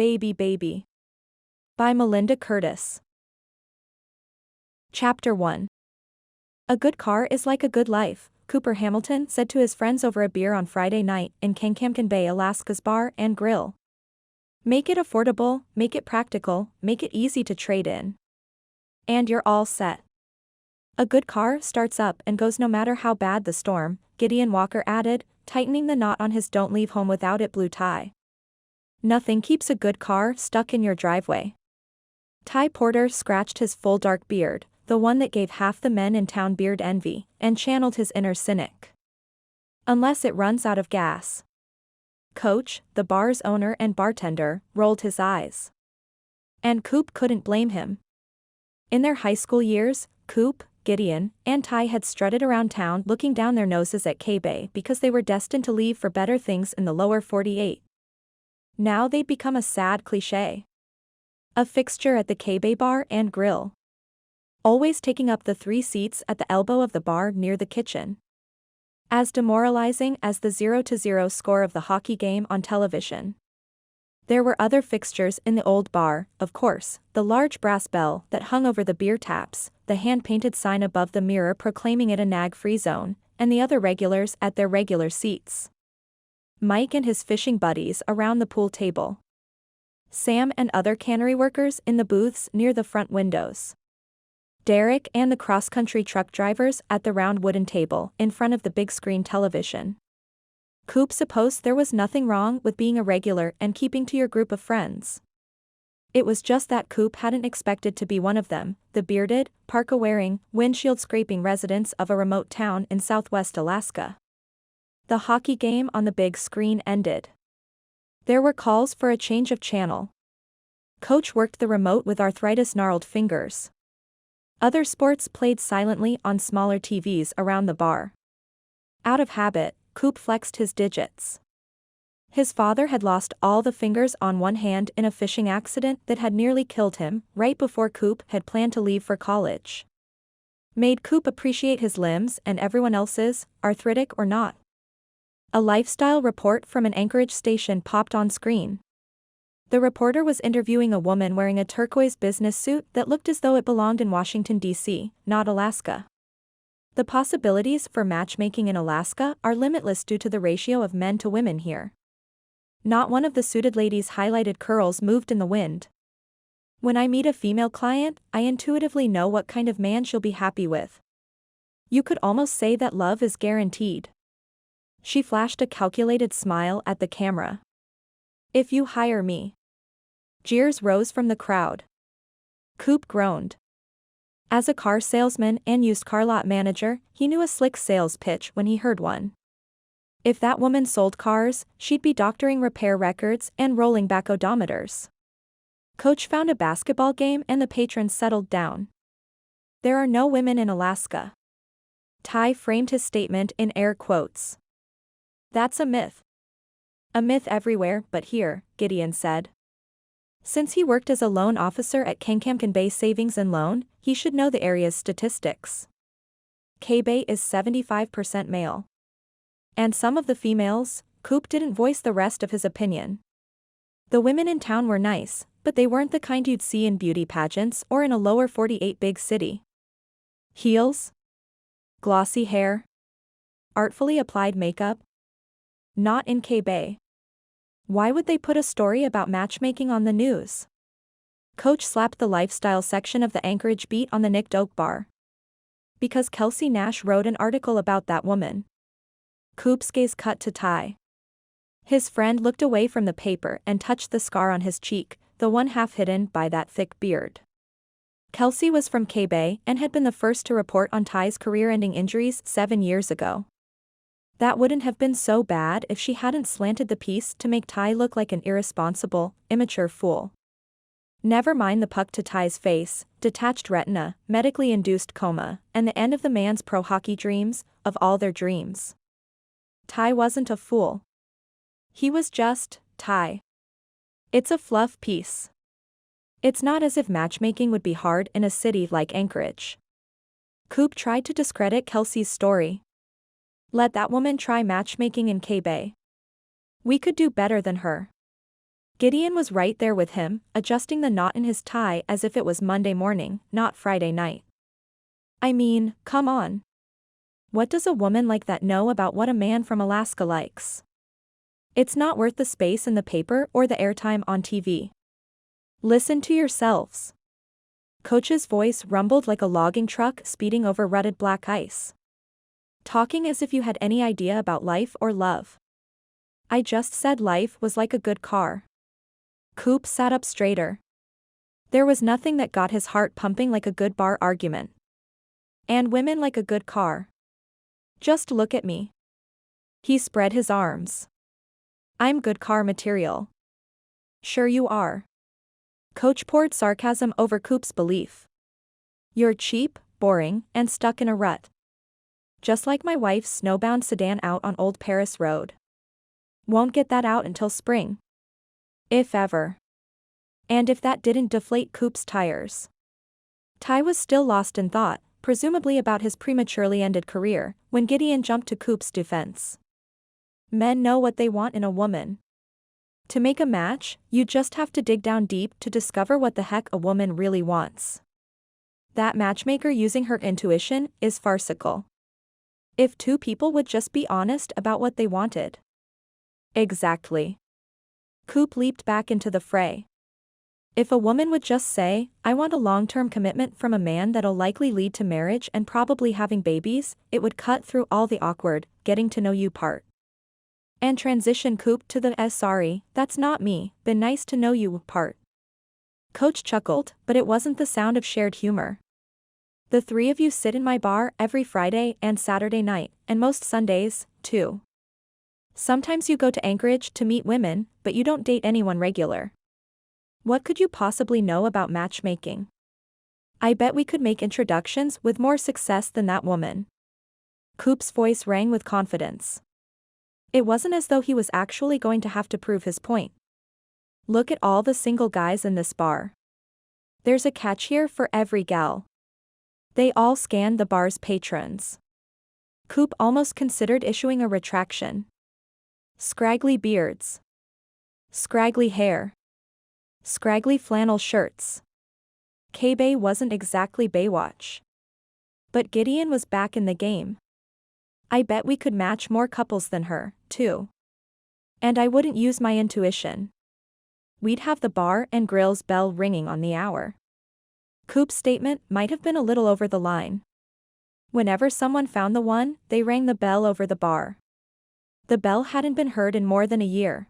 Baby Baby by Melinda Curtis. Chapter 1. A good car is like a good life, Cooper Hamilton said to his friends over a beer on Friday night in Kenkamken Bay, Alaska's bar and grill. Make it affordable, make it practical, make it easy to trade in. And you're all set. A good car starts up and goes no matter how bad the storm, Gideon Walker added, tightening the knot on his don't leave home without it blue tie. Nothing keeps a good car stuck in your driveway. Ty Porter scratched his full dark beard, the one that gave half the men in town beard envy, and channeled his inner cynic. Unless it runs out of gas. Coach, the bar's owner and bartender, rolled his eyes. And Coop couldn't blame him. In their high school years, Coop, Gideon, and Ty had strutted around town looking down their noses at K-Bay because they were destined to leave for better things in the lower 48. Now they'd become a sad cliché. A fixture at the K-Bay bar and grill. Always taking up the 3 seats at the elbow of the bar near the kitchen. As demoralizing as the 0-0 score of the hockey game on television. There were other fixtures in the old bar, of course, the large brass bell that hung over the beer taps, the hand-painted sign above the mirror proclaiming it a nag-free zone, and the other regulars at their regular seats. Mike and his fishing buddies around the pool table. Sam and other cannery workers in the booths near the front windows. Derek and the cross-country truck drivers at the round wooden table in front of the big screen television. Coop supposed there was nothing wrong with being a regular and keeping to your group of friends. It was just that Coop hadn't expected to be one of them, the bearded, parka-wearing, windshield-scraping residents of a remote town in southwest Alaska. The hockey game on the big screen ended. There were calls for a change of channel. Coach worked the remote with arthritis-gnarled fingers. Other sports played silently on smaller TVs around the bar. Out of habit, Coop flexed his digits. His father had lost all the fingers on one hand in a fishing accident that had nearly killed him right before Coop had planned to leave for college. Made Coop appreciate his limbs and everyone else's, arthritic or not. A lifestyle report from an Anchorage station popped on screen. The reporter was interviewing a woman wearing a turquoise business suit that looked as though it belonged in Washington, D.C., not Alaska. The possibilities for matchmaking in Alaska are limitless due to the ratio of men to women here. Not one of the suited ladies' highlighted curls moved in the wind. When I meet a female client, I intuitively know what kind of man she'll be happy with. You could almost say that love is guaranteed. She flashed a calculated smile at the camera. If you hire me. Jeers rose from the crowd. Coop groaned. As a car salesman and used car lot manager, he knew a slick sales pitch when he heard one. If that woman sold cars, she'd be doctoring repair records and rolling back odometers. Coach found a basketball game and the patrons settled down. There are no women in Alaska. Ty framed his statement in air quotes. That's a myth. A myth everywhere but here, Gideon said. Since he worked as a loan officer at Kenkamken Bay Savings and Loan, he should know the area's statistics. K-Bay is 75% male. And some of the females, Coop didn't voice the rest of his opinion. The women in town were nice, but they weren't the kind you'd see in beauty pageants or in a lower 48 big city. Heels? Glossy hair? Artfully applied makeup? Not in K-Bay. Why would they put a story about matchmaking on the news? Coach slapped the lifestyle section of the Anchorage Beat on the Nicked Oak bar. Because Kelsey Nash wrote an article about that woman. Coop's gaze cut to Ty. His friend looked away from the paper and touched the scar on his cheek, the one half hidden by that thick beard. Kelsey was from K-Bay and had been the first to report on Ty's career-ending injuries 7 years ago. That wouldn't have been so bad if she hadn't slanted the piece to make Ty look like an irresponsible, immature fool. Never mind the puck to Ty's face, detached retina, medically induced coma, and the end of the man's pro-hockey dreams, of all their dreams. Ty wasn't a fool. He was just Ty. It's a fluff piece. It's not as if matchmaking would be hard in a city like Anchorage. Coop tried to discredit Kelsey's story. Let that woman try matchmaking in K-Bay. We could do better than her. Gideon was right there with him, adjusting the knot in his tie as if it was Monday morning, not Friday night. I mean, come on. What does a woman like that know about what a man from Alaska likes? It's not worth the space in the paper or the airtime on TV. Listen to yourselves. Coach's voice rumbled like a logging truck speeding over rutted black ice. Talking as if you had any idea about life or love. I just said life was like a good car. Coop sat up straighter. There was nothing that got his heart pumping like a good bar argument. And women like a good car. Just look at me. He spread his arms. I'm good car material. Sure you are. Coach poured sarcasm over Coop's belief. You're cheap, boring, and stuck in a rut. Just like my wife's snowbound sedan out on Old Paris Road. Won't get that out until spring. If ever. And if that didn't deflate Coop's tires. Ty was still lost in thought, presumably about his prematurely ended career, when Gideon jumped to Coop's defense. Men know what they want in a woman. To make a match, you just have to dig down deep to discover what the heck a woman really wants. That matchmaker using her intuition is farcical. If two people would just be honest about what they wanted. Exactly. Coop leaped back into the fray. If a woman would just say, I want a long-term commitment from a man that'll likely lead to marriage and probably having babies, it would cut through all the awkward, getting to know you part. And transition Coop to the sorry, that's not me, been nice to know you part. Coach chuckled, but it wasn't the sound of shared humor. The three of you sit in my bar every Friday and Saturday night, and most Sundays, too. Sometimes you go to Anchorage to meet women, but you don't date anyone regular. What could you possibly know about matchmaking? I bet we could make introductions with more success than that woman. Coop's voice rang with confidence. It wasn't as though he was actually going to have to prove his point. Look at all the single guys in this bar. There's a catch here for every gal. They all scanned the bar's patrons. Coop almost considered issuing a retraction. Scraggly beards. Scraggly hair. Scraggly flannel shirts. K-Bay wasn't exactly Baywatch. But Gideon was back in the game. I bet we could match more couples than her, too. And I wouldn't use my intuition. We'd have the bar and grill's bell ringing on the hour. Coop's statement might have been a little over the line. Whenever someone found the one, they rang the bell over the bar. The bell hadn't been heard in more than a year.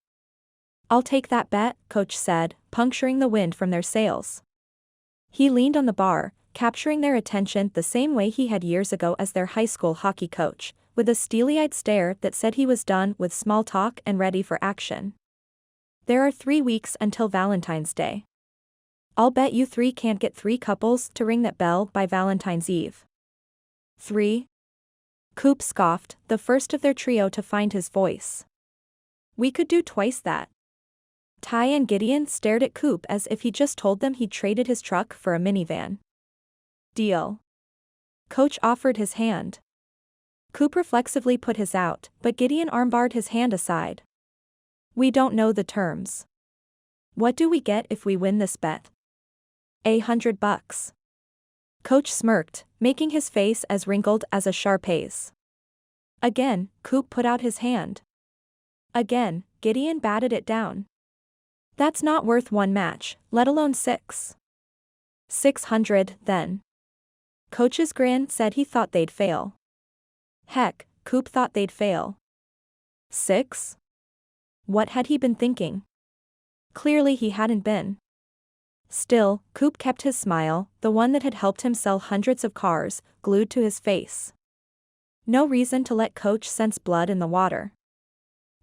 I'll take that bet, Coach said, puncturing the wind from their sails. He leaned on the bar, capturing their attention the same way he had years ago as their high school hockey coach, with a steely-eyed stare that said he was done with small talk and ready for action. There are 3 weeks until Valentine's Day. I'll bet you 3 can't get 3 couples to ring that bell by Valentine's Eve. 3? Coop scoffed, the first of their trio to find his voice. We could do twice that. Ty and Gideon stared at Coop as if he just told them he'd traded his truck for a minivan. Deal. Coach offered his hand. Coop reflexively put his out, but Gideon armbarred his hand aside. We don't know the terms. What do we get if we win this bet? $100. Coach smirked, making his face as wrinkled as a Shar-Pei's. Again, Coop put out his hand. Again, Gideon batted it down. That's not worth 1 match, let alone 6. 600, then. Coach's grin said he thought they'd fail. Heck, Coop thought they'd fail. 6? What had he been thinking? Clearly he hadn't been. Still, Coop kept his smile, the one that had helped him sell hundreds of cars, glued to his face. No reason to let Coach sense blood in the water.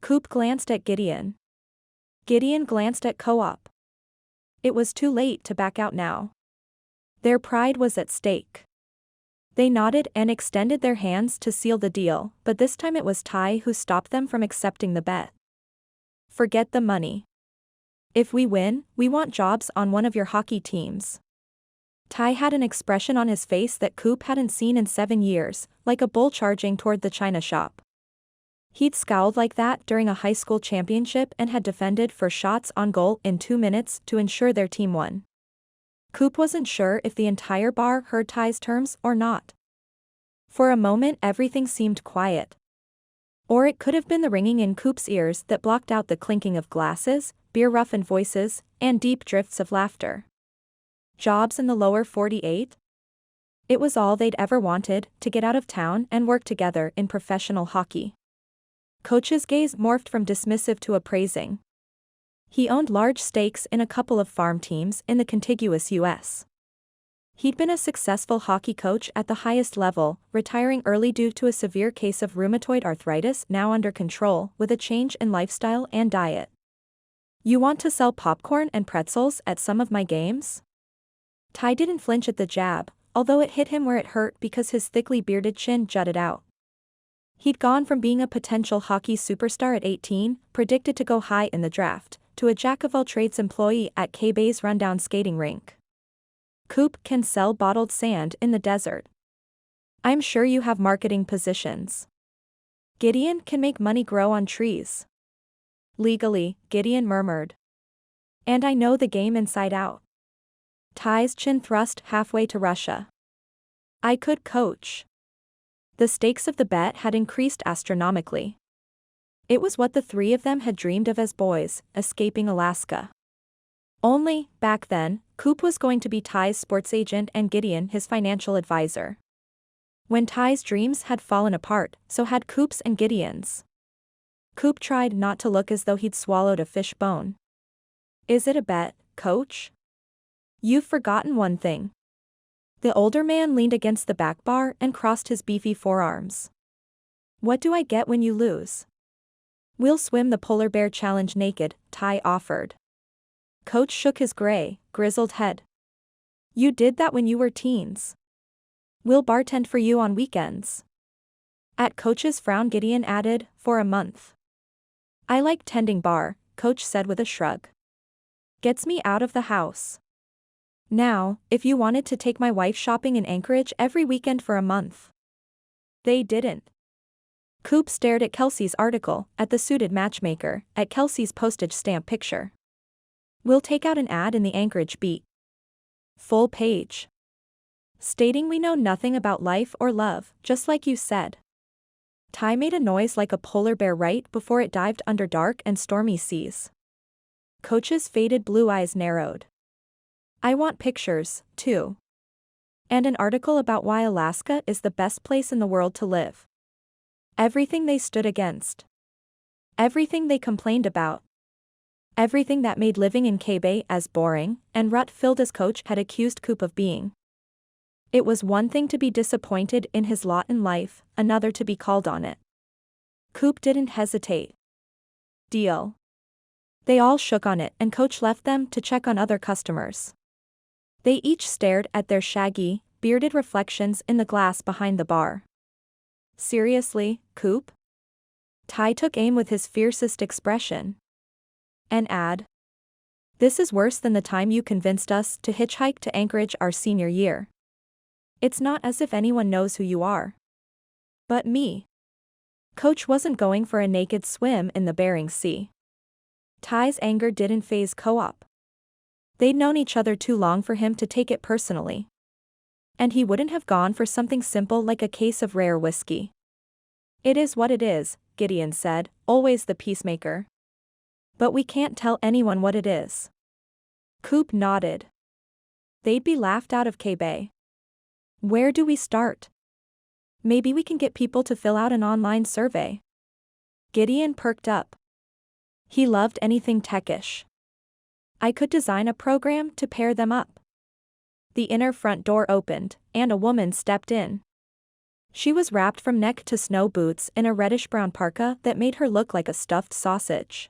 Coop glanced at Gideon. Gideon glanced at Co-op. It was too late to back out now. Their pride was at stake. They nodded and extended their hands to seal the deal, but this time it was Ty who stopped them from accepting the bet. Forget the money. If we win, we want jobs on one of your hockey teams. Ty had an expression on his face that Coop hadn't seen in 7 years, like a bull charging toward the china shop. He'd scowled like that during a high school championship and had defended for shots on goal in 2 minutes to ensure their team won. Coop wasn't sure if the entire bar heard Ty's terms or not. For a moment everything seemed quiet. Or it could have been the ringing in Coop's ears that blocked out the clinking of glasses, beer-roughened voices, and deep drifts of laughter. Jobs in the lower 48? It was all they'd ever wanted, to get out of town and work together in professional hockey. Coach's gaze morphed from dismissive to appraising. He owned large stakes in a couple of farm teams in the contiguous U.S. He'd been a successful hockey coach at the highest level, retiring early due to a severe case of rheumatoid arthritis now under control with a change in lifestyle and diet. "You want to sell popcorn and pretzels at some of my games?" Ty didn't flinch at the jab, although it hit him where it hurt because his thickly bearded chin jutted out. He'd gone from being a potential hockey superstar at 18, predicted to go high in the draft, to a jack-of-all-trades employee at K-Bay's rundown skating rink. "Coop can sell bottled sand in the desert. I'm sure you have marketing positions. Gideon can make money grow on trees." Legally, Gideon murmured. "And I know the game inside out." Ty's chin thrust halfway to Russia. "I could coach." The stakes of the bet had increased astronomically. It was what the three of them had dreamed of as boys, escaping Alaska. Only, back then, Coop was going to be Ty's sports agent and Gideon his financial advisor. When Ty's dreams had fallen apart, so had Coop's and Gideon's. Coop tried not to look as though he'd swallowed a fish bone. "Is it a bet, Coach?" "You've forgotten one thing." The older man leaned against the back bar and crossed his beefy forearms. "What do I get when you lose?" "We'll swim the polar bear challenge naked," Ty offered. Coach shook his gray, grizzled head. "You did that when you were teens. We'll bartend for you on weekends." At Coach's frown Gideon added, "For a month." "I like tending bar," Coach said with a shrug. "Gets me out of the house. Now, if you wanted to take my wife shopping in Anchorage every weekend for a month." They didn't. Coop stared at Kelsey's article, at the suited matchmaker, at Kelsey's postage stamp picture. "We'll take out an ad in the Anchorage Beat. Full page. Stating we know nothing about life or love, just like you said." Ty made a noise like a polar bear right before it dived under dark and stormy seas. Coach's faded blue eyes narrowed. "I want pictures, too. And an article about why Alaska is the best place in the world to live. Everything they stood against. Everything they complained about. Everything that made living in K-Bay as boring and rut-filled as Coach had accused Coop of being. It was one thing to be disappointed in his lot in life, another to be called on it. Coop didn't hesitate. "Deal." They all shook on it and Coach left them to check on other customers. They each stared at their shaggy, bearded reflections in the glass behind the bar. "Seriously, Coop?" Ty took aim with his fiercest expression. "An ad. This is worse than the time you convinced us to hitchhike to Anchorage our senior year. It's not as if anyone knows who you are. But me." Coach wasn't going for a naked swim in the Bering Sea. Ty's anger didn't faze Co-op. They'd known each other too long for him to take it personally. And he wouldn't have gone for something simple like a case of rare whiskey. "It is what it is," Gideon said, always the peacemaker. "But we can't tell anyone what it is." Coop nodded. "They'd be laughed out of K-Bay. Where do we start? Maybe we can get people to fill out an online survey." Gideon perked up. He loved anything techish. "I could design a program to pair them up." The inner front door opened, and a woman stepped in. She was wrapped from neck to snow boots in a reddish-brown parka that made her look like a stuffed sausage.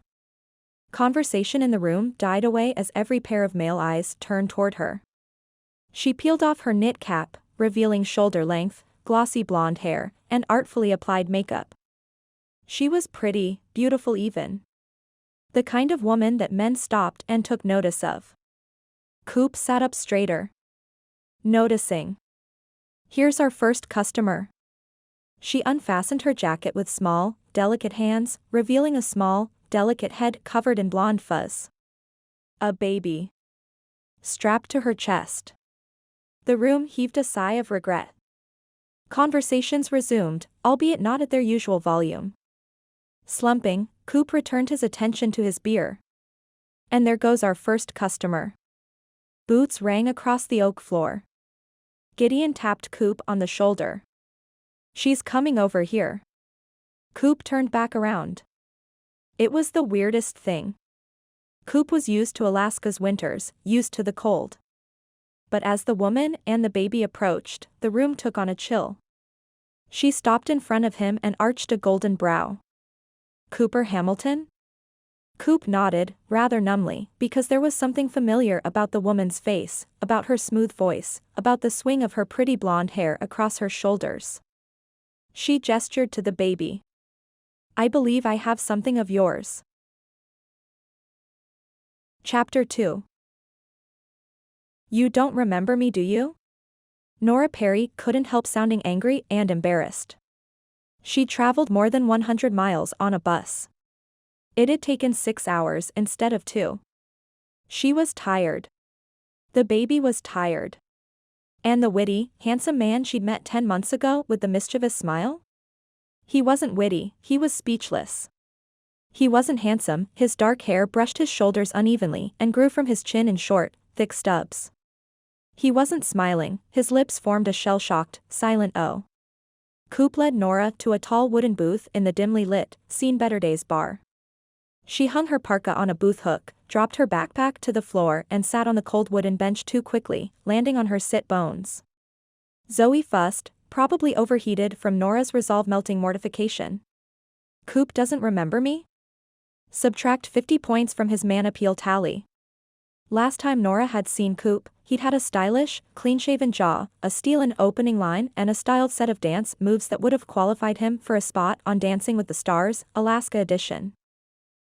Conversation in the room died away as every pair of male eyes turned toward her. She peeled off her knit cap, revealing shoulder-length, glossy blonde hair, and artfully applied makeup. She was pretty, beautiful even. The kind of woman that men stopped and took notice of. Coop sat up straighter. "Noticing. Here's our first customer." She unfastened her jacket with small, delicate hands, revealing a small, delicate head covered in blonde fuzz. A baby. Strapped to her chest. The room heaved a sigh of regret. Conversations resumed, albeit not at their usual volume. Slumping, Coop returned his attention to his beer. And there goes our first customer. Boots rang across the oak floor. Gideon tapped Coop on the shoulder. She's coming over here. Coop turned back around. It was the weirdest thing. Coop was used to Alaska's winters, used to the cold. But as the woman and the baby approached, the room took on a chill. She stopped in front of him and arched a golden brow. Cooper Hamilton? Coop nodded, rather numbly, because there was something familiar about the woman's face, about her smooth voice, about the swing of her pretty blonde hair across her shoulders. She gestured to the baby. I believe I have something of yours. Chapter 2. You don't remember me, do you? Nora Perry couldn't help sounding angry and embarrassed. She'd traveled more than 100 miles on a bus. It had taken 6 hours instead of 2. She was tired. The baby was tired. And the witty, handsome man she'd met 10 months ago with the mischievous smile? He wasn't witty, he was speechless. He wasn't handsome, his dark hair brushed his shoulders unevenly and grew from his chin in short, thick stubs. He wasn't smiling, his lips formed a shell-shocked, silent O. Coop led Nora to a tall wooden booth in the dimly lit, Seen Better Days bar. She hung her parka on a booth hook, dropped her backpack to the floor and sat on the cold wooden bench too quickly, landing on her sit bones. Zoe fussed, probably overheated from Nora's resolve-melting mortification. Coop doesn't remember me? Subtract 50 points from his man appeal tally. Last time Nora had seen Coop, he'd had a stylish, clean-shaven jaw, a steel-in opening line and a styled set of dance moves that would have qualified him for a spot on Dancing with the Stars, Alaska edition.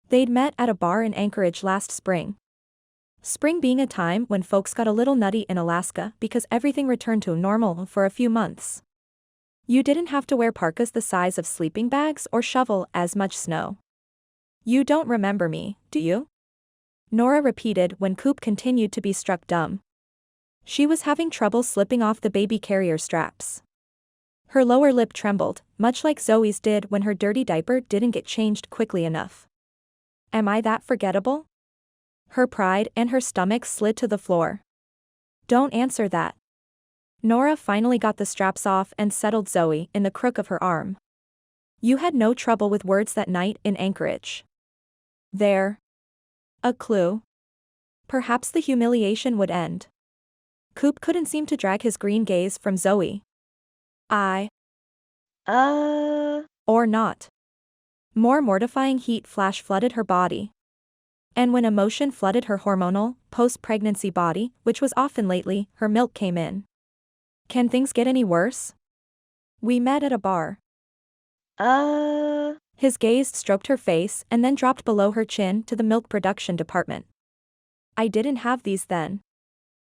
They'd met at a bar in Anchorage last spring. Spring being a time when folks got a little nutty in Alaska because everything returned to normal for a few months. You didn't have to wear parkas the size of sleeping bags or shovel as much snow. You don't remember me, do you? Nora repeated when Coop continued to be struck dumb. She was having trouble slipping off the baby carrier straps. Her lower lip trembled, much like Zoe's did when her dirty diaper didn't get changed quickly enough. Am I that forgettable? Her pride and her stomach slid to the floor. Don't answer that. Nora finally got the straps off and settled Zoe in the crook of her arm. You had no trouble with words that night in Anchorage. There. A clue. Perhaps the humiliation would end. Coop couldn't seem to drag his green gaze from Zoe. Or not. More mortifying heat flooded her body. And when emotion flooded her hormonal, post-pregnancy body, which was often lately, her milk came in. Can things get any worse? We met at a bar. His gaze stroked her face and then dropped below her chin to the milk production department. I didn't have these then.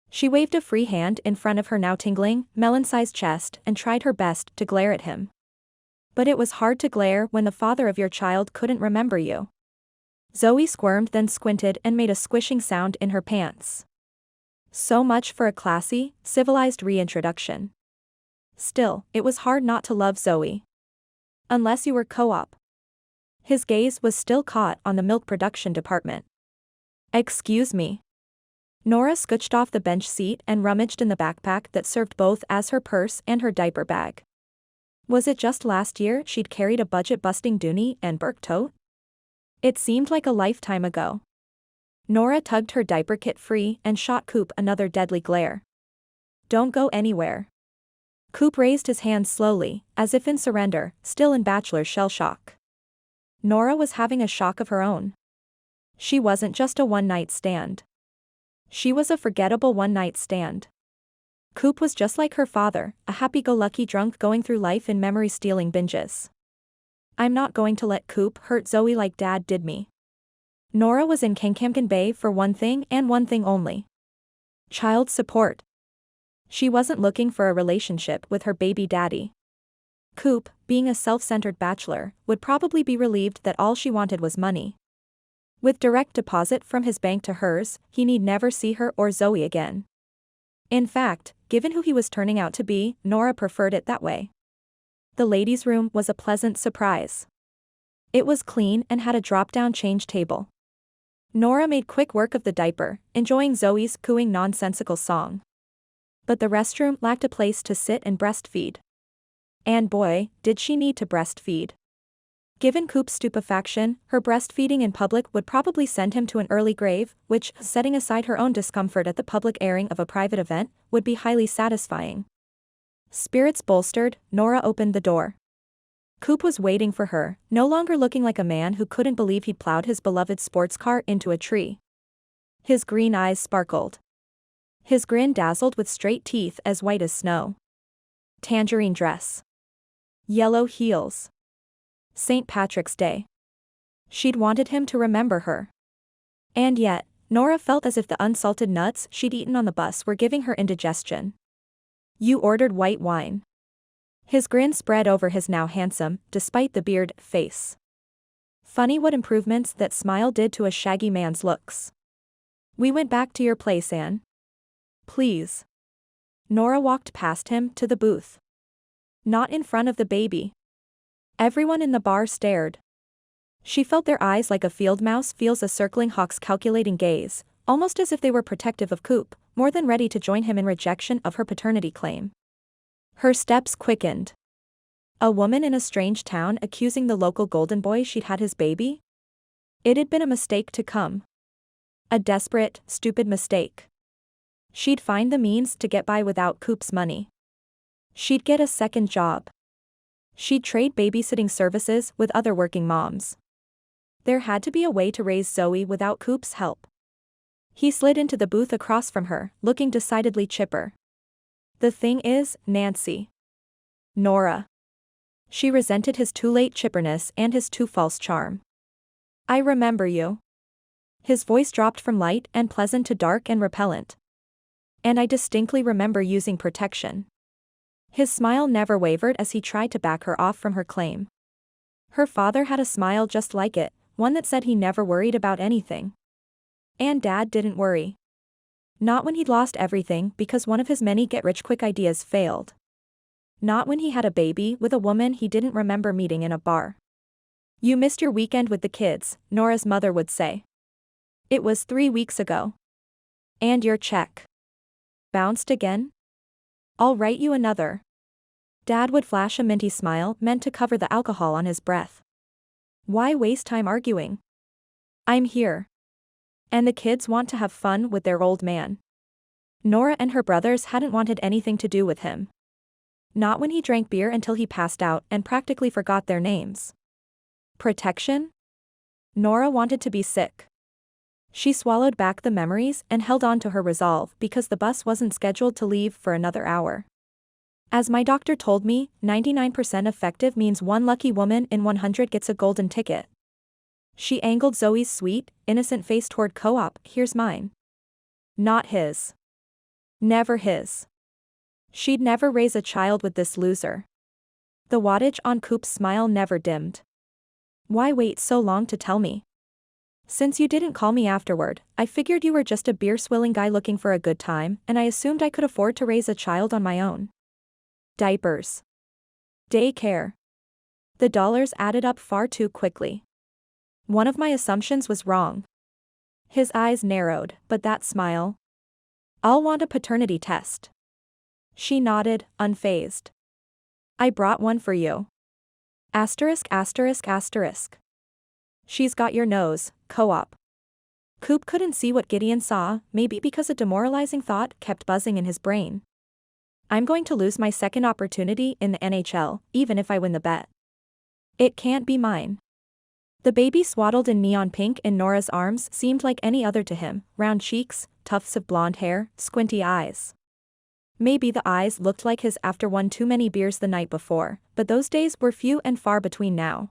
She waved a free hand in front of her now tingling, melon-sized chest and tried her best to glare at him. But it was hard to glare when the father of your child couldn't remember you. Zoe squirmed, then squinted and made a squishing sound in her pants. So much for a classy, civilized reintroduction. Still, it was hard not to love Zoe. Unless you were co-op. His gaze was still caught on the milk production department. Excuse me. Nora scooched off the bench seat and rummaged in the backpack that served both as her purse and her diaper bag. Was it just last year she'd carried a budget-busting Dooney and Burke tote? It seemed like a lifetime ago. Nora tugged her diaper kit free and shot Coop another deadly glare. Don't go anywhere. Coop raised his hand slowly, as if in surrender, still in bachelor shell shock. Nora was having a shock of her own. She wasn't just a one-night stand. She was a forgettable one-night stand. Coop was just like her father, a happy-go-lucky drunk going through life in memory-stealing binges. I'm not going to let Coop hurt Zoe like Dad did me. Nora was in Kenkamken Bay for one thing and one thing only. Child support. She wasn't looking for a relationship with her baby daddy. Coop, being a self-centered bachelor, would probably be relieved that all she wanted was money. With direct deposit from his bank to hers, he need never see her or Zoe again. In fact, given who he was turning out to be, Nora preferred it that way. The ladies' room was a pleasant surprise. It was clean and had a drop-down change table. Nora made quick work of the diaper, enjoying Zoe's cooing nonsensical song. But the restroom lacked a place to sit and breastfeed. And boy, did she need to breastfeed. Given Coop's stupefaction, her breastfeeding in public would probably send him to an early grave, which, setting aside her own discomfort at the public airing of a private event, would be highly satisfying. Spirits bolstered, Nora opened the door. Coop was waiting for her, no longer looking like a man who couldn't believe he'd plowed his beloved sports car into a tree. His green eyes sparkled. His grin dazzled with straight teeth as white as snow. Tangerine dress. Yellow heels. St. Patrick's Day. She'd wanted him to remember her. And yet, Nora felt as if the unsalted nuts she'd eaten on the bus were giving her indigestion. You ordered white wine. His grin spread over his now handsome, despite the beard, face. Funny what improvements that smile did to a shaggy man's looks. We went back to your place, Anne. Please. Nora walked past him to the booth. Not in front of the baby. Everyone in the bar stared. She felt their eyes like a field mouse feels a circling hawk's calculating gaze, almost as if they were protective of Coop, more than ready to join him in rejection of her paternity claim. Her steps quickened. A woman in a strange town accusing the local golden boy she'd had his baby? It had been a mistake to come. A desperate, stupid mistake. She'd find the means to get by without Coop's money. She'd get a second job. She'd trade babysitting services with other working moms. There had to be a way to raise Zoe without Coop's help. He slid into the booth across from her, looking decidedly chipper. The thing is, Nancy. Nora. She resented his too late chipperness and his too false charm. I remember you. His voice dropped from light and pleasant to dark and repellent. And I distinctly remember using protection. His smile never wavered as he tried to back her off from her claim. Her father had a smile just like it, one that said he never worried about anything. And Dad didn't worry. Not when he'd lost everything because one of his many get-rich-quick ideas failed. Not when he had a baby with a woman he didn't remember meeting in a bar. You missed your weekend with the kids, Nora's mother would say. It was 3 weeks ago. And your check. Bounced again? I'll write you another. Dad would flash a minty smile meant to cover the alcohol on his breath. Why waste time arguing? I'm here. And the kids want to have fun with their old man. Nora and her brothers hadn't wanted anything to do with him. Not when he drank beer until he passed out and practically forgot their names. Protection? Nora wanted to be sick. She swallowed back the memories and held on to her resolve because the bus wasn't scheduled to leave for another hour. As my doctor told me, 99% effective means one lucky woman in 100 gets a golden ticket. She angled Zoe's sweet, innocent face toward Co-op. Here's mine. Not his. Never his. She'd never raise a child with this loser. The wattage on Coop's smile never dimmed. Why wait so long to tell me? Since you didn't call me afterward, I figured you were just a beer-swilling guy looking for a good time, and I assumed I could afford to raise a child on my own. Diapers. Daycare. The dollars added up far too quickly. One of my assumptions was wrong. His eyes narrowed, but that smile. I'll want a paternity test. She nodded, unfazed. I brought one for you. Asterisk asterisk asterisk. She's got your nose, Co-op. Coop couldn't see what Gideon saw, maybe because a demoralizing thought kept buzzing in his brain. I'm going to lose my second opportunity in the NHL, even if I win the bet. It can't be mine. The baby swaddled in neon pink in Nora's arms seemed like any other to him, round cheeks, tufts of blonde hair, squinty eyes. Maybe the eyes looked like his after one too many beers the night before, but those days were few and far between now.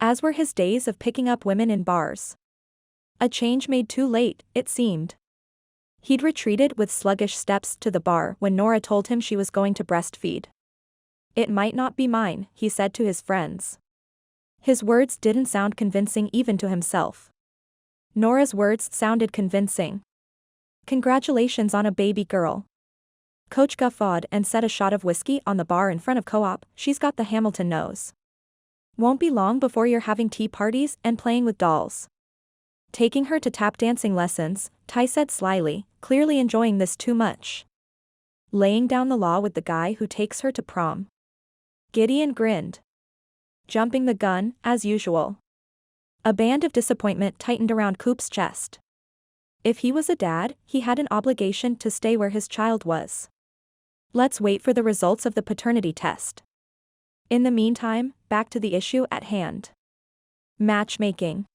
As were his days of picking up women in bars. A change made too late, it seemed. He'd retreated with sluggish steps to the bar when Nora told him she was going to breastfeed. It might not be mine, he said to his friends. His words didn't sound convincing even to himself. Nora's words sounded convincing. Congratulations on a baby girl. Coach guffawed and set a shot of whiskey on the bar in front of Co-op. She's got the Hamilton nose. Won't be long before you're having tea parties and playing with dolls. Taking her to tap dancing lessons, Ty said slyly, clearly enjoying this too much. Laying down the law with the guy who takes her to prom. Gideon grinned. Jumping the gun, as usual. A band of disappointment tightened around Coop's chest. If he was a dad, he had an obligation to stay where his child was. Let's wait for the results of the paternity test. In the meantime, back to the issue at hand. Matchmaking.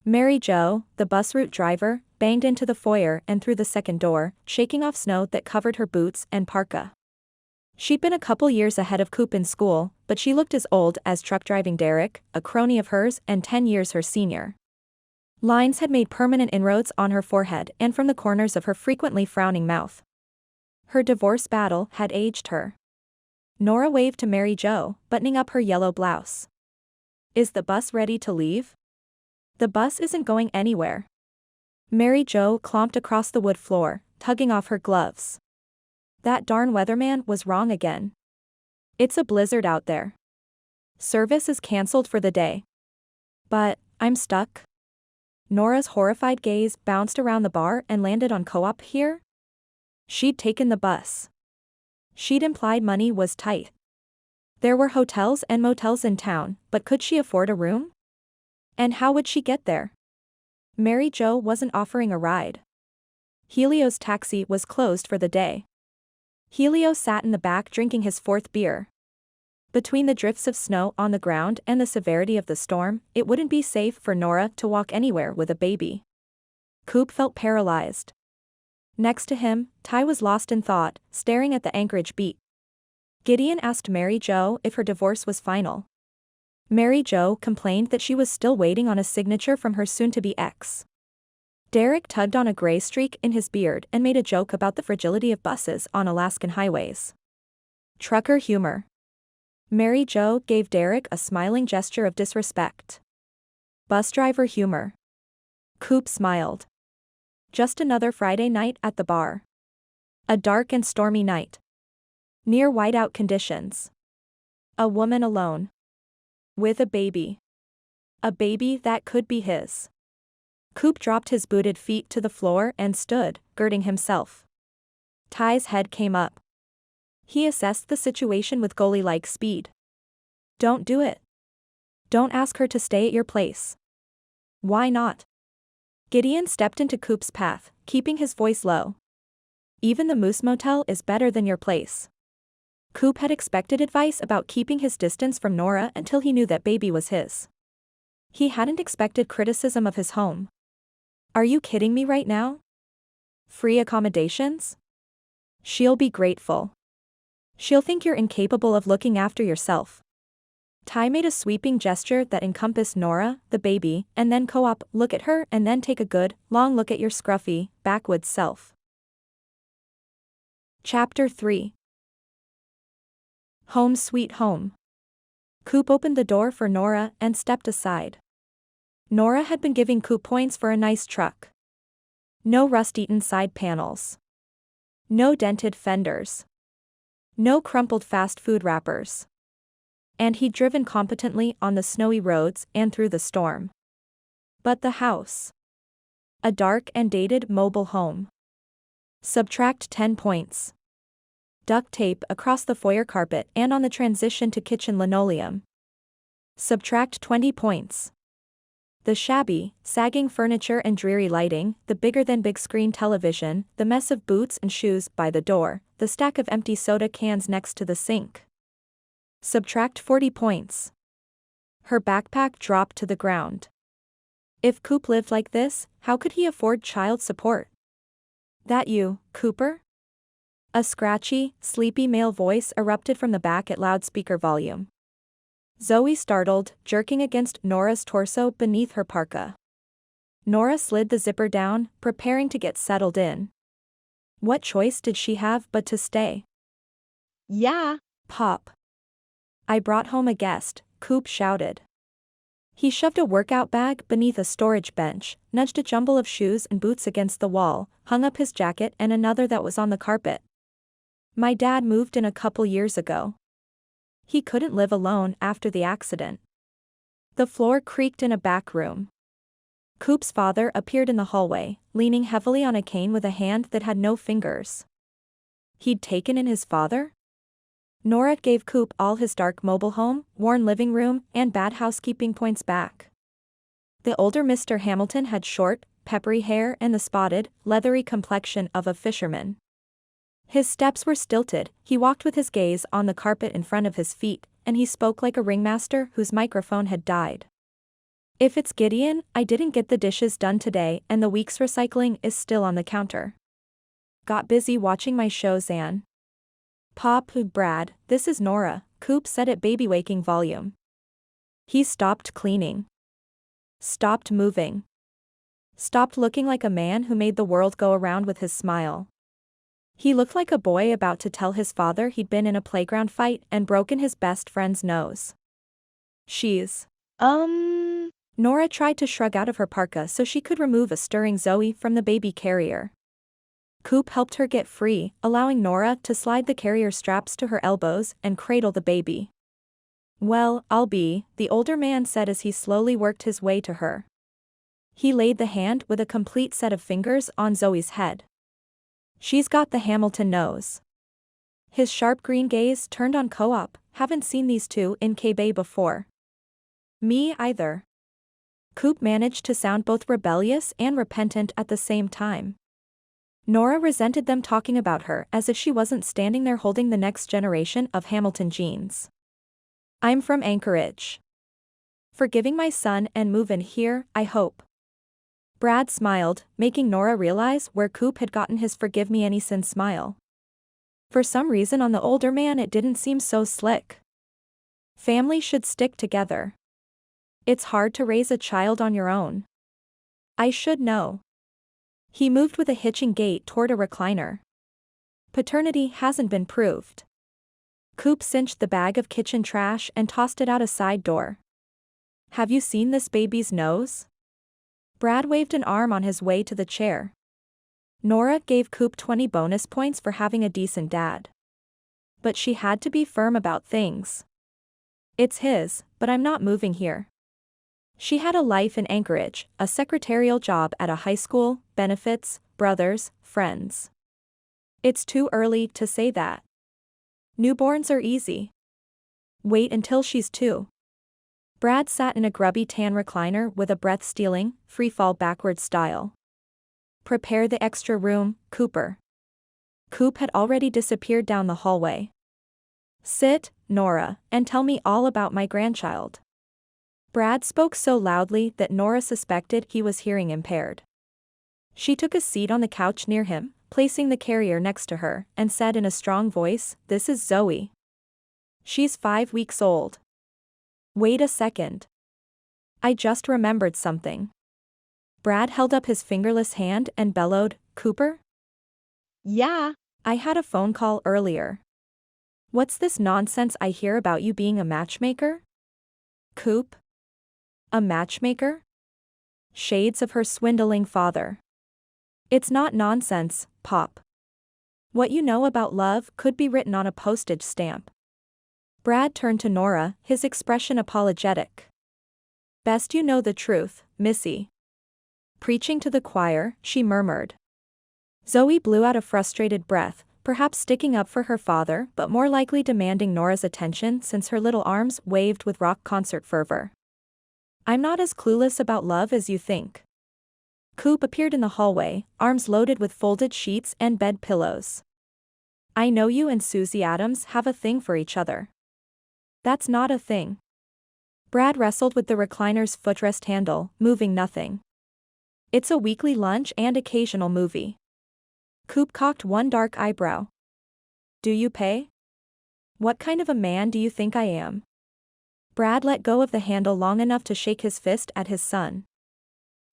Mary Jo, the bus route driver, banged into the foyer and through the second door, shaking off snow that covered her boots and parka. She'd been a couple years ahead of Coop in school, but she looked as old as truck driving Derek, a crony of hers and 10 years her senior. Lines had made permanent inroads on her forehead and from the corners of her frequently frowning mouth. Her divorce battle had aged her. Nora waved to Mary Jo, buttoning up her yellow blouse. Is the bus ready to leave? The bus isn't going anywhere. Mary Jo clomped across the wood floor, tugging off her gloves. That darn weatherman was wrong again. It's a blizzard out there. Service is cancelled for the day. But, I'm stuck. Nora's horrified gaze bounced around the bar and landed on Co-op here. She'd taken the bus. She'd implied money was tight. There were hotels and motels in town, but could she afford a room? And how would she get there? Mary Jo wasn't offering a ride. Helio's taxi was closed for the day. Helio sat in the back drinking his fourth beer. Between the drifts of snow on the ground and the severity of the storm, it wouldn't be safe for Nora to walk anywhere with a baby. Coop felt paralyzed. Next to him, Ty was lost in thought, staring at the Anchorage beach. Gideon asked Mary Jo if her divorce was final. Mary Jo complained that she was still waiting on a signature from her soon-to-be ex. Derek tugged on a gray streak in his beard and made a joke about the fragility of buses on Alaskan highways. Trucker humor. Mary Jo gave Derek a smiling gesture of disrespect. Bus driver humor. Coop smiled. Just another Friday night at the bar. A dark and stormy night. Near whiteout conditions. A woman alone. With a baby. A baby that could be his. Coop dropped his booted feet to the floor and stood, girding himself. Ty's head came up. He assessed the situation with goalie-like speed. Don't do it. Don't ask her to stay at your place. Why not? Gideon stepped into Coop's path, keeping his voice low. Even the Moose Motel is better than your place. Coop had expected advice about keeping his distance from Nora until he knew that baby was his. He hadn't expected criticism of his home. Are you kidding me right now? Free accommodations? She'll be grateful. She'll think you're incapable of looking after yourself. Ty made a sweeping gesture that encompassed Nora, the baby, and then Co-op, look at her and then take a good, long look at your scruffy, backwoods self. Chapter 3. Home sweet home. Coop opened the door for Nora and stepped aside. Nora had been giving Coop points for a nice truck. No rust-eaten side panels. No dented fenders. No crumpled fast food wrappers. And he'd driven competently on the snowy roads and through the storm. But the house. A dark and dated mobile home. Subtract 10 points. Duct tape across the foyer carpet and on the transition to kitchen linoleum. Subtract 20 points. The shabby, sagging furniture and dreary lighting, the bigger-than-big screen television, the mess of boots and shoes by the door, the stack of empty soda cans next to the sink. Subtract 40 points. Her backpack dropped to the ground. If Coop lived like this, how could he afford child support? That you, Cooper? A scratchy, sleepy male voice erupted from the back at loudspeaker volume. Zoe startled, jerking against Nora's torso beneath her parka. Nora slid the zipper down, preparing to get settled in. What choice did she have but to stay? Yeah. Pop. I brought home a guest, Coop shouted. He shoved a workout bag beneath a storage bench, nudged a jumble of shoes and boots against the wall, hung up his jacket and another that was on the carpet. My dad moved in a couple years ago. He couldn't live alone after the accident. The floor creaked in a back room. Coop's father appeared in the hallway, leaning heavily on a cane with a hand that had no fingers. He'd taken in his father? Nora gave Coop all his dark mobile home, worn living room, and bad housekeeping points back. The older Mr. Hamilton had short, peppery hair and the spotted, leathery complexion of a fisherman. His steps were stilted, he walked with his gaze on the carpet in front of his feet, and he spoke like a ringmaster whose microphone had died. If it's Gideon, I didn't get the dishes done today and the week's recycling is still on the counter. Got busy watching my show, Zan. Pop, Brad, this is Nora, Coop said at baby-waking volume. He stopped cleaning. Stopped moving. Stopped looking like a man who made the world go around with his smile. He looked like a boy about to tell his father he'd been in a playground fight and broken his best friend's nose. She's, Nora tried to shrug out of her parka so she could remove a stirring Zoe from the baby carrier. Coop helped her get free, allowing Nora to slide the carrier straps to her elbows and cradle the baby. Well, I'll be, the older man said as he slowly worked his way to her. He laid the hand with a complete set of fingers on Zoe's head. She's got the Hamilton nose. His sharp green gaze turned on Co-op, haven't seen these two in K-Bay before. Me either. Coop managed to sound both rebellious and repentant at the same time. Nora resented them talking about her as if she wasn't standing there holding the next generation of Hamilton genes. I'm from Anchorage. Forgiving my son and move in here, I hope. Brad smiled, making Nora realize where Coop had gotten his forgive me any sin smile. For some reason on the older man it didn't seem so slick. Family should stick together. It's hard to raise a child on your own. I should know. He moved with a hitching gait toward a recliner. Paternity hasn't been proved. Coop cinched the bag of kitchen trash and tossed it out a side door. Have you seen this baby's nose? Brad waved an arm on his way to the chair. Nora gave Coop 20 bonus points for having a decent dad. But she had to be firm about things. It's his, but I'm not moving here. She had a life in Anchorage, a secretarial job at a high school, benefits, brothers, friends. It's too early to say that. Newborns are easy. Wait until she's 2. Brad sat in a grubby tan recliner with a breath-stealing, free-fall backward style. Prepare the extra room, Cooper. Coop had already disappeared down the hallway. Sit, Nora, and tell me all about my grandchild. Brad spoke so loudly that Nora suspected he was hearing impaired. She took a seat on the couch near him, placing the carrier next to her, and said in a strong voice, "This is Zoe. She's 5 weeks old." Wait a second. I just remembered something. Brad held up his fingerless hand and bellowed, "Cooper?" Yeah. I had a phone call earlier. What's this nonsense I hear about you being a matchmaker? Coop? A matchmaker? Shades of her swindling father. It's not nonsense, Pop. What you know about love could be written on a postage stamp. Brad turned to Nora, his expression apologetic. Best you know the truth, Missy. Preaching to the choir, she murmured. Zoe blew out a frustrated breath, perhaps sticking up for her father but more likely demanding Nora's attention since her little arms waved with rock concert fervor. I'm not as clueless about love as you think. Coop appeared in the hallway, arms loaded with folded sheets and bed pillows. I know you and Susie Adams have a thing for each other. That's not a thing. Brad wrestled with the recliner's footrest handle, moving nothing. It's a weekly lunch and occasional movie. Coop cocked one dark eyebrow. Do you pay? What kind of a man do you think I am? Brad let go of the handle long enough to shake his fist at his son.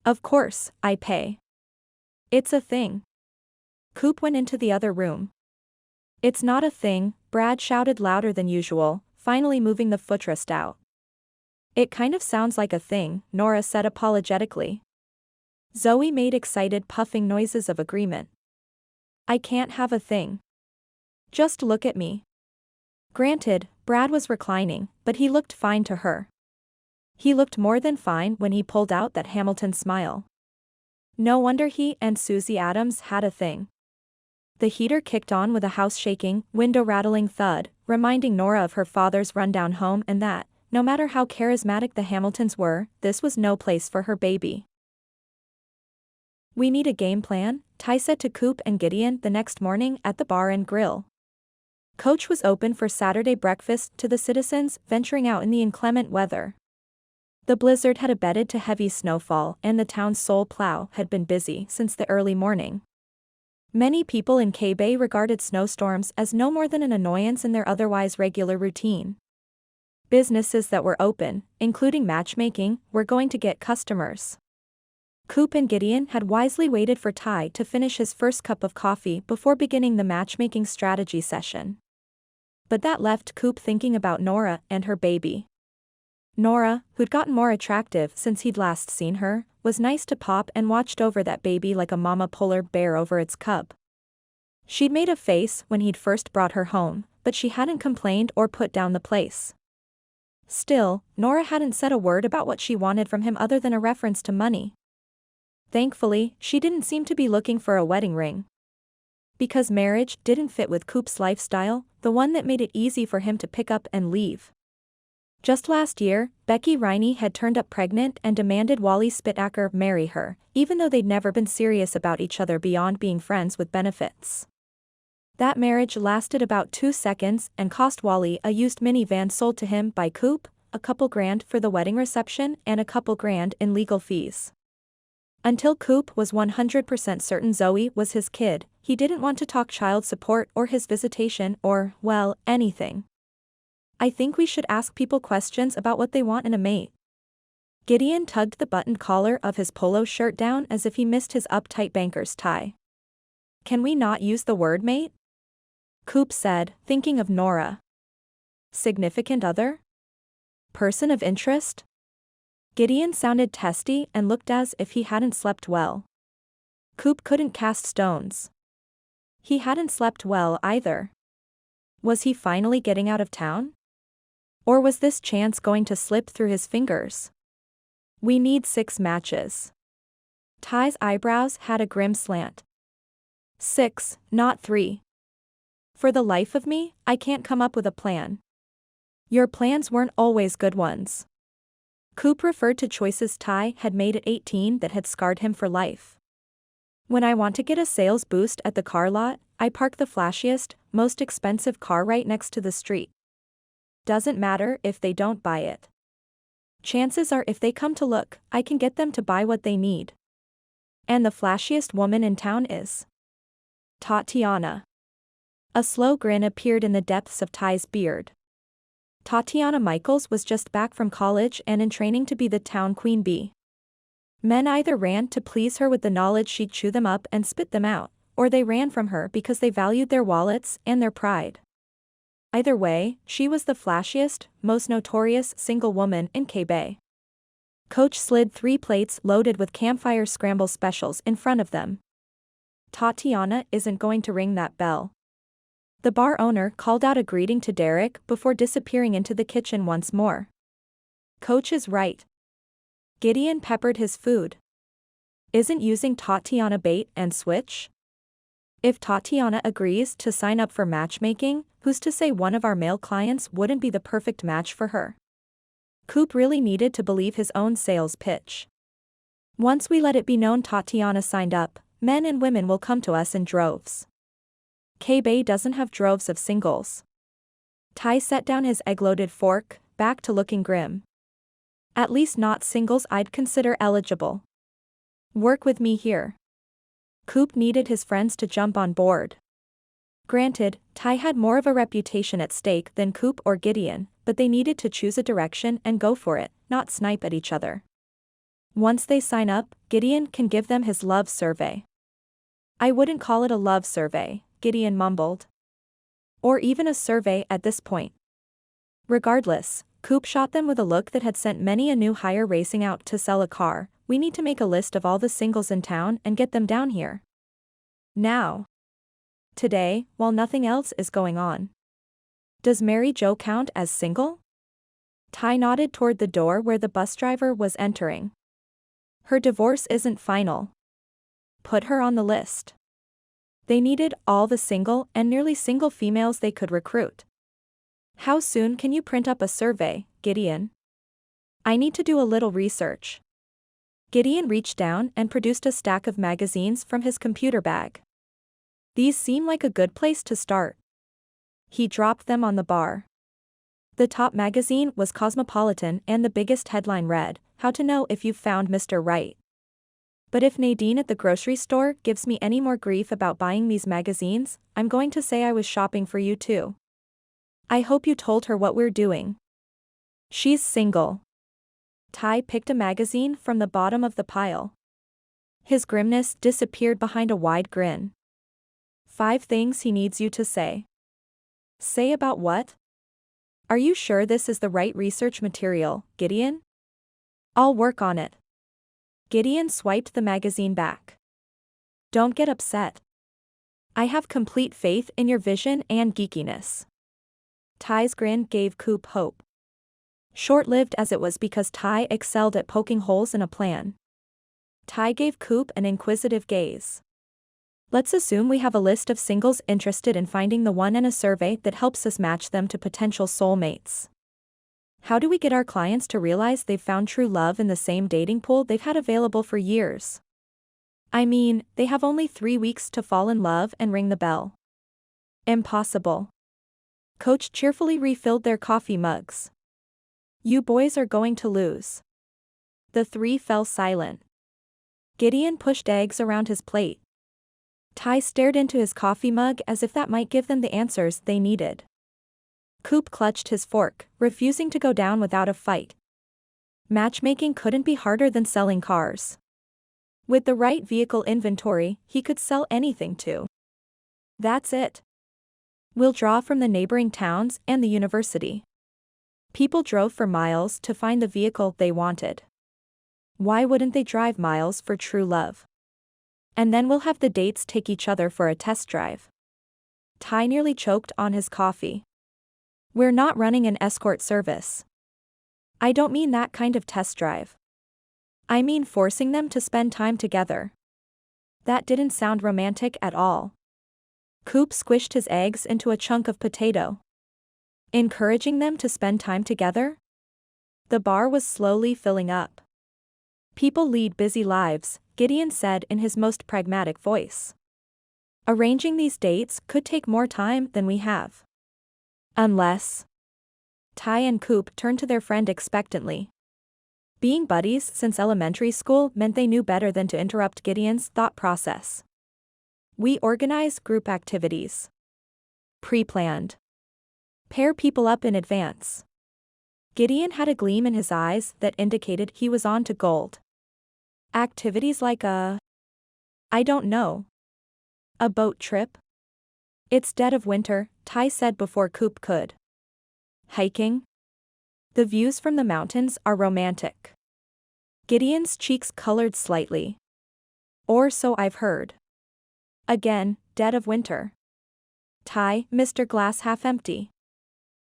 Of course, I pay. It's a thing. Coop went into the other room. It's not a thing, Brad shouted louder than usual, finally moving the footrest out. It kind of sounds like a thing, Nora said apologetically. Zoe made excited puffing noises of agreement. I can't have a thing. Just look at me. Granted, Brad was reclining, but he looked fine to her. He looked more than fine when he pulled out that Hamilton smile. No wonder he and Susie Adams had a thing. The heater kicked on with a house-shaking, window-rattling thud, reminding Nora of her father's rundown home and that, no matter how charismatic the Hamiltons were, this was no place for her baby. We need a game plan, Ty said to Coop and Gideon the next morning at the bar and grill. Coach was open for Saturday breakfast to the citizens venturing out in the inclement weather. The blizzard had abated to heavy snowfall and the town's sole plow had been busy since the early morning. Many people in Kenkamken Bay regarded snowstorms as no more than an annoyance in their otherwise regular routine. Businesses that were open, including matchmaking, were going to get customers. Coop and Gideon had wisely waited for Ty to finish his first cup of coffee before beginning the matchmaking strategy session. But that left Coop thinking about Nora and her baby. Nora, who'd gotten more attractive since he'd last seen her, was nice to Pop and watched over that baby like a mama polar bear over its cub. She'd made a face when he'd first brought her home, but she hadn't complained or put down the place. Still, Nora hadn't said a word about what she wanted from him other than a reference to money. Thankfully, she didn't seem to be looking for a wedding ring. Because marriage didn't fit with Coop's lifestyle, the one that made it easy for him to pick up and leave. Just last year, Becky Riney had turned up pregnant and demanded Wally Spitaker marry her, even though they'd never been serious about each other beyond being friends with benefits. That marriage lasted about 2 seconds and cost Wally a used minivan sold to him by Coop, a couple grand for the wedding reception and a couple grand in legal fees. Until Coop was 100% certain Zoe was his kid, he didn't want to talk child support or his visitation or, well, anything. I think we should ask people questions about what they want in a mate. Gideon tugged the buttoned collar of his polo shirt down as if he missed his uptight banker's tie. Can we not use the word mate? Coop said, thinking of Nora. Significant other? Person of interest? Gideon sounded testy and looked as if he hadn't slept well. Coop couldn't cast stones. He hadn't slept well either. Was he finally getting out of town? Or was this chance going to slip through his fingers? We need 6 matches. Ty's eyebrows had a grim slant. 6, not 3. For the life of me, I can't come up with a plan. Your plans weren't always good ones. Coop referred to choices Ty had made at 18 that had scarred him for life. When I want to get a sales boost at the car lot, I park the flashiest, most expensive car right next to the street. Doesn't matter if they don't buy it. Chances are if they come to look, I can get them to buy what they need. And the flashiest woman in town is Tatiana. A slow grin appeared in the depths of Ty's beard. Tatiana Michaels was just back from college and in training to be the town queen bee. Men either ran to please her with the knowledge she'd chew them up and spit them out, or they ran from her because they valued their wallets and their pride. Either way, she was the flashiest, most notorious single woman in Kenkamken Bay. Coach slid 3 plates loaded with campfire scramble specials in front of them. Tatiana isn't going to ring that bell. The bar owner called out a greeting to Derek before disappearing into the kitchen once more. Coach is right. Gideon peppered his food. Isn't using Tatiana bait and switch? If Tatiana agrees to sign up for matchmaking, who's to say one of our male clients wouldn't be the perfect match for her? Coop really needed to believe his own sales pitch. Once we let it be known Tatiana signed up, men and women will come to us in droves. Kenkamken Bay doesn't have droves of singles. Ty set down his egg-loaded fork, back to looking grim. At least not singles I'd consider eligible. Work with me here. Coop needed his friends to jump on board. Granted, Ty had more of a reputation at stake than Coop or Gideon, but they needed to choose a direction and go for it, not snipe at each other. Once they sign up, Gideon can give them his love survey. I wouldn't call it a love survey, Gideon mumbled. Or even a survey at this point. Regardless, Coop shot them with a look that had sent many a new hire racing out to sell a car. We need to make a list of all the singles in town and get them down here. Now. Today, while nothing else is going on. Does Mary Jo count as single? Ty nodded toward the door where the bus driver was entering. Her divorce isn't final. Put her on the list. They needed all the single and nearly single females they could recruit. How soon can you print up a survey, Gideon? I need to do a little research. Gideon reached down and produced a stack of magazines from his computer bag. These seem like a good place to start. He dropped them on the bar. The top magazine was Cosmopolitan and the biggest headline read, "How to know if you've found Mr. Right." But if Nadine at the grocery store gives me any more grief about buying these magazines, I'm going to say I was shopping for you too. I hope you told her what we're doing. She's single. Ty picked a magazine from the bottom of the pile. His grimness disappeared behind a wide grin. 5 things he needs you to say. Say about what? Are you sure this is the right research material, Gideon? I'll work on it. Gideon swiped the magazine back. Don't get upset. I have complete faith in your vision and geekiness. Ty's grin gave Coop hope. Short-lived as it was because Ty excelled at poking holes in a plan. Ty gave Coop an inquisitive gaze. Let's assume we have a list of singles interested in finding the one and a survey that helps us match them to potential soulmates. How do we get our clients to realize they've found true love in the same dating pool they've had available for years? I mean, they have only 3 weeks to fall in love and ring the bell. Impossible. Coach cheerfully refilled their coffee mugs. You boys are going to lose. The 3 fell silent. Gideon pushed eggs around his plate. Ty stared into his coffee mug as if that might give them the answers they needed. Coop clutched his fork, refusing to go down without a fight. Matchmaking couldn't be harder than selling cars. With the right vehicle inventory, he could sell anything to. That's it. We'll draw from the neighboring towns and the university. People drove for miles to find the vehicle they wanted. Why wouldn't they drive miles for true love? And then we'll have the dates take each other for a test drive. Ty nearly choked on his coffee. We're not running an escort service. I don't mean that kind of test drive. I mean forcing them to spend time together. That didn't sound romantic at all. Coop squished his eggs into a chunk of potato. Encouraging them to spend time together? The bar was slowly filling up. People lead busy lives, Gideon said in his most pragmatic voice. Arranging these dates could take more time than we have. Unless. Ty and Coop turned to their friend expectantly. Being buddies since elementary school meant they knew better than to interrupt Gideon's thought process. We organize group activities. Pre-planned. Pair people up in advance. Gideon had a gleam in his eyes that indicated he was on to gold. Activities like I don't know. A boat trip? It's dead of winter, Ty said before Coop could. Hiking? The views from the mountains are romantic. Gideon's cheeks colored slightly. Or so I've heard. Again, dead of winter. Ty, Mr. Glass half empty.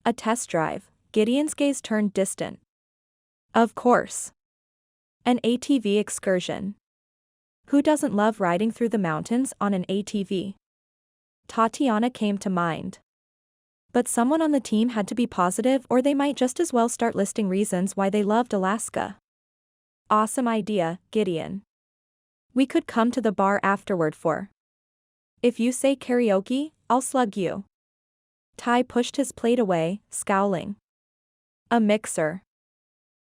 A test drive, Gideon's gaze turned distant. Of course. An ATV excursion. Who doesn't love riding through the mountains on an ATV? Tatiana came to mind. But someone on the team had to be positive or they might just as well start listing reasons why they loved Alaska. Awesome idea, Gideon. We could come to the bar afterward for. If you say karaoke, I'll slug you. Ty pushed his plate away, scowling. A mixer.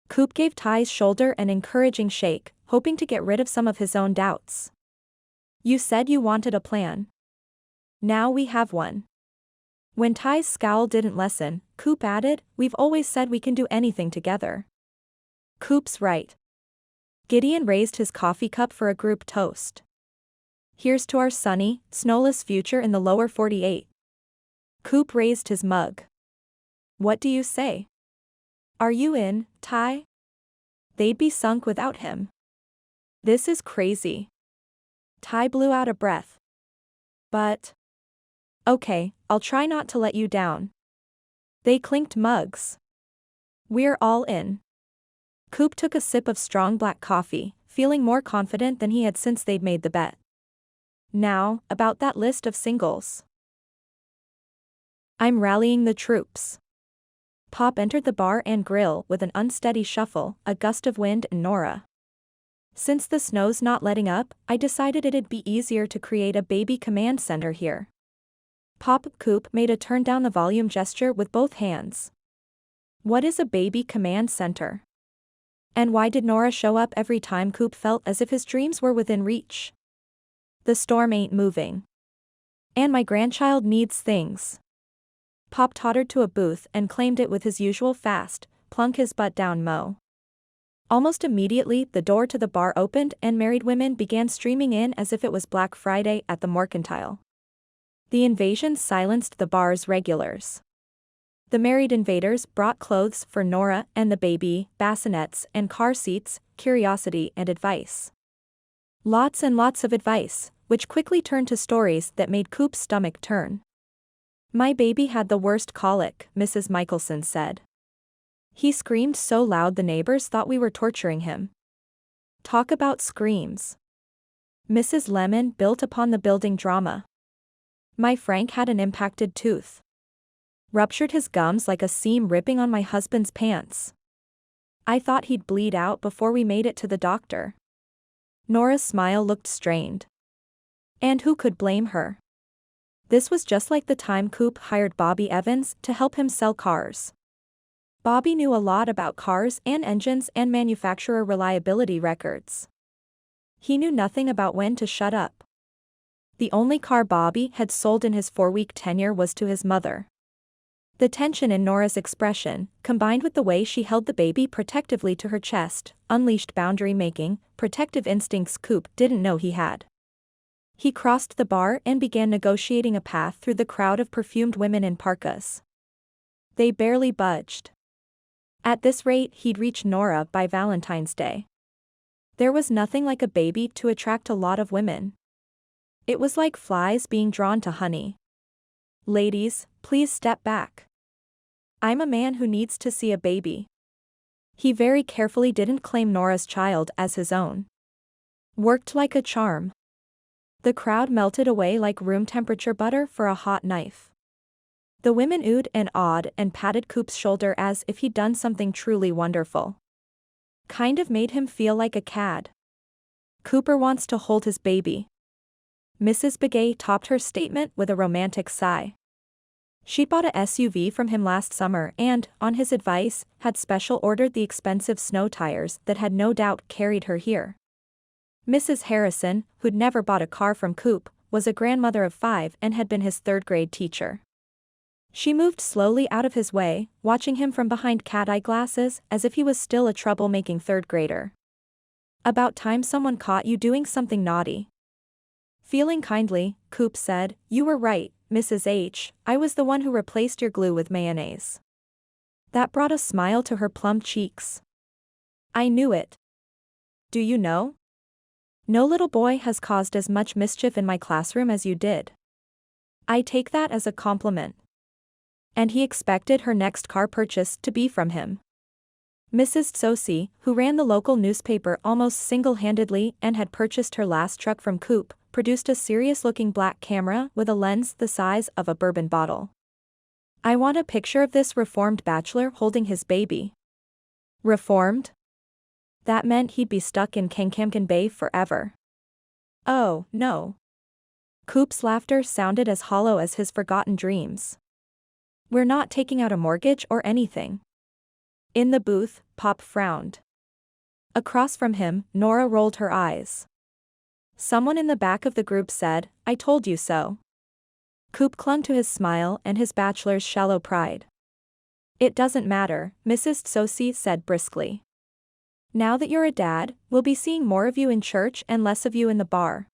Coop gave Ty's shoulder an encouraging shake, hoping to get rid of some of his own doubts. You said you wanted a plan. Now we have one. When Ty's scowl didn't lessen, Coop added, we've always said we can do anything together. Coop's right. Gideon raised his coffee cup for a group toast. Here's to our sunny, snowless future in the lower 48. Coop raised his mug. What do you say? Are you in, Ty? They'd be sunk without him. This is crazy. Ty blew out a breath. But. Okay, I'll try not to let you down. They clinked mugs. We're all in. Coop took a sip of strong black coffee, feeling more confident than he had since they'd made the bet. Now, about that list of singles. I'm rallying the troops. Pop entered the bar and grill with an unsteady shuffle, a gust of wind and Nora. Since the snow's not letting up, I decided it'd be easier to create a baby command center here. Coop made a turn down the volume gesture with both hands. What is a baby command center? And why did Nora show up every time Coop felt as if his dreams were within reach? The storm ain't moving. And my grandchild needs things. Pop tottered to a booth and claimed it with his usual fast, plunk his butt down mo. Almost immediately the door to the bar opened and married women began streaming in as if it was Black Friday at the Mercantile. The invasion silenced the bar's regulars. The married invaders brought clothes for Nora and the baby, bassinets and car seats, curiosity and advice. Lots and lots of advice, which quickly turned to stories that made Coop's stomach turn. My baby had the worst colic, Mrs. Michelson said. He screamed so loud the neighbors thought we were torturing him. Talk about screams. Mrs. Lemon built upon the building drama. My Frank had an impacted tooth. Ruptured his gums like a seam ripping on my husband's pants. I thought he'd bleed out before we made it to the doctor. Nora's smile looked strained. And who could blame her? This was just like the time Coop hired Bobby Evans to help him sell cars. Bobby knew a lot about cars and engines and manufacturer reliability records. He knew nothing about when to shut up. The only car Bobby had sold in his 4-week tenure was to his mother. The tension in Nora's expression, combined with the way she held the baby protectively to her chest, unleashed boundary-making, protective instincts Coop didn't know he had. He crossed the bar and began negotiating a path through the crowd of perfumed women in parkas. They barely budged. At this rate he'd reach Nora by Valentine's Day. There was nothing like a baby to attract a lot of women. It was like flies being drawn to honey. Ladies, please step back. I'm a man who needs to see a baby. He very carefully didn't claim Nora's child as his own. Worked like a charm. The crowd melted away like room temperature butter for a hot knife. The women oohed and awed and patted Coop's shoulder as if he'd done something truly wonderful. Kind of made him feel like a cad. Cooper wants to hold his baby. Mrs. Begay topped her statement with a romantic sigh. She'd bought a SUV from him last summer and, on his advice, had special ordered the expensive snow tires that had no doubt carried her here. Mrs. Harrison, who'd never bought a car from Coop, was a grandmother of 5 and had been his third-grade teacher. She moved slowly out of his way, watching him from behind cat-eye glasses as if he was still a trouble-making third-grader. About time someone caught you doing something naughty. Feeling kindly, Coop said, "You were right, Mrs. H, I was the one who replaced your glue with mayonnaise." That brought a smile to her plump cheeks. I knew it. Do you know? No little boy has caused as much mischief in my classroom as you did. I take that as a compliment. And he expected her next car purchase to be from him. Mrs. Tsosi, who ran the local newspaper almost single-handedly and had purchased her last truck from Coop, produced a serious-looking black camera with a lens the size of a bourbon bottle. I want a picture of this reformed bachelor holding his baby. Reformed? That meant he'd be stuck in Kenkamken Bay forever. Oh, no. Coop's laughter sounded as hollow as his forgotten dreams. We're not taking out a mortgage or anything. In the booth, Pop frowned. Across from him, Nora rolled her eyes. Someone in the back of the group said, "I told you so." Coop clung to his smile and his bachelor's shallow pride. "It doesn't matter," Mrs. Tsosi said briskly. "Now that you're a dad, we'll be seeing more of you in church and less of you in the bar."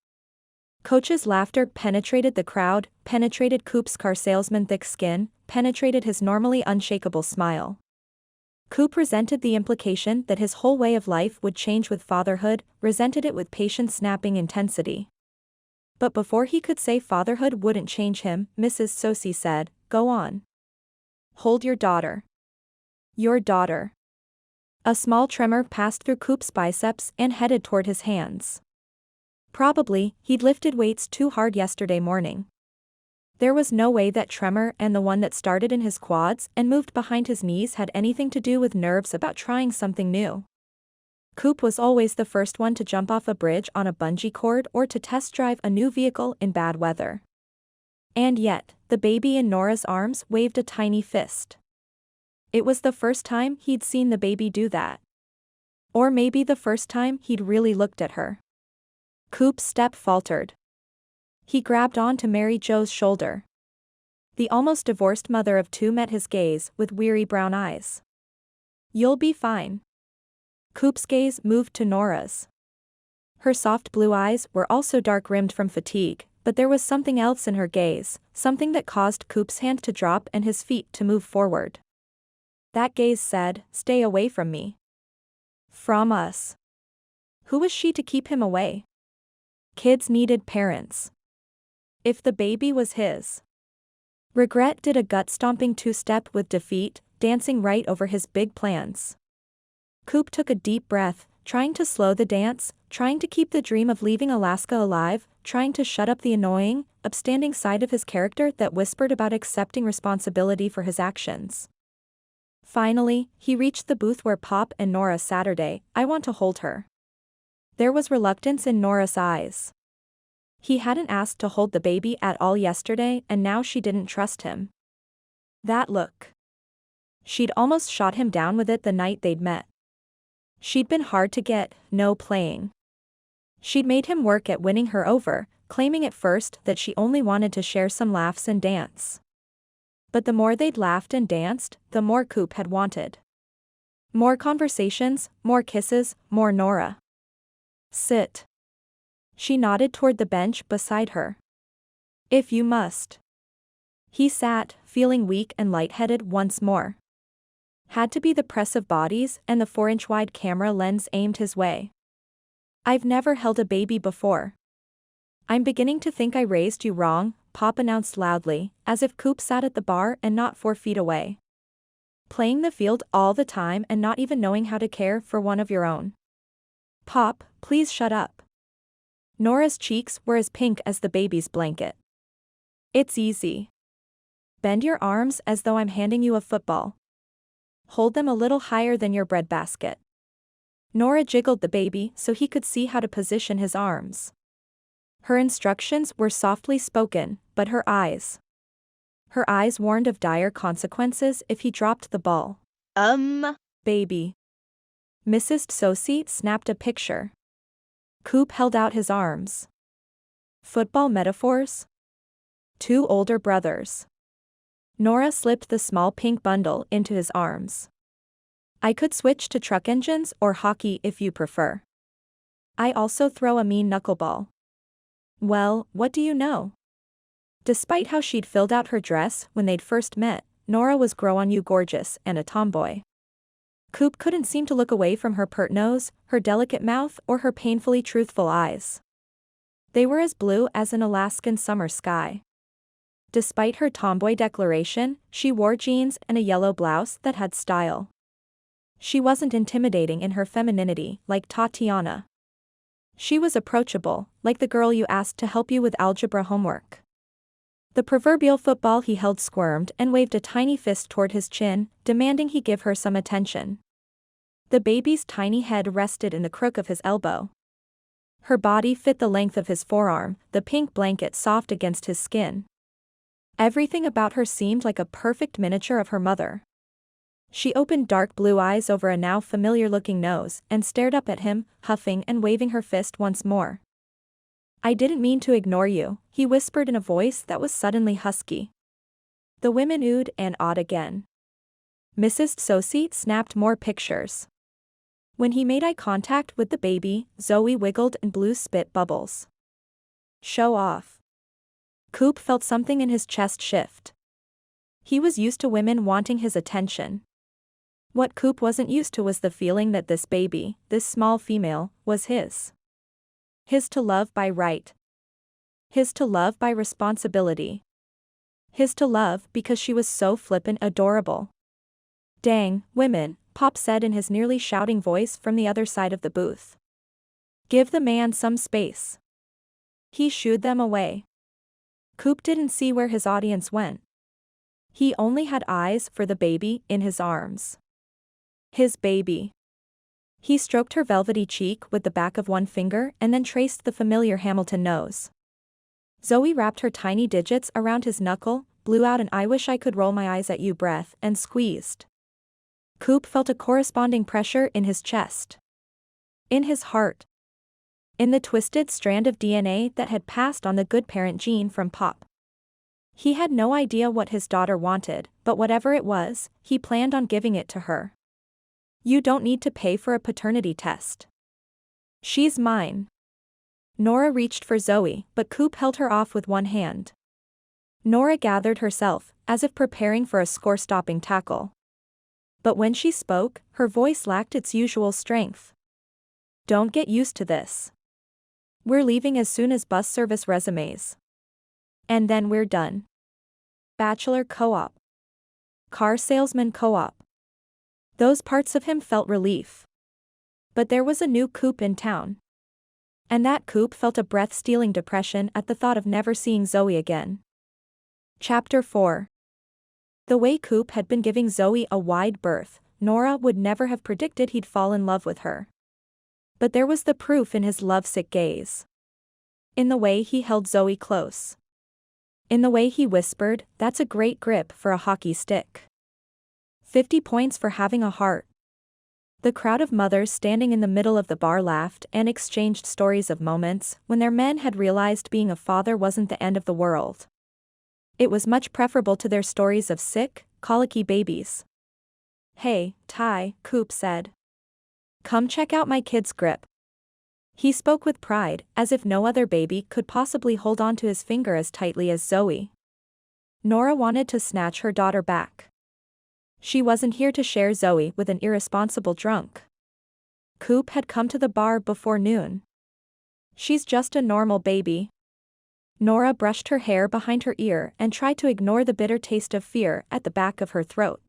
Coach's laughter penetrated the crowd, penetrated Coop's car salesman thick skin, penetrated his normally unshakable smile. Coop resented the implication that his whole way of life would change with fatherhood, resented it with patient-snapping intensity. But before he could say fatherhood wouldn't change him, Mrs. Sosi said, "Go on. Hold your daughter. Your daughter." A small tremor passed through Coop's biceps and headed toward his hands. Probably, he'd lifted weights too hard yesterday morning. There was no way that tremor and the one that started in his quads and moved behind his knees had anything to do with nerves about trying something new. Coop was always the first one to jump off a bridge on a bungee cord or to test drive a new vehicle in bad weather. And yet, the baby in Nora's arms waved a tiny fist. It was the first time he'd seen the baby do that. Or maybe the first time he'd really looked at her. Coop's step faltered. He grabbed onto Mary Jo's shoulder. The almost divorced mother of two met his gaze with weary brown eyes. "You'll be fine." Coop's gaze moved to Nora's. Her soft blue eyes were also dark-rimmed from fatigue, but there was something else in her gaze, something that caused Coop's hand to drop and his feet to move forward. That gaze said, "Stay away from me." From us. Who was she to keep him away? Kids needed parents. If the baby was his. Regret did a gut-stomping two-step with defeat, dancing right over his big plans. Coop took a deep breath, trying to slow the dance, trying to keep the dream of leaving Alaska alive, trying to shut up the annoying, upstanding side of his character that whispered about accepting responsibility for his actions. Finally, he reached the booth where Pop and Nora Saturday. "I want to hold her." There was reluctance in Nora's eyes. He hadn't asked to hold the baby at all yesterday and now she didn't trust him. That look. She'd almost shot him down with it the night they'd met. She'd been hard to get, no playing. She'd made him work at winning her over, claiming at first that she only wanted to share some laughs and dance. But the more they'd laughed and danced, the more Coop had wanted. More conversations, more kisses, more Nora. "Sit." She nodded toward the bench beside her. "If you must." He sat, feeling weak and lightheaded once more. Had to be the press of bodies and the 4-inch wide camera lens aimed his way. "I've never held a baby before." "I'm beginning to think I raised you wrong," Pop announced loudly, as if Coop sat at the bar and not 4 feet away. "Playing the field all the time and not even knowing how to care for one of your own." "Pop, please shut up." Nora's cheeks were as pink as the baby's blanket. "It's easy. Bend your arms as though I'm handing you a football. Hold them a little higher than your breadbasket." Nora jiggled the baby so he could see how to position his arms. Her instructions were softly spoken, but her eyes warned of dire consequences if he dropped the ball. Baby." Mrs. Sosi snapped a picture. Coop held out his arms. "Football metaphors?" "Two older brothers." Nora slipped the small pink bundle into his arms. "I could switch to truck engines or hockey if you prefer. I also throw a mean knuckleball." "Well, what do you know?" Despite how she'd filled out her dress when they'd first met, Nora was grow-on-you gorgeous and a tomboy. Coop couldn't seem to look away from her pert nose, her delicate mouth, or her painfully truthful eyes. They were as blue as an Alaskan summer sky. Despite her tomboy declaration, she wore jeans and a yellow blouse that had style. She wasn't intimidating in her femininity, like Tatiana. She was approachable, like the girl you asked to help you with algebra homework. The proverbial football he held squirmed and waved a tiny fist toward his chin, demanding he give her some attention. The baby's tiny head rested in the crook of his elbow. Her body fit the length of his forearm, the pink blanket soft against his skin. Everything about her seemed like a perfect miniature of her mother. She opened dark blue eyes over a now familiar-looking nose and stared up at him, huffing and waving her fist once more. "I didn't mean to ignore you," he whispered in a voice that was suddenly husky. The women oohed and awed again. Mrs. Sosi snapped more pictures. When he made eye contact with the baby, Zoe wiggled and blew spit bubbles. "Show off." Coop felt something in his chest shift. He was used to women wanting his attention. What Coop wasn't used to was the feeling that this baby, this small female, was his. His to love by right. His to love by responsibility. His to love because she was so flippin' adorable. Dang, women, Pop said in his nearly shouting voice from the other side of the booth. Give the man some space. He shooed them away. Coop didn't see where his audience went. He only had eyes for the baby in his arms. His baby. He stroked her velvety cheek with the back of one finger and then traced the familiar Hamilton nose. Zoe wrapped her tiny digits around his knuckle, blew out an "I wish I could roll my eyes at you" breath, and squeezed. Coop felt a corresponding pressure in his chest. In his heart. In the twisted strand of DNA that had passed on the good parent gene from Pop. He had no idea what his daughter wanted, but whatever it was, he planned on giving it to her. You don't need to pay for a paternity test. She's mine. Nora reached for Zoe, but Coop held her off with one hand. Nora gathered herself, as if preparing for a score-stopping tackle. But when she spoke, her voice lacked its usual strength. Don't get used to this. We're leaving as soon as bus service resumes. And then we're done. Bachelor co-op. Car salesman co-op. Those parts of him felt relief. But there was a new Coop in town. And that Coop felt a breath-stealing depression at the thought of never seeing Zoe again. Chapter 4. The way Coop had been giving Zoe a wide berth, Nora would never have predicted he'd fall in love with her. But there was the proof in his lovesick gaze. In the way he held Zoe close. In the way he whispered, "That's a great grip for a hockey stick. 50 points for having a heart." The crowd of mothers standing in the middle of the bar laughed and exchanged stories of moments when their men had realized being a father wasn't the end of the world. It was much preferable to their stories of sick, colicky babies. "Hey, Ty," Coop said. "Come check out my kid's grip." He spoke with pride, as if no other baby could possibly hold on to his finger as tightly as Zoe. Nora wanted to snatch her daughter back. She wasn't here to share Zoe with an irresponsible drunk. Coop had come to the bar before noon. She's just a normal baby. Nora brushed her hair behind her ear and tried to ignore the bitter taste of fear at the back of her throat.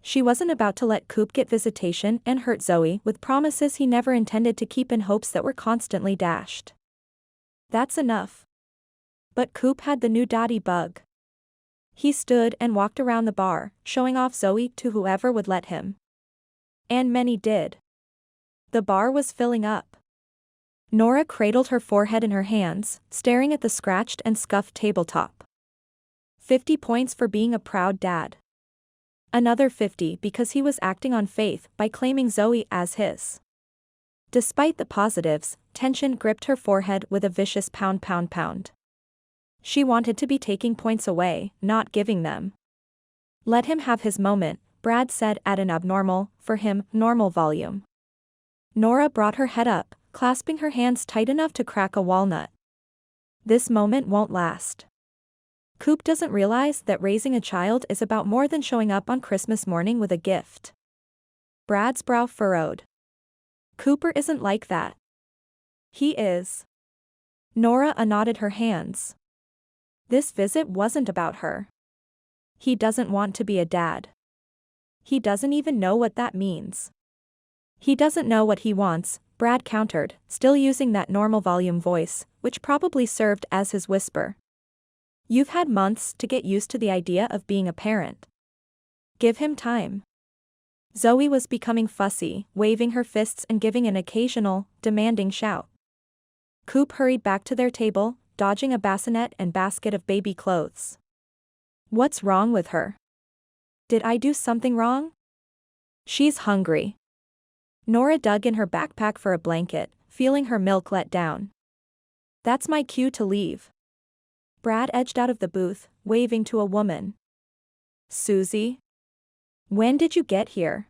She wasn't about to let Coop get visitation and hurt Zoe with promises he never intended to keep in hopes that were constantly dashed. That's enough. But Coop had the new daddy bug. He stood and walked around the bar, showing off Zoe to whoever would let him. And many did. The bar was filling up. Nora cradled her forehead in her hands, staring at the scratched and scuffed tabletop. 50 points for being a proud dad. Another 50 because he was acting on faith by claiming Zoe as his. Despite the positives, tension gripped her forehead with a vicious pound. She wanted to be taking points away, not giving them. Let him have his moment, Brad said at an abnormal, for him, normal volume. Nora brought her head up, clasping her hands tight enough to crack a walnut. This moment won't last. Coop doesn't realize that raising a child is about more than showing up on Christmas morning with a gift. Brad's brow furrowed. Cooper isn't like that. He is. Nora nodded her hands. This visit wasn't about her. He doesn't want to be a dad. He doesn't even know what that means. He doesn't know what he wants, Brad countered, still using that normal volume voice, which probably served as his whisper. You've had months to get used to the idea of being a parent. Give him time. Zoe was becoming fussy, waving her fists and giving an occasional, demanding shout. Coop hurried back to their table, dodging a bassinet and basket of baby clothes. What's wrong with her? Did I do something wrong? She's hungry. Nora dug in her backpack for a blanket, feeling her milk let down. That's my cue to leave. Brad edged out of the booth, waving to a woman. Susie? When did you get here?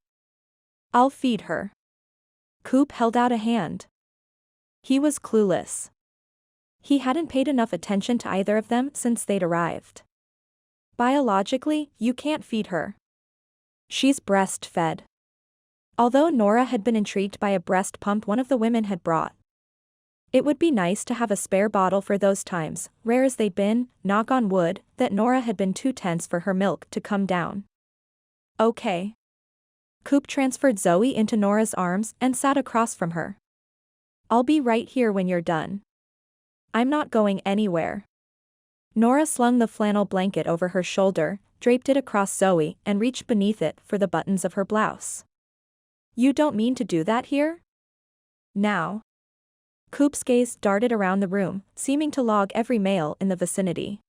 I'll feed her. Coop held out a hand. He was clueless. He hadn't paid enough attention to either of them since they'd arrived. Biologically, you can't feed her. She's breastfed. Although Nora had been intrigued by a breast pump one of the women had brought. It would be nice to have a spare bottle for those times, rare as they'd been, knock on wood, that Nora had been too tense for her milk to come down. Okay. Coop transferred Zoe into Nora's arms and sat across from her. I'll be right here when you're done. I'm not going anywhere. Nora slung the flannel blanket over her shoulder, draped it across Zoe, and reached beneath it for the buttons of her blouse. You don't mean to do that here? Now. Coop's gaze darted around the room, seeming to log every male in the vicinity.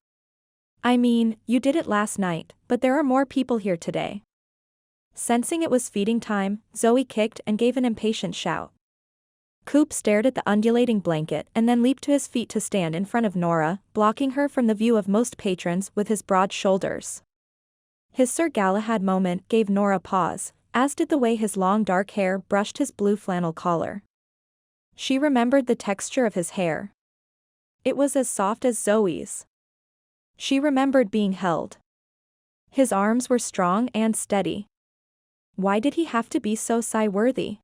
I mean, you did it last night, but there are more people here today. Sensing it was feeding time, Zoe kicked and gave an impatient shout. Coop stared at the undulating blanket and then leaped to his feet to stand in front of Nora, blocking her from the view of most patrons with his broad shoulders. His Sir Galahad moment gave Nora pause, as did the way his long dark hair brushed his blue flannel collar. She remembered the texture of his hair. It was as soft as Zoe's. She remembered being held. His arms were strong and steady. Why did he have to be so sigh-worthy?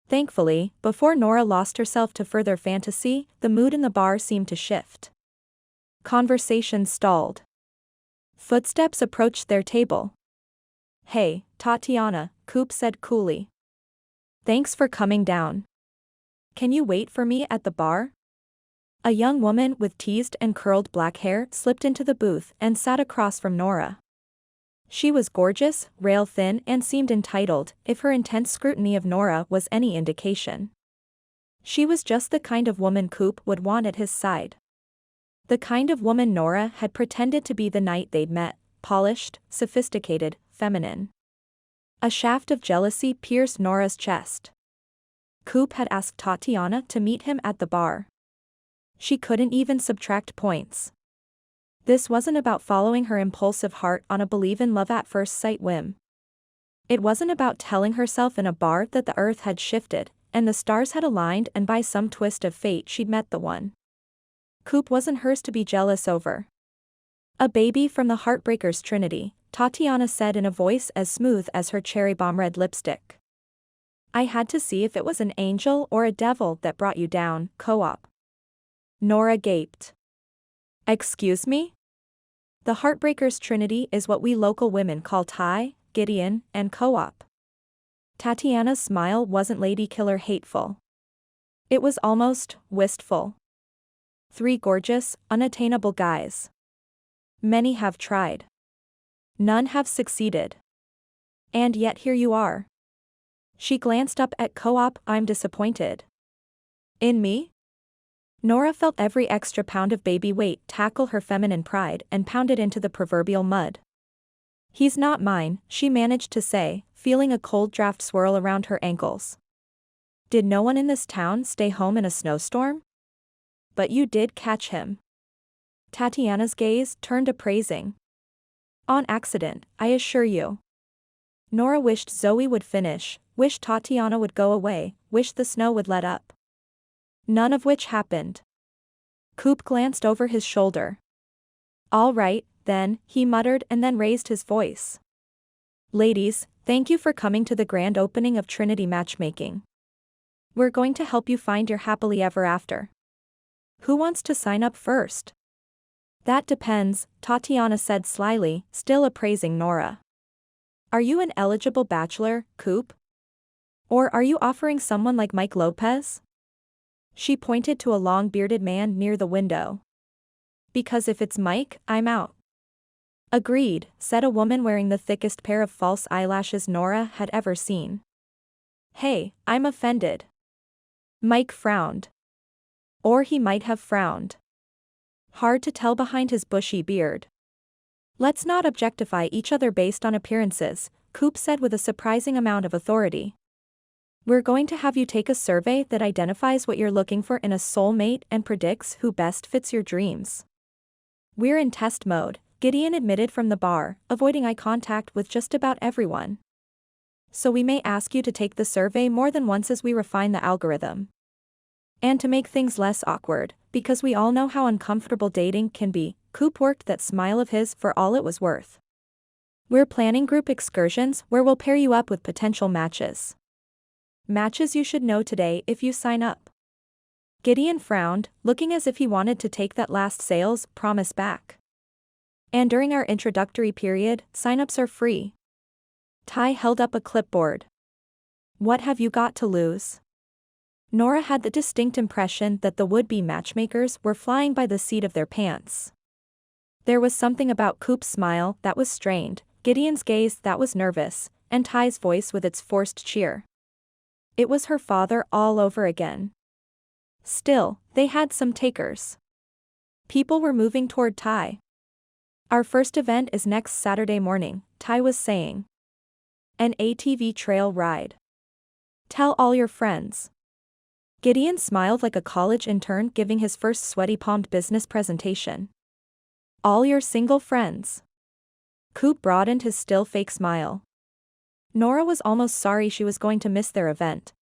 Thankfully, before Nora lost herself to further fantasy, the mood in the bar seemed to shift. Conversation stalled. Footsteps approached their table. Hey, Tatiana, Coop said coolly. Thanks for coming down. Can you wait for me at the bar? A young woman with teased and curled black hair slipped into the booth and sat across from Nora. She was gorgeous, rail-thin, and seemed entitled, if her intense scrutiny of Nora was any indication. She was just the kind of woman Coop would want at his side. The kind of woman Nora had pretended to be the night they'd met, polished, sophisticated, feminine. A shaft of jealousy pierced Nora's chest. Coop had asked Tatiana to meet him at the bar. She couldn't even subtract points. This wasn't about following her impulsive heart on a believe-in-love-at-first-sight whim. It wasn't about telling herself in a bar that the earth had shifted, and the stars had aligned and by some twist of fate she'd met the one. Coop wasn't hers to be jealous over. A baby from the Heartbreakers Trinity, Tatiana said in a voice as smooth as her cherry bomb red lipstick. I had to see if it was an angel or a devil that brought you down, co-op. Nora gaped. Excuse me? The Heartbreakers Trinity is what we local women call Ty, Gideon, and co-op. Tatiana's smile wasn't lady-killer hateful. It was almost wistful. 3 gorgeous, unattainable guys. Many have tried. None have succeeded. And yet here you are. She glanced up at co-op. I'm disappointed. In me? Nora felt every extra pound of baby weight tackle her feminine pride and pound it into the proverbial mud. He's not mine, she managed to say, feeling a cold draft swirl around her ankles. Did no one in this town stay home in a snowstorm? But you did catch him. Tatiana's gaze turned appraising. On accident, I assure you. Nora wished Zoe would finish, wished Tatiana would go away, wished the snow would let up. None of which happened. Coop glanced over his shoulder. All right, then, he muttered and then raised his voice. Ladies, thank you for coming to the grand opening of Trinity Matchmaking. We're going to help you find your happily ever after. Who wants to sign up first? That depends, Tatiana said slyly, still appraising Nora. Are you an eligible bachelor, Coop? Or are you offering someone like Mike Lopez? She pointed to a long-bearded man near the window. Because if it's Mike, I'm out. Agreed, said a woman wearing the thickest pair of false eyelashes Nora had ever seen. Hey, I'm offended. Mike frowned. Or he might have frowned. Hard to tell behind his bushy beard. Let's not objectify each other based on appearances, Coop said with a surprising amount of authority. We're going to have you take a survey that identifies what you're looking for in a soulmate and predicts who best fits your dreams. We're in test mode, Gideon admitted from the bar, avoiding eye contact with just about everyone. So we may ask you to take the survey more than once as we refine the algorithm. And to make things less awkward, Because we all know how uncomfortable dating can be, Coop worked that smile of his for all it was worth. We're planning group excursions where we'll pair you up with potential matches. Matches you should know today if you sign up. Gideon frowned, looking as if he wanted to take that last sales promise back. And during our introductory period, sign-ups are free. Ty held up a clipboard. What have you got to lose? Nora had the distinct impression that the would-be matchmakers were flying by the seat of their pants. There was something about Coop's smile that was strained, Gideon's gaze that was nervous, and Ty's voice with its forced cheer. It was her father all over again. Still, they had some takers. People were moving toward Ty. Our first event is next Saturday morning, Ty was saying. An ATV trail ride. Tell all your friends. Gideon smiled like a college intern giving his first sweaty-palmed business presentation. All your single friends. Coop broadened his still fake smile. Nora was almost sorry she was going to miss their event.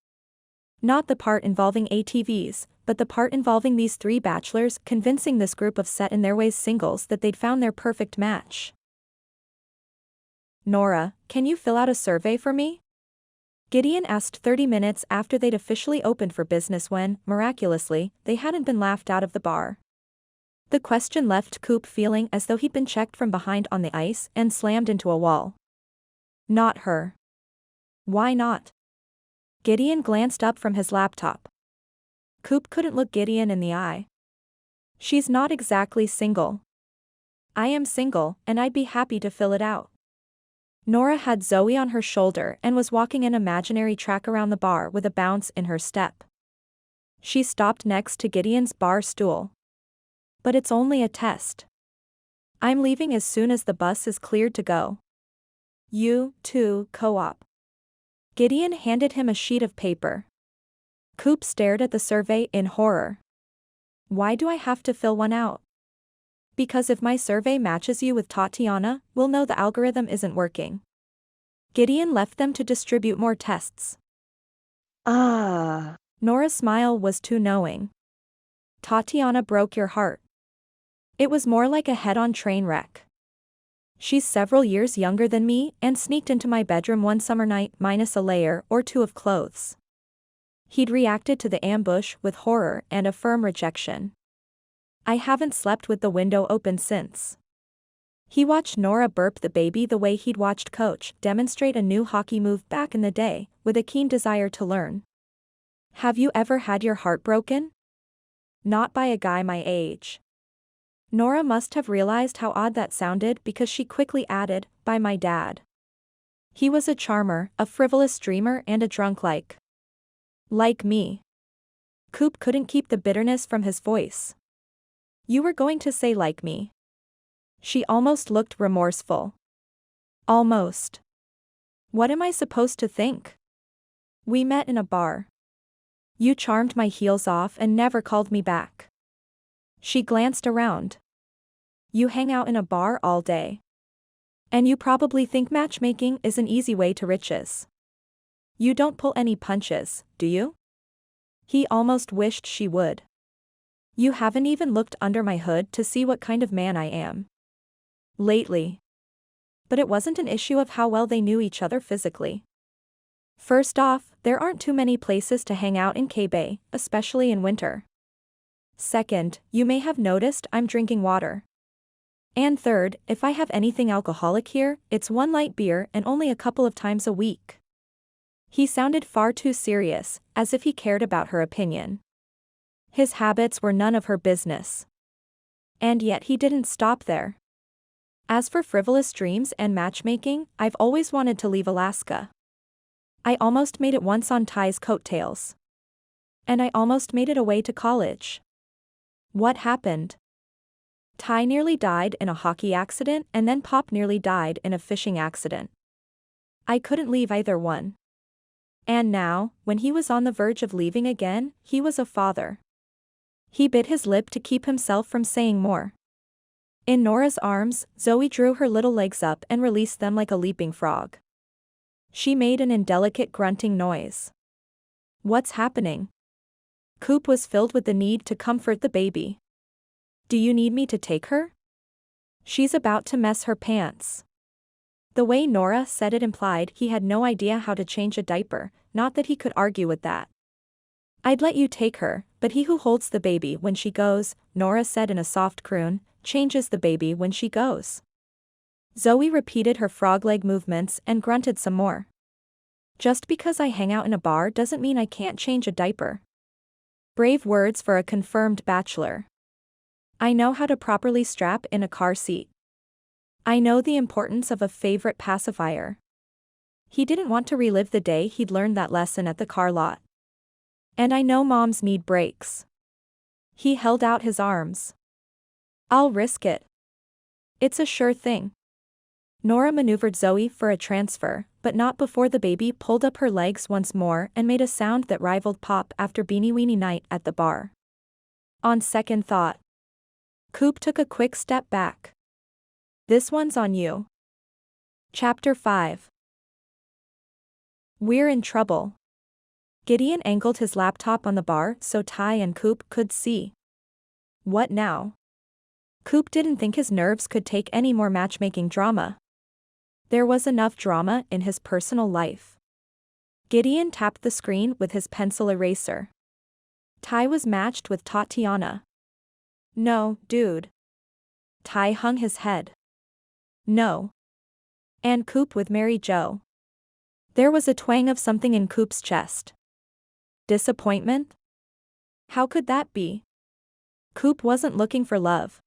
Not the part involving ATVs, but the part involving these three bachelors convincing this group of set-in-their-ways singles that they'd found their perfect match. Nora, can you fill out a survey for me? Gideon asked 30 minutes after they'd officially opened for business when, miraculously, they hadn't been laughed out of the bar. The question left Coop feeling as though he'd been checked from behind on the ice and slammed into a wall. Not her. Why not? Gideon glanced up from his laptop. Coop couldn't look Gideon in the eye. She's not exactly single. I am single, and I'd be happy to fill it out. Nora had Zoe on her shoulder and was walking an imaginary track around the bar with a bounce in her step. She stopped next to Gideon's bar stool. But it's only a test. I'm leaving as soon as the bus is cleared to go. You, too, co-op. Gideon handed him a sheet of paper. Coop stared at the survey in horror. Why do I have to fill one out? Because if my survey matches you with Tatiana, we'll know the algorithm isn't working. Gideon left them to distribute more tests. Nora's smile was too knowing. Tatiana broke your heart. It was more like a head-on train wreck. She's several years younger than me and sneaked into my bedroom one summer night minus a layer or two of clothes. He'd reacted to the ambush with horror and a firm rejection. I haven't slept with the window open since. He watched Nora burp the baby the way he'd watched Coach demonstrate a new hockey move back in the day, with a keen desire to learn. Have you ever had your heart broken? Not by a guy my age. Nora must have realized how odd that sounded because she quickly added, by my dad. He was a charmer, a frivolous dreamer and a drunk like me. Coop couldn't keep the bitterness from his voice. You were going to say like me. She almost looked remorseful. Almost. What am I supposed to think? We met in a bar. You charmed my heels off and never called me back. She glanced around. You hang out in a bar all day. And you probably think matchmaking is an easy way to riches. You don't pull any punches, do you? He almost wished she would. You haven't even looked under my hood to see what kind of man I am. Lately. But it wasn't an issue of how well they knew each other physically. First off, there aren't too many places to hang out in Kenkamken Bay, especially in winter. Second, you may have noticed I'm drinking water. And third, if I have anything alcoholic here, it's one light beer and only a couple of times a week. He sounded far too serious, as if he cared about her opinion. His habits were none of her business. And yet he didn't stop there. As for frivolous dreams and matchmaking, I've always wanted to leave Alaska. I almost made it once on Ty's coattails. And I almost made it away to college. What happened? Ty nearly died in a hockey accident and then Pop nearly died in a fishing accident. I couldn't leave either one. And now, when he was on the verge of leaving again, he was a father. He bit his lip to keep himself from saying more. In Nora's arms, Zoe drew her little legs up and released them like a leaping frog. She made an indelicate grunting noise. What's happening? Coop was filled with the need to comfort the baby. Do you need me to take her? She's about to mess her pants. The way Nora said it implied he had no idea how to change a diaper, not that he could argue with that. I'd let you take her, but he who holds the baby when she goes, Nora said in a soft croon, changes the baby when she goes. Zoe repeated her frog leg movements and grunted some more. Just because I hang out in a bar doesn't mean I can't change a diaper. Brave words for a confirmed bachelor. I know how to properly strap in a car seat. I know the importance of a favorite pacifier. He didn't want to relive the day he'd learned that lesson at the car lot. And I know moms need breaks. He held out his arms. I'll risk it. It's a sure thing. Nora maneuvered Zoe for a transfer, but not before the baby pulled up her legs once more and made a sound that rivaled pop after Beanie Weenie night at the bar. On second thought, Coop took a quick step back. This one's on you. Chapter 5. We're in trouble. Gideon angled his laptop on the bar so Ty and Coop could see. What now? Coop didn't think his nerves could take any more matchmaking drama. There was enough drama in his personal life. Gideon tapped the screen with his pencil eraser. Ty was matched with Tatiana. No, dude. Ty hung his head. No. And Coop with Mary Jo. There was a twang of something in Coop's chest. Disappointment? How could that be? Coop wasn't looking for love.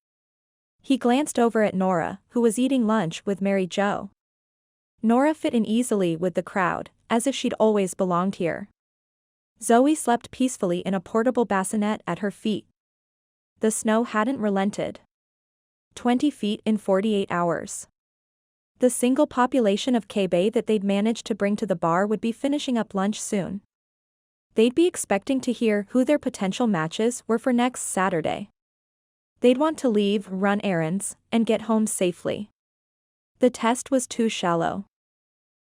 He glanced over at Nora, who was eating lunch with Mary Jo. Nora fit in easily with the crowd, as if she'd always belonged here. Zoe slept peacefully in a portable bassinet at her feet. The snow hadn't relented. 20 feet in 48 hours. The single population of K-Bay that they'd managed to bring to the bar would be finishing up lunch soon. They'd be expecting to hear who their potential matches were for next Saturday. They'd want to leave, run errands, and get home safely. The test was too shallow.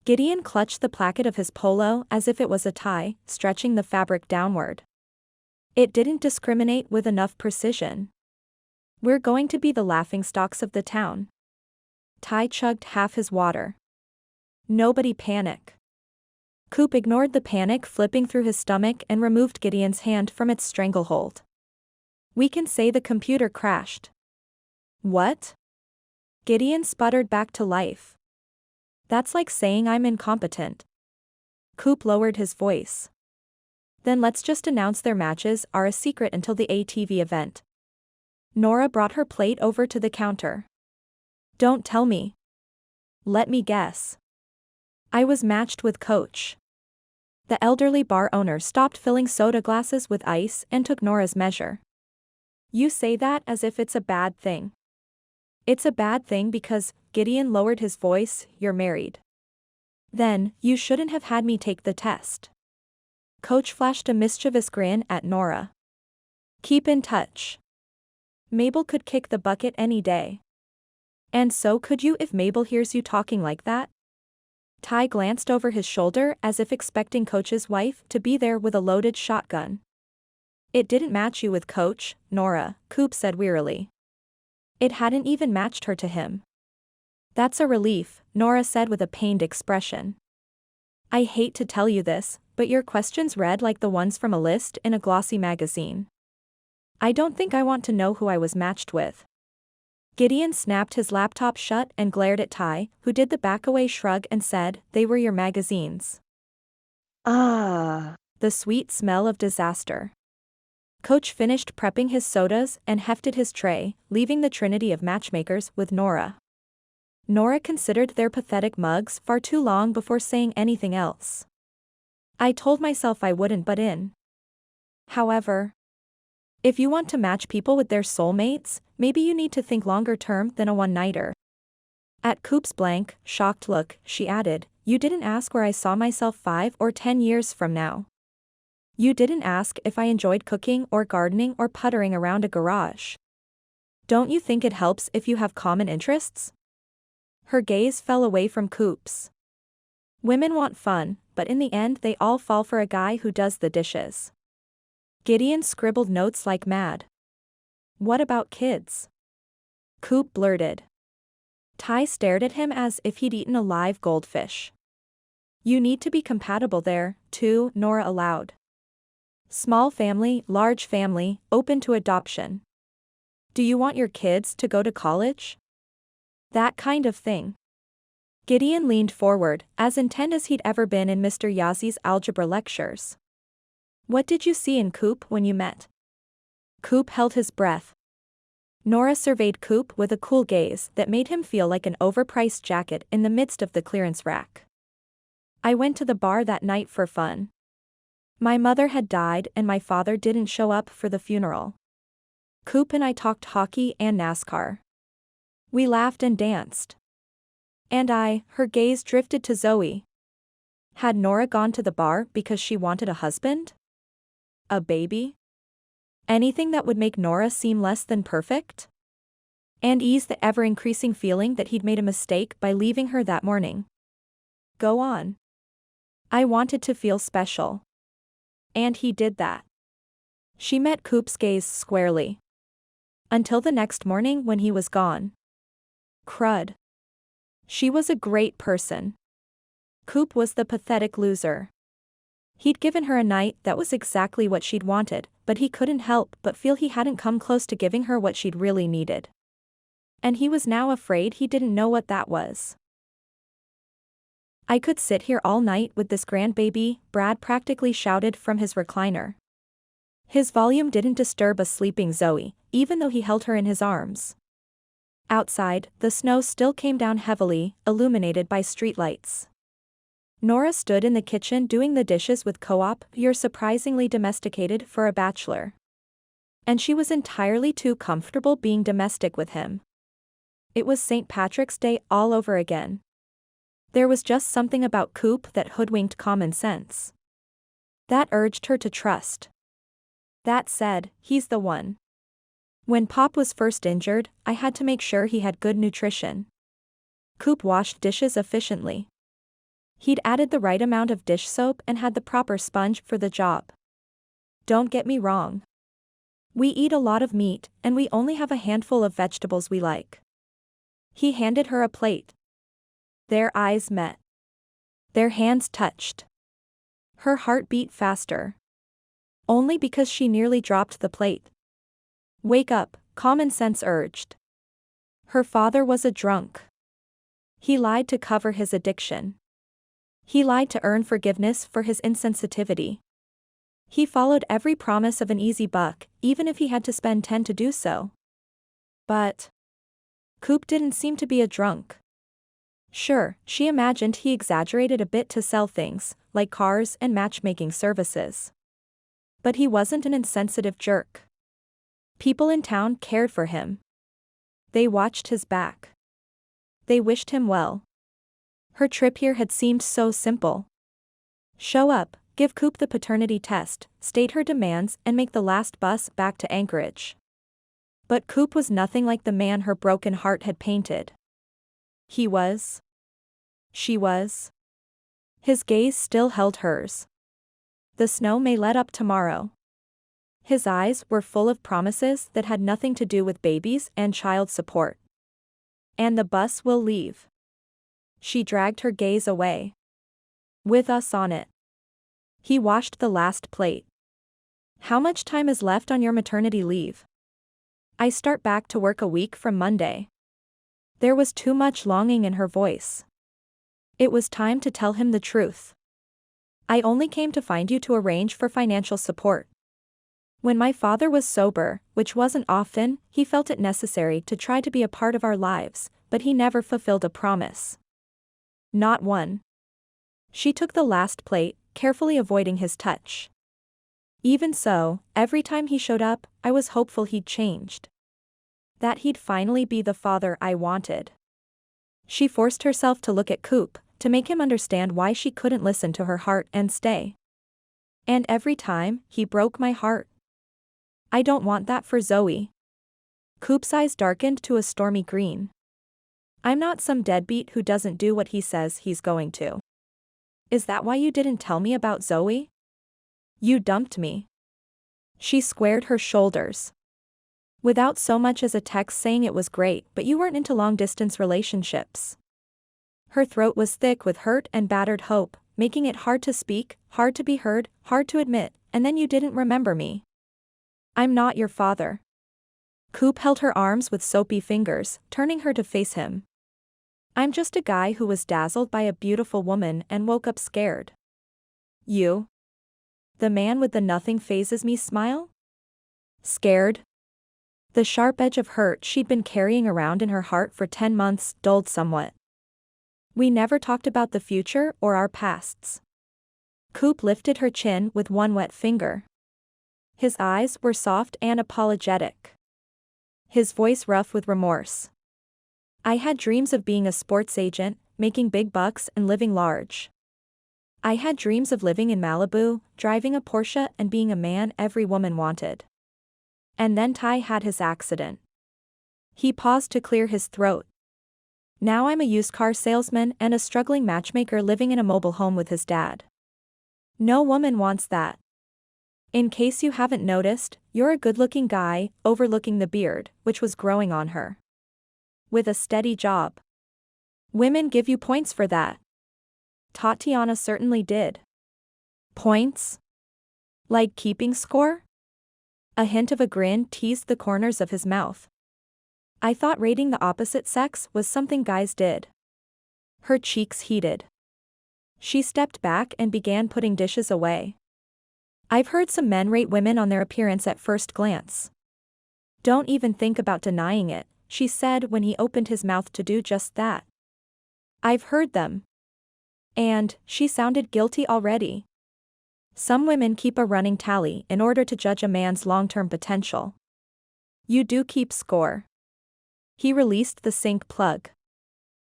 Gideon clutched the placket of his polo as if it was a tie, stretching the fabric downward. It didn't discriminate with enough precision. We're going to be the laughingstocks of the town. Ty chugged half his water. Nobody panic. Coop ignored the panic flipping through his stomach and removed Gideon's hand from its stranglehold. We can say the computer crashed. What? Gideon sputtered back to life. That's like saying I'm incompetent. Coop lowered his voice. Then let's just announce their matches are a secret until the ATV event. Nora brought her plate over to the counter. Don't tell me. Let me guess. I was matched with Coach. The elderly bar owner stopped filling soda glasses with ice and took Nora's measure. You say that as if it's a bad thing. It's a bad thing because, Gideon lowered his voice, you're married. Then, you shouldn't have had me take the test. Coach flashed a mischievous grin at Nora. Keep in touch. Mabel could kick the bucket any day. And so could you if Mabel hears you talking like that? Ty glanced over his shoulder as if expecting Coach's wife to be there with a loaded shotgun. It didn't match you with Coach, Nora, Coop said wearily. It hadn't even matched her to him. That's a relief, Nora said with a pained expression. I hate to tell you this, but your questions read like the ones from a list in a glossy magazine. I don't think I want to know who I was matched with. Gideon snapped his laptop shut and glared at Ty, who did the back-away shrug and said, they were your magazines. Ah. The sweet smell of disaster. Coach finished prepping his sodas and hefted his tray, leaving the trinity of matchmakers with Nora. Nora considered their pathetic mugs far too long before saying anything else. I told myself I wouldn't butt in. However, if you want to match people with their soulmates, maybe you need to think longer term than a one-nighter. At Coop's blank, shocked look, she added, you didn't ask where I saw myself 5 or 10 years from now. You didn't ask if I enjoyed cooking or gardening or puttering around a garage. Don't you think it helps if you have common interests? Her gaze fell away from Coop's. Women want fun, but in the end they all fall for a guy who does the dishes. Gideon scribbled notes like mad. What about kids? Coop blurted. Ty stared at him as if he'd eaten a live goldfish. You need to be compatible there, too, Nora allowed. Small family, large family, open to adoption. Do you want your kids to go to college? That kind of thing. Gideon leaned forward, as intent as he'd ever been in Mr. Yazie's algebra lectures. What did you see in Coop when you met? Coop held his breath. Nora surveyed Coop with a cool gaze that made him feel like an overpriced jacket in the midst of the clearance rack. I went to the bar that night for fun. My mother had died and my father didn't show up for the funeral. Coop and I talked hockey and NASCAR. We laughed and danced. And her gaze drifted to Zoe. Had Nora gone to the bar because she wanted a husband? A baby? Anything that would make Nora seem less than perfect? And ease the ever-increasing feeling that he'd made a mistake by leaving her that morning. Go on. I wanted to feel special. And he did that. She met Coop's gaze squarely. Until the next morning when he was gone. Crud. She was a great person. Coop was the pathetic loser. He'd given her a night that was exactly what she'd wanted, but he couldn't help but feel he hadn't come close to giving her what she'd really needed. And he was now afraid he didn't know what that was. I could sit here all night with this grandbaby, Brad practically shouted from his recliner. His volume didn't disturb a sleeping Zoe, even though he held her in his arms. Outside, the snow still came down heavily, illuminated by streetlights. Nora stood in the kitchen doing the dishes with Co-op. You're surprisingly domesticated for a bachelor. And she was entirely too comfortable being domestic with him. It was St. Patrick's Day all over again. There was just something about Coop that hoodwinked common sense. That urged her to trust. That said, he's the one. When Pop was first injured, I had to make sure he had good nutrition. Coop washed dishes efficiently. He'd added the right amount of dish soap and had the proper sponge for the job. Don't get me wrong. We eat a lot of meat, and we only have a handful of vegetables we like. He handed her a plate. Their eyes met. Their hands touched. Her heart beat faster. Only because she nearly dropped the plate. Wake up, common sense urged. Her father was a drunk. He lied to cover his addiction. He lied to earn forgiveness for his insensitivity. He followed every promise of an easy buck, even if he had to spend 10 to do so. But Coop didn't seem to be a drunk. Sure, she imagined he exaggerated a bit to sell things, like cars and matchmaking services. But he wasn't an insensitive jerk. People in town cared for him. They watched his back. They wished him well. Her trip here had seemed so simple. Show up, give Coop the paternity test, state her demands and make the last bus back to Anchorage. But Coop was nothing like the man her broken heart had painted. He was. She was. His gaze still held hers. The snow may let up tomorrow. His eyes were full of promises that had nothing to do with babies and child support. And the bus will leave. She dragged her gaze away. With us on it. He washed the last plate. How much time is left on your maternity leave? I start back to work a week from Monday. There was too much longing in her voice. It was time to tell him the truth. I only came to find you to arrange for financial support. When my father was sober, which wasn't often, he felt it necessary to try to be a part of our lives, but he never fulfilled a promise. Not one. She took the last plate, carefully avoiding his touch. Even so, every time he showed up, I was hopeful he'd changed. That he'd finally be the father I wanted. She forced herself to look at Coop, to make him understand why she couldn't listen to her heart and stay. And every time, he broke my heart. I don't want that for Zoe. Coop's eyes darkened to a stormy green. I'm not some deadbeat who doesn't do what he says he's going to. Is that why you didn't tell me about Zoe? You dumped me. She squared her shoulders. Without so much as a text saying it was great but you weren't into long-distance relationships. Her throat was thick with hurt and battered hope, making it hard to speak, hard to be heard, hard to admit, and then you didn't remember me. I'm not your father. Coop held her arms with soapy fingers, turning her to face him. I'm just a guy who was dazzled by a beautiful woman and woke up scared. You? The man with the nothing phases me smile? Scared? The sharp edge of hurt she'd been carrying around in her heart for 10 months dulled somewhat. We never talked about the future or our pasts. Coop lifted her chin with one wet finger. His eyes were soft and apologetic. His voice rough with remorse. I had dreams of being a sports agent, making big bucks and living large. I had dreams of living in Malibu, driving a Porsche and being a man every woman wanted. And then Ty had his accident. He paused to clear his throat. Now I'm a used car salesman and a struggling matchmaker living in a mobile home with his dad. No woman wants that. In case you haven't noticed, you're a good-looking guy, overlooking the beard, which was growing on her. With a steady job. Women give you points for that. Tatiana certainly did. Points? Like keeping score? A hint of a grin teased the corners of his mouth. I thought rating the opposite sex was something guys did. Her cheeks heated. She stepped back and began putting dishes away. I've heard some men rate women on their appearance at first glance. Don't even think about denying it, she said when he opened his mouth to do just that. I've heard them. And, she sounded guilty already. Some women keep a running tally in order to judge a man's long-term potential. You do keep score. He released the sink plug.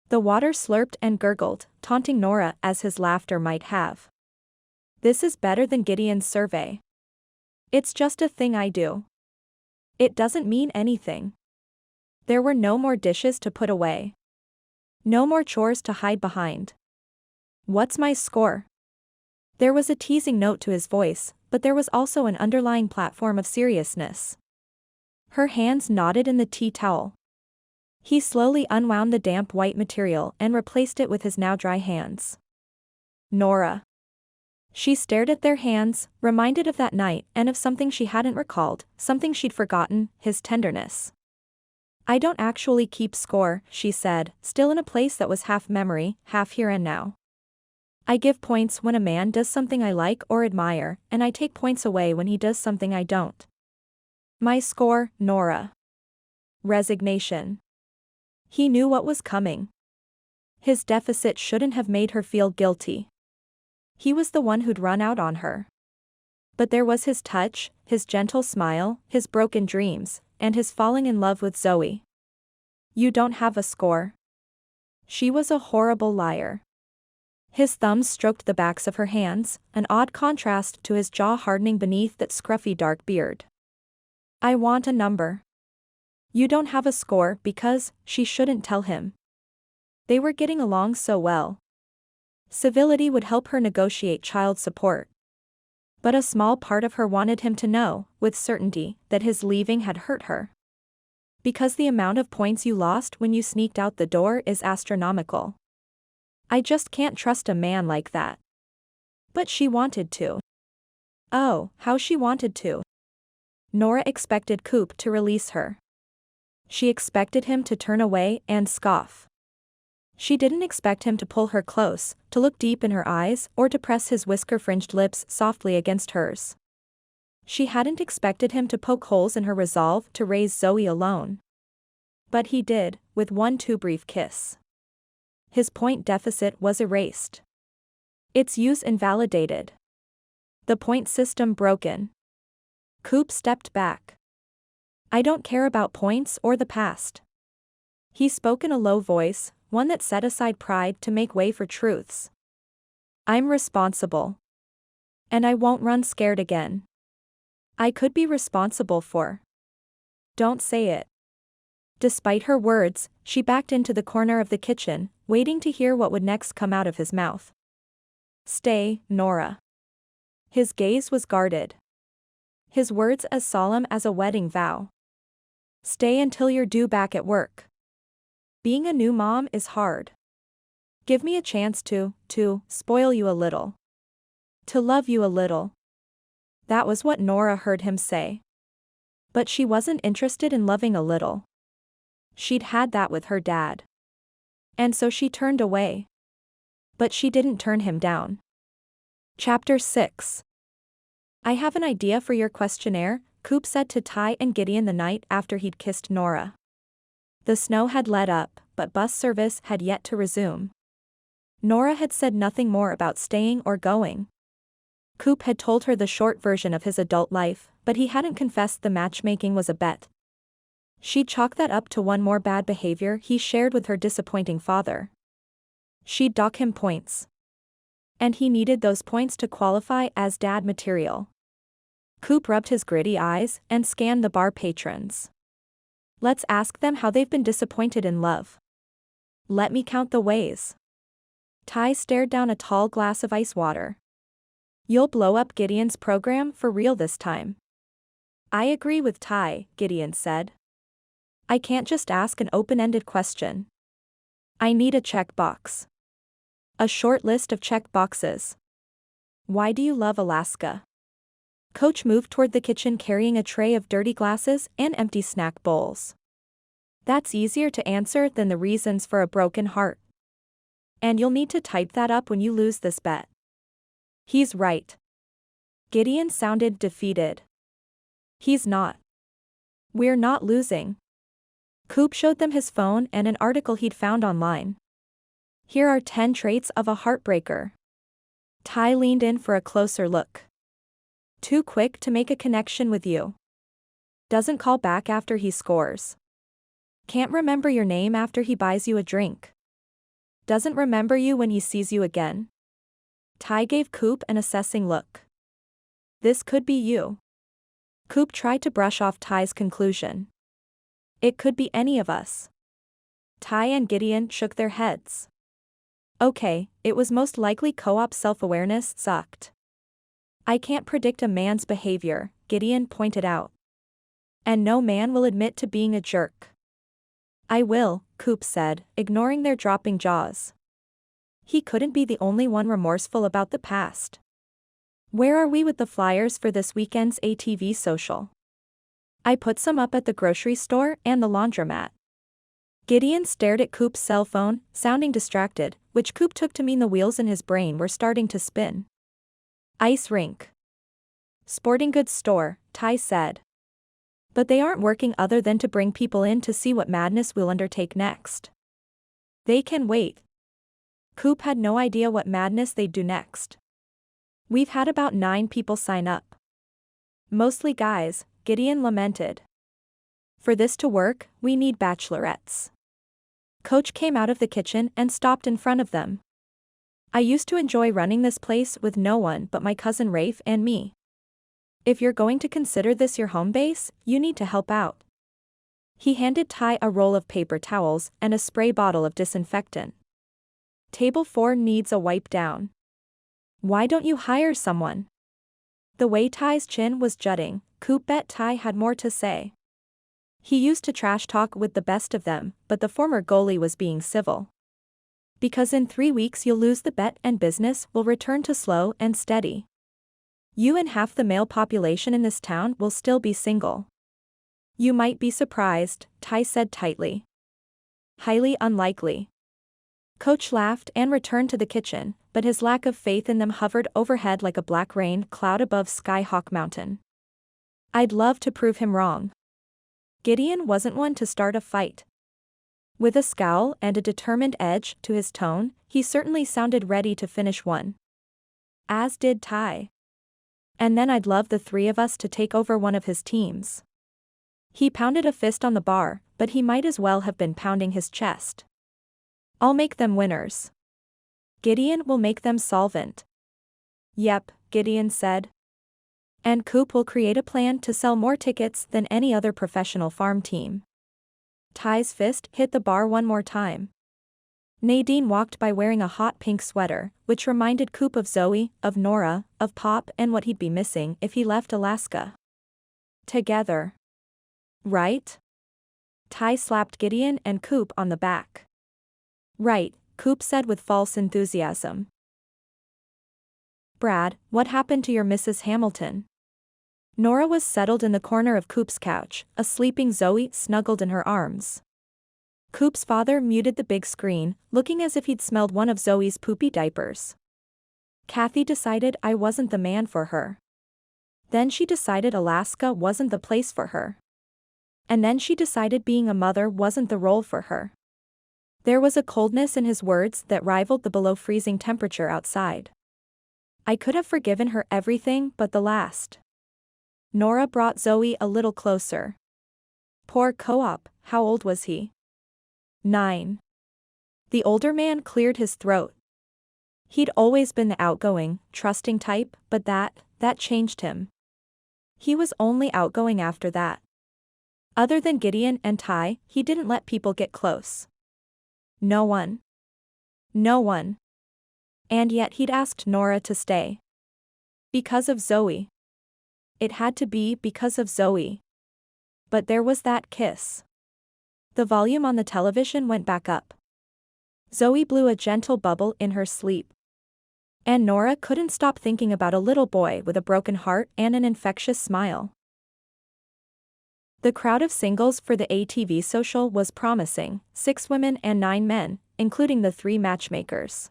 The water slurped and gurgled, taunting Nora as his laughter might have. This is better than Gideon's survey. It's just a thing I do. It doesn't mean anything. There were no more dishes to put away. No more chores to hide behind. What's my score? There was a teasing note to his voice, but there was also an underlying platform of seriousness. Her hands knotted in the tea towel. He slowly unwound the damp white material and replaced it with his now dry hands. Nora. She stared at their hands, reminded of that night and of something she hadn't recalled, something she'd forgotten, his tenderness. I don't actually keep score, she said, still in a place that was half memory, half here and now. I give points when a man does something I like or admire, and I take points away when he does something I don't. My score, Nora. Resignation. He knew what was coming. His deficit shouldn't have made her feel guilty. He was the one who'd run out on her. But there was his touch, his gentle smile, his broken dreams, and his falling in love with Zoe. You don't have a score. She was a horrible liar. His thumbs stroked the backs of her hands, an odd contrast to his jaw hardening beneath that scruffy dark beard. I want a number. You don't have a score because, she shouldn't tell him. They were getting along so well. Civility would help her negotiate child support. But a small part of her wanted him to know, with certainty, that his leaving had hurt her. Because the amount of points you lost when you sneaked out the door is astronomical. I just can't trust a man like that. But she wanted to. Oh, how she wanted to. Nora expected Coop to release her. She expected him to turn away and scoff. She didn't expect him to pull her close, to look deep in her eyes, or to press his whisker-fringed lips softly against hers. She hadn't expected him to poke holes in her resolve to raise Zoe alone. But he did, with one too brief kiss. His point deficit was erased. Its use invalidated. The point system broken. Coop stepped back. I don't care about points or the past. He spoke in a low voice, one that set aside pride to make way for truths. I'm responsible. And I won't run scared again. I could be responsible for. Don't say it. Despite her words, she backed into the corner of the kitchen, waiting to hear what would next come out of his mouth. Stay, Nora. His gaze was guarded. his words as solemn as a wedding vow. Stay until you're due back at work. Being a new mom is hard. Give me a chance to spoil you a little. To love you a little. That was what Nora heard him say. But she wasn't interested in loving a little. She'd had that with her dad. And so she turned away. But she didn't turn him down. Chapter 6. I have an idea for your questionnaire, Coop said to Ty and Gideon the night after he'd kissed Nora. The snow had let up, but bus service had yet to resume. Nora had said nothing more about staying or going. Coop had told her the short version of his adult life, but he hadn't confessed the matchmaking was a bet. She'd chalk that up to one more bad behavior he shared with her disappointing father. She'd dock him points. And he needed those points to qualify as dad material. Coop rubbed his gritty eyes and scanned the bar patrons. Let's ask them how they've been disappointed in love. Let me count the ways. Ty stared down a tall glass of ice water. You'll blow up Gideon's program for real this time. I agree with Ty, Gideon said. I can't just ask an open-ended question. I need a checkbox. A short list of check boxes. Why do you love Alaska? Coach moved toward the kitchen carrying a tray of dirty glasses and empty snack bowls. That's easier to answer than the reasons for a broken heart. And you'll need to type that up when you lose this bet. He's right. Gideon sounded defeated. He's not. We're not losing. Coop showed them his phone and an article he'd found online. Here are 10 traits of a heartbreaker. Ty leaned in for a closer look. Too quick to make a connection with you. Doesn't call back after he scores. Can't remember your name after he buys you a drink. Doesn't remember you when he sees you again. Ty gave Coop an assessing look. This could be you. Coop tried to brush off Ty's conclusion. It could be any of us. Ty and Gideon shook their heads. Okay, it was most likely co-op self-awareness sucked. I can't predict a man's behavior, Gideon pointed out. And no man will admit to being a jerk. I will, Coop said, ignoring their dropping jaws. He couldn't be the only one remorseful about the past. Where are we with the flyers for this weekend's ATV social? I put some up at the grocery store and the laundromat. Gideon stared at Coop's cell phone, sounding distracted, which Coop took to mean the wheels in his brain were starting to spin. Ice rink. Sporting goods store, Ty said. But they aren't working other than to bring people in to see what madness we'll undertake next. They can wait. Coop had no idea what madness they'd do next. We've had about 9 people sign up. Mostly guys, Gideon lamented. For this to work, we need bachelorettes. Coach came out of the kitchen and stopped in front of them. I used to enjoy running this place with no one but my cousin Rafe and me. If you're going to consider this your home base, you need to help out. He handed Ty a roll of paper towels and a spray bottle of disinfectant. Table 4 needs a wipe down. Why don't you hire someone? The way Ty's chin was jutting, Coop bet Ty had more to say. He used to trash talk with the best of them, but the former goalie was being civil. Because in 3 weeks you'll lose the bet and business will return to slow and steady. You and half the male population in this town will still be single. You might be surprised, Ty said tightly. Highly unlikely. Coach laughed and returned to the kitchen, but his lack of faith in them hovered overhead like a black rain cloud above Skyhawk Mountain. I'd love to prove him wrong. Gideon wasn't one to start a fight. With a scowl and a determined edge to his tone, he certainly sounded ready to finish one. As did Ty. And then I'd love the 3 of us to take over one of his teams. He pounded a fist on the bar, but he might as well have been pounding his chest. I'll make them winners. Gideon will make them solvent. Yep, Gideon said. And Coop will create a plan to sell more tickets than any other professional farm team. Ty's fist hit the bar one more time. Nadine walked by wearing a hot pink sweater, which reminded Coop of Zoe, of Nora, of Pop and what he'd be missing if he left Alaska. Together. Right? Ty slapped Gideon and Coop on the back. Right, Coop said with false enthusiasm. Brad, what happened to your Mrs. Hamilton? Nora was settled in the corner of Coop's couch, a sleeping Zoe snuggled in her arms. Coop's father muted the big screen, looking as if he'd smelled one of Zoe's poopy diapers. Kathy decided I wasn't the man for her. Then she decided Alaska wasn't the place for her. And then she decided being a mother wasn't the role for her. There was a coldness in his words that rivaled the below-freezing temperature outside. I could have forgiven her everything but the last. Nora brought Zoe a little closer. Poor Co-op, how old was he? 9. The older man cleared his throat. He'd always been the outgoing, trusting type, but that changed him. He was only outgoing after that. Other than Gideon and Ty, he didn't let people get close. No one. No one. And yet he'd asked Nora to stay. Because of Zoe. It had to be because of Zoe. But there was that kiss. The volume on the television went back up. Zoe blew a gentle bubble in her sleep. And Nora couldn't stop thinking about a little boy with a broken heart and an infectious smile. The crowd of singles for the ATV social was promising, 6 women and 9 men, including the 3 matchmakers.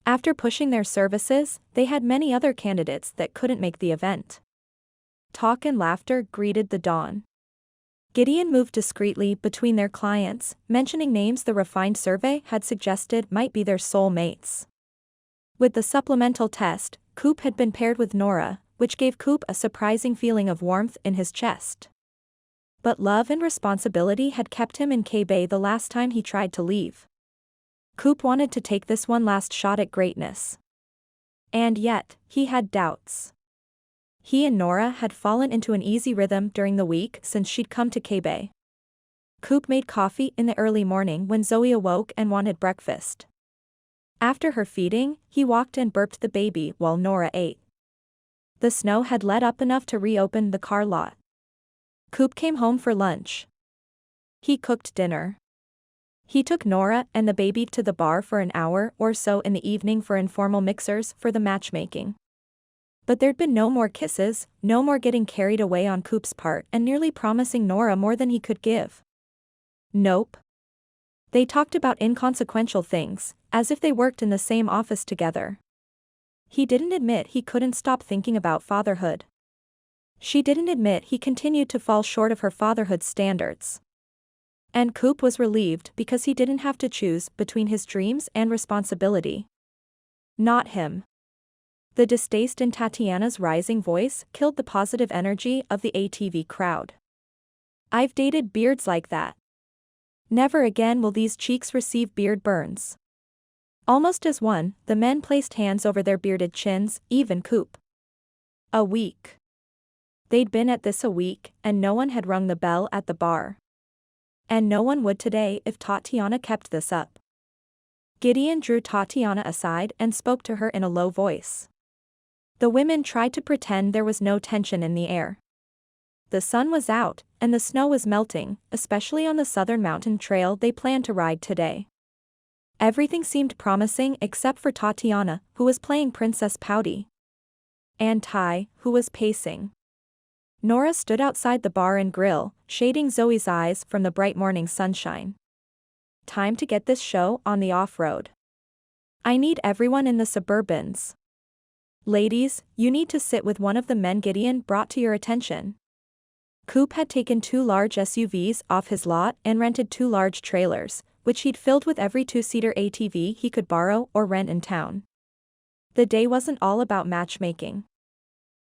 After pushing their services, they had many other candidates that couldn't make the event. Talk and laughter greeted the dawn. Gideon moved discreetly between their clients, mentioning names the refined survey had suggested might be their soul mates. With the supplemental test, Coop had been paired with Nora, which gave Coop a surprising feeling of warmth in his chest. But love and responsibility had kept him in K-Bay the last time he tried to leave. Coop wanted to take this one last shot at greatness. And yet, he had doubts. He and Nora had fallen into an easy rhythm during the week since she'd come to K-Bay. Coop made coffee in the early morning when Zoe awoke and wanted breakfast. After her feeding, he walked and burped the baby while Nora ate. The snow had let up enough to reopen the car lot. Coop came home for lunch. He cooked dinner. He took Nora and the baby to the bar for an hour or so in the evening for informal mixers for the matchmaking. But there'd been no more kisses, no more getting carried away on Coop's part and nearly promising Nora more than he could give. Nope. They talked about inconsequential things, as if they worked in the same office together. He didn't admit he couldn't stop thinking about fatherhood. She didn't admit he continued to fall short of her fatherhood standards. And Coop was relieved because he didn't have to choose between his dreams and responsibility. Not him. The distaste in Tatiana's rising voice killed the positive energy of the ATV crowd. I've dated beards like that. Never again will these cheeks receive beard burns. Almost as one, the men placed hands over their bearded chins, even Coop. A week. They'd been at this a week, and no one had rung the bell at the bar. And no one would today if Tatiana kept this up. Gideon drew Tatiana aside and spoke to her in a low voice. The women tried to pretend there was no tension in the air. The sun was out, and the snow was melting, especially on the southern mountain trail they planned to ride today. Everything seemed promising except for Tatiana, who was playing Princess Pouty. And Ty, who was pacing. Nora stood outside the bar and grill, shading Zoe's eyes from the bright morning sunshine. Time to get this show on the off-road. I need everyone in the Suburbans. Ladies, you need to sit with one of the men Gideon brought to your attention. Coop had taken 2 large SUVs off his lot and rented 2 large trailers, which he'd filled with every 2-seater ATV he could borrow or rent in town. The day wasn't all about matchmaking.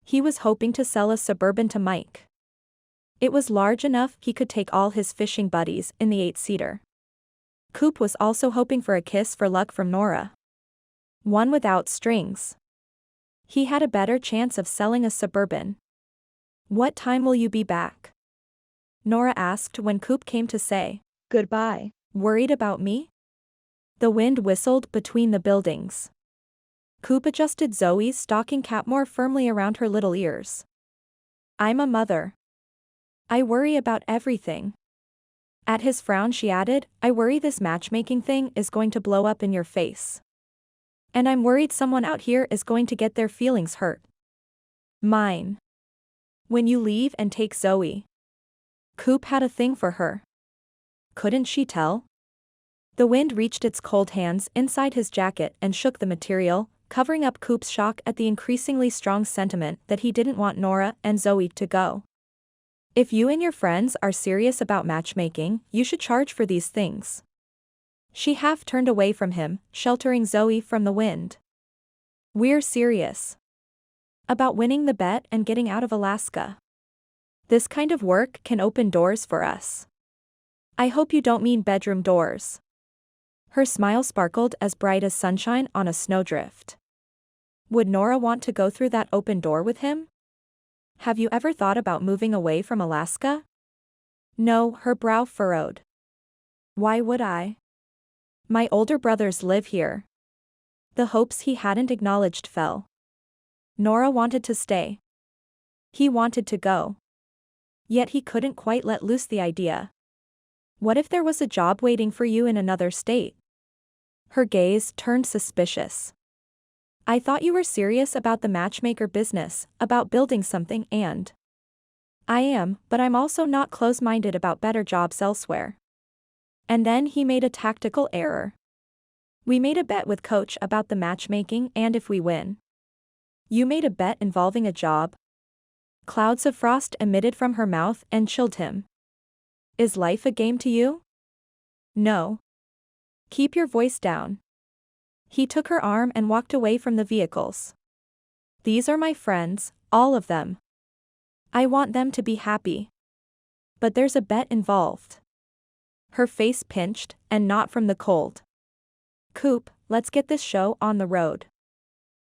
He was hoping to sell a Suburban to Mike. It was large enough he could take all his fishing buddies in the 8-seater. Coop was also hoping for a kiss for luck from Nora. One without strings. He had a better chance of selling a Suburban. What time will you be back? Nora asked when Coop came to say Goodbye. Worried about me? The wind whistled between the buildings. Coop adjusted Zoe's stocking cap more firmly around her little ears. I'm a mother. I worry about everything. At his frown she added, I worry this matchmaking thing is going to blow up in your face. And I'm worried someone out here is going to get their feelings hurt. Mine. When you leave and take Zoe. Coop had a thing for her. Couldn't she tell? The wind reached its cold hands inside his jacket and shook the material, covering up Coop's shock at the increasingly strong sentiment that he didn't want Nora and Zoe to go. If you and your friends are serious about matchmaking, you should charge for these things. She half turned away from him, sheltering Zoe from the wind. We're serious. About winning the bet and getting out of Alaska. This kind of work can open doors for us. I hope you don't mean bedroom doors. Her smile sparkled as bright as sunshine on a snowdrift. Would Nora want to go through that open door with him? Have you ever thought about moving away from Alaska? No, her brow furrowed. Why would I? My older brothers live here. The hopes he hadn't acknowledged fell. Nora wanted to stay. He wanted to go. Yet he couldn't quite let loose the idea. What if there was a job waiting for you in another state? Her gaze turned suspicious. I thought you were serious about the matchmaker business, about building something and… I am, but I'm also not close-minded about better jobs elsewhere. And then he made a tactical error. We made a bet with Coach about the matchmaking and if we win. You made a bet involving a job? Clouds of frost emitted from her mouth and chilled him. Is life a game to you? No. Keep your voice down. He took her arm and walked away from the vehicles. These are my friends, all of them. I want them to be happy. But there's a bet involved. Her face pinched, and not from the cold. Coop, let's get this show on the road.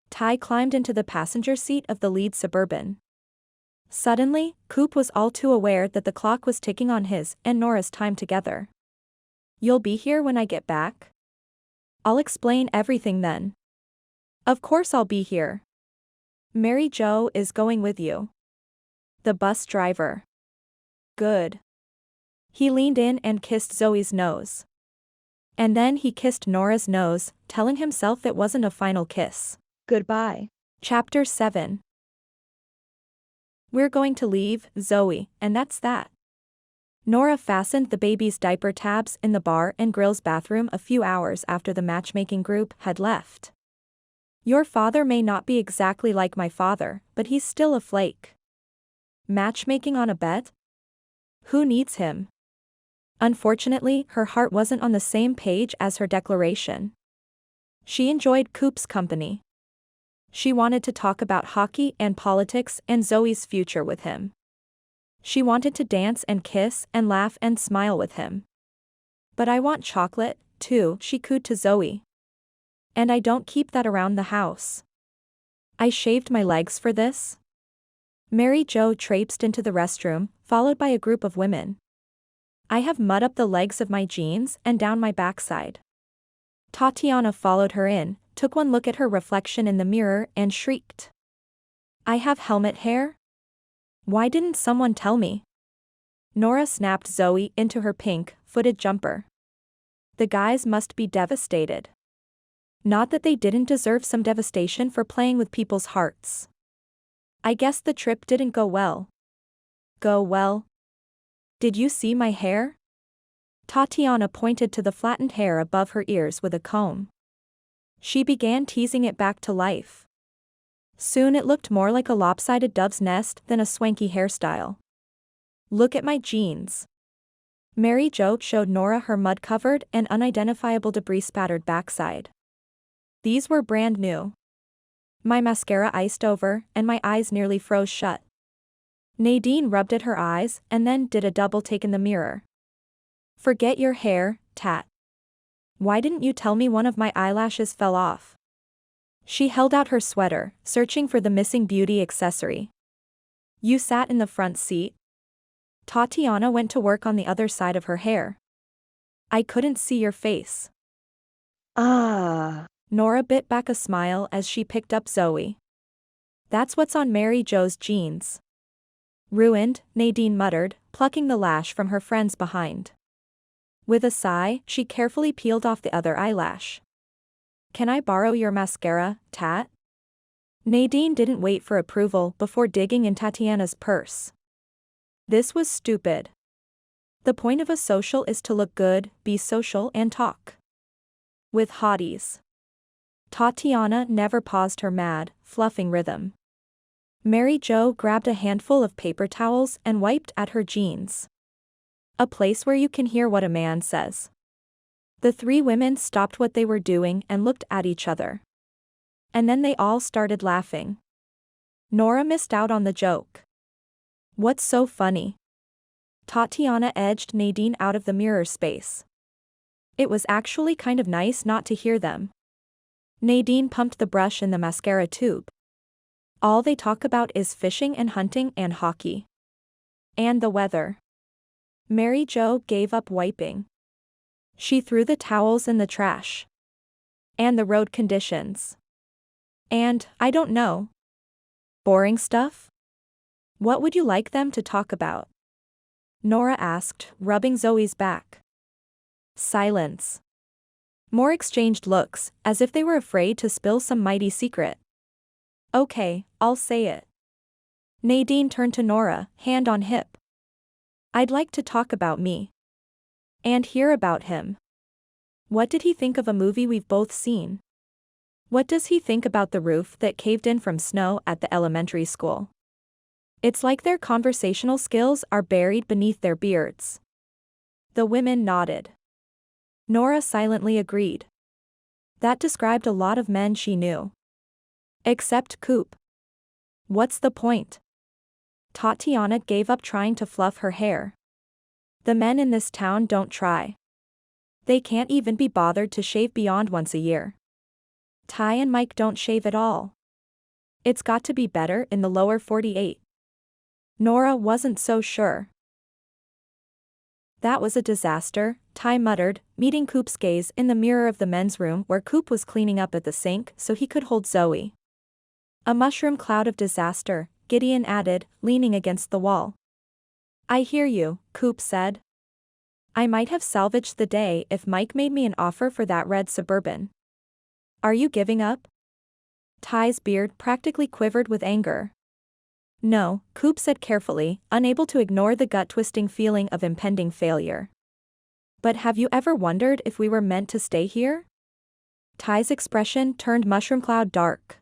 Ty climbed into the passenger seat of the lead Suburban. Suddenly, Coop was all too aware that the clock was ticking on his and Nora's time together. You'll be here when I get back? I'll explain everything then. Of course I'll be here. Mary Jo is going with you. The bus driver. Good. He leaned in and kissed Zoe's nose. And then he kissed Nora's nose, telling himself it wasn't a final kiss. Goodbye. Chapter 7. We're going to leave, Zoe, and that's that. Nora fastened the baby's diaper tabs in the bar and grill's bathroom a few hours after the matchmaking group had left. Your father may not be exactly like my father, but he's still a flake. Matchmaking on a bet? Who needs him? Unfortunately, her heart wasn't on the same page as her declaration. She enjoyed Coop's company. She wanted to talk about hockey and politics and Zoe's future with him. She wanted to dance and kiss and laugh and smile with him. But I want chocolate, too, she cooed to Zoe. And I don't keep that around the house. I shaved my legs for this? Mary Jo traipsed into the restroom, followed by a group of women. I have mud up the legs of my jeans and down my backside. Tatiana followed her in, took one look at her reflection in the mirror and shrieked. I have helmet hair? Why didn't someone tell me? Nora snapped Zoe into her pink, footed jumper. The guys must be devastated. Not that they didn't deserve some devastation for playing with people's hearts. I guess the trip didn't go well. Go well? Did you see my hair? Tatiana pointed to the flattened hair above her ears with a comb. She began teasing it back to life. Soon it looked more like a lopsided dove's nest than a swanky hairstyle. Look at my jeans. Mary Jo showed Nora her mud-covered and unidentifiable debris-spattered backside. These were brand new. My mascara iced over, and my eyes nearly froze shut. Nadine rubbed at her eyes and then did a double take in the mirror. Forget your hair, Tat. Why didn't you tell me one of my eyelashes fell off? She held out her sweater, searching for the missing beauty accessory. You sat in the front seat? Tatiana went to work on the other side of her hair. I couldn't see your face. Ah. Nora bit back a smile as she picked up Zoe. That's what's on Mary Jo's jeans. Ruined, Nadine muttered, plucking the lash from her friend's behind. With a sigh, she carefully peeled off the other eyelash. Can I borrow your mascara, Tat? Nadine didn't wait for approval before digging in Tatiana's purse. This was stupid. The point of a social is to look good, be social and talk with hotties. Tatiana never paused her mad, fluffing rhythm. Mary Jo grabbed a handful of paper towels and wiped at her jeans. A place where you can hear what a man says. The three women stopped what they were doing and looked at each other. And then they all started laughing. Nora missed out on the joke. What's so funny? Tatiana edged Nadine out of the mirror space. It was actually kind of nice not to hear them. Nadine pumped the brush in the mascara tube. All they talk about is fishing and hunting and hockey. And the weather. Mary Jo gave up wiping. She threw the towels in the trash. And the road conditions. And, I don't know. Boring stuff? What would you like them to talk about? Nora asked, rubbing Zoe's back. Silence. More exchanged looks, as if they were afraid to spill some mighty secret. Okay, I'll say it. Nadine turned to Nora, hand on hip. I'd like to talk about me. And hear about him. What did he think of a movie we've both seen? What does he think about the roof that caved in from snow at the elementary school? It's like their conversational skills are buried beneath their beards. The women nodded. Nora silently agreed. That described a lot of men she knew. Except Coop. What's the point? Tatiana gave up trying to fluff her hair. The men in this town don't try. They can't even be bothered to shave beyond once a year. Ty and Mike don't shave at all. It's got to be better in the lower 48. Nora wasn't so sure. That was a disaster, Ty muttered, meeting Coop's gaze in the mirror of the men's room where Coop was cleaning up at the sink so he could hold Zoe. A mushroom cloud of disaster, Gideon added, leaning against the wall. I hear you, Coop said. I might have salvaged the day if Mike made me an offer for that red Suburban. Are you giving up? Ty's beard practically quivered with anger. No, Coop said carefully, unable to ignore the gut-twisting feeling of impending failure. But have you ever wondered if we were meant to stay here? Ty's expression turned mushroom cloud dark.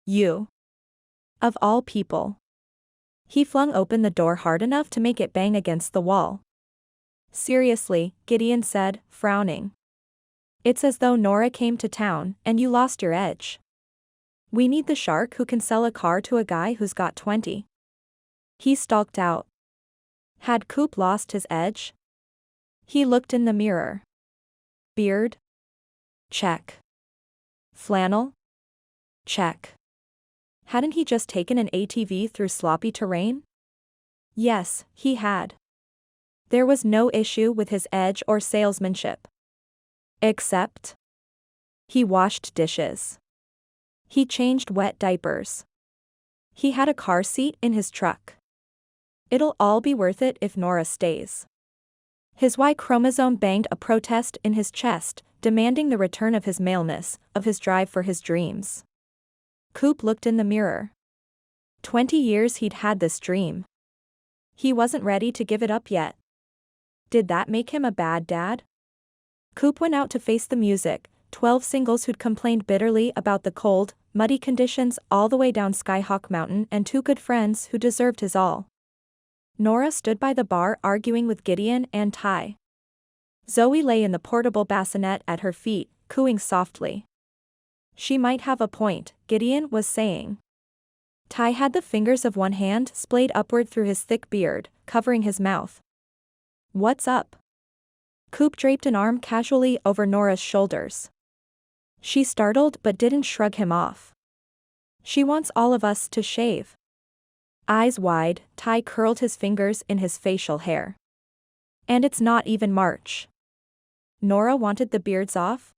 You. Of all people. He flung open the door hard enough to make it bang against the wall. Seriously, Gideon said, frowning. It's as though Nora came to town, and you lost your edge. We need the shark who can sell a car to a guy who's got 20. He stalked out. Had Coop lost his edge? He looked in the mirror. Beard? Check. Flannel? Check. Hadn't he just taken an ATV through sloppy terrain? Yes, he had. There was no issue with his edge or salesmanship. Except he washed dishes. He changed wet diapers. He had a car seat in his truck. It'll all be worth it if Nora stays. His Y chromosome banged a protest in his chest, demanding the return of his maleness, of his drive for his dreams. Coop looked in the mirror. 20 years he'd had this dream. He wasn't ready to give it up yet. Did that make him a bad dad? Coop went out to face the music, 12 singles who'd complained bitterly about the cold, muddy conditions all the way down Skyhawk Mountain and 2 good friends who deserved his all. Nora stood by the bar arguing with Gideon and Ty. Zoe lay in the portable bassinet at her feet, cooing softly. She might have a point, Gideon was saying. Ty had the fingers of one hand splayed upward through his thick beard, covering his mouth. What's up? Coop draped an arm casually over Nora's shoulders. She startled but didn't shrug him off. She wants all of us to shave. Eyes wide, Ty curled his fingers in his facial hair. And it's not even March. Nora wanted the beards off?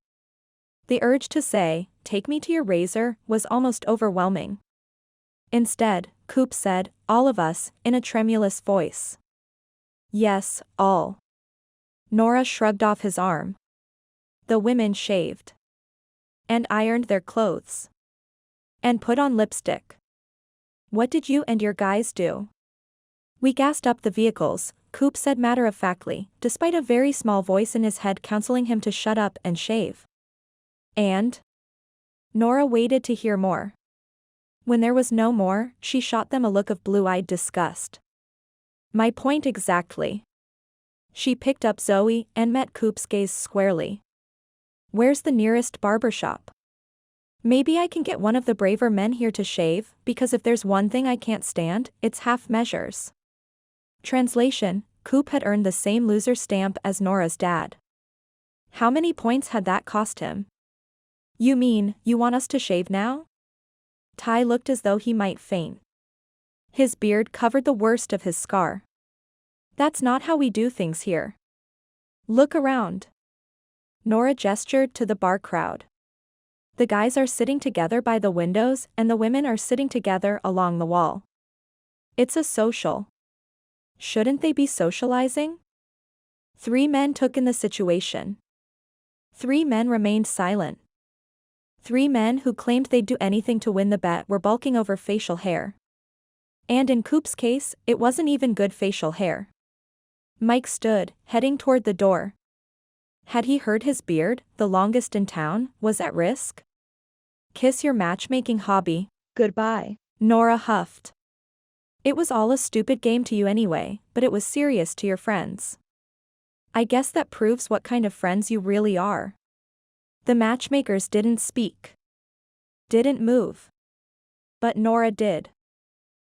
The urge to say, take me to your razor, was almost overwhelming. Instead, Coop said, all of us, in a tremulous voice. Yes, all. Nora shrugged off his arm. The women shaved. And ironed their clothes. And put on lipstick. What did you and your guys do? We gassed up the vehicles, Coop said matter-of-factly, despite a very small voice in his head counseling him to shut up and shave. And? Nora waited to hear more. When there was no more, she shot them a look of blue-eyed disgust. My point exactly. She picked up Zoe and met Coop's gaze squarely. Where's the nearest barber shop? Maybe I can get one of the braver men here to shave, because if there's one thing I can't stand, it's half measures. Translation, Coop had earned the same loser stamp as Nora's dad. How many points had that cost him? You mean, you want us to shave now? Ty looked as though he might faint. His beard covered the worst of his scar. That's not how we do things here. Look around. Nora gestured to the bar crowd. The guys are sitting together by the windows and the women are sitting together along the wall. It's a social. Shouldn't they be socializing? 3 men took in the situation. 3 men remained silent. 3 men who claimed they'd do anything to win the bet were balking over facial hair. And in Coop's case, it wasn't even good facial hair. Mike stood, heading toward the door. Had he heard his beard, the longest in town, was at risk? Kiss your matchmaking hobby. Goodbye. Nora huffed. It was all a stupid game to you anyway, but it was serious to your friends. I guess that proves what kind of friends you really are. The matchmakers didn't speak. Didn't move. But Nora did.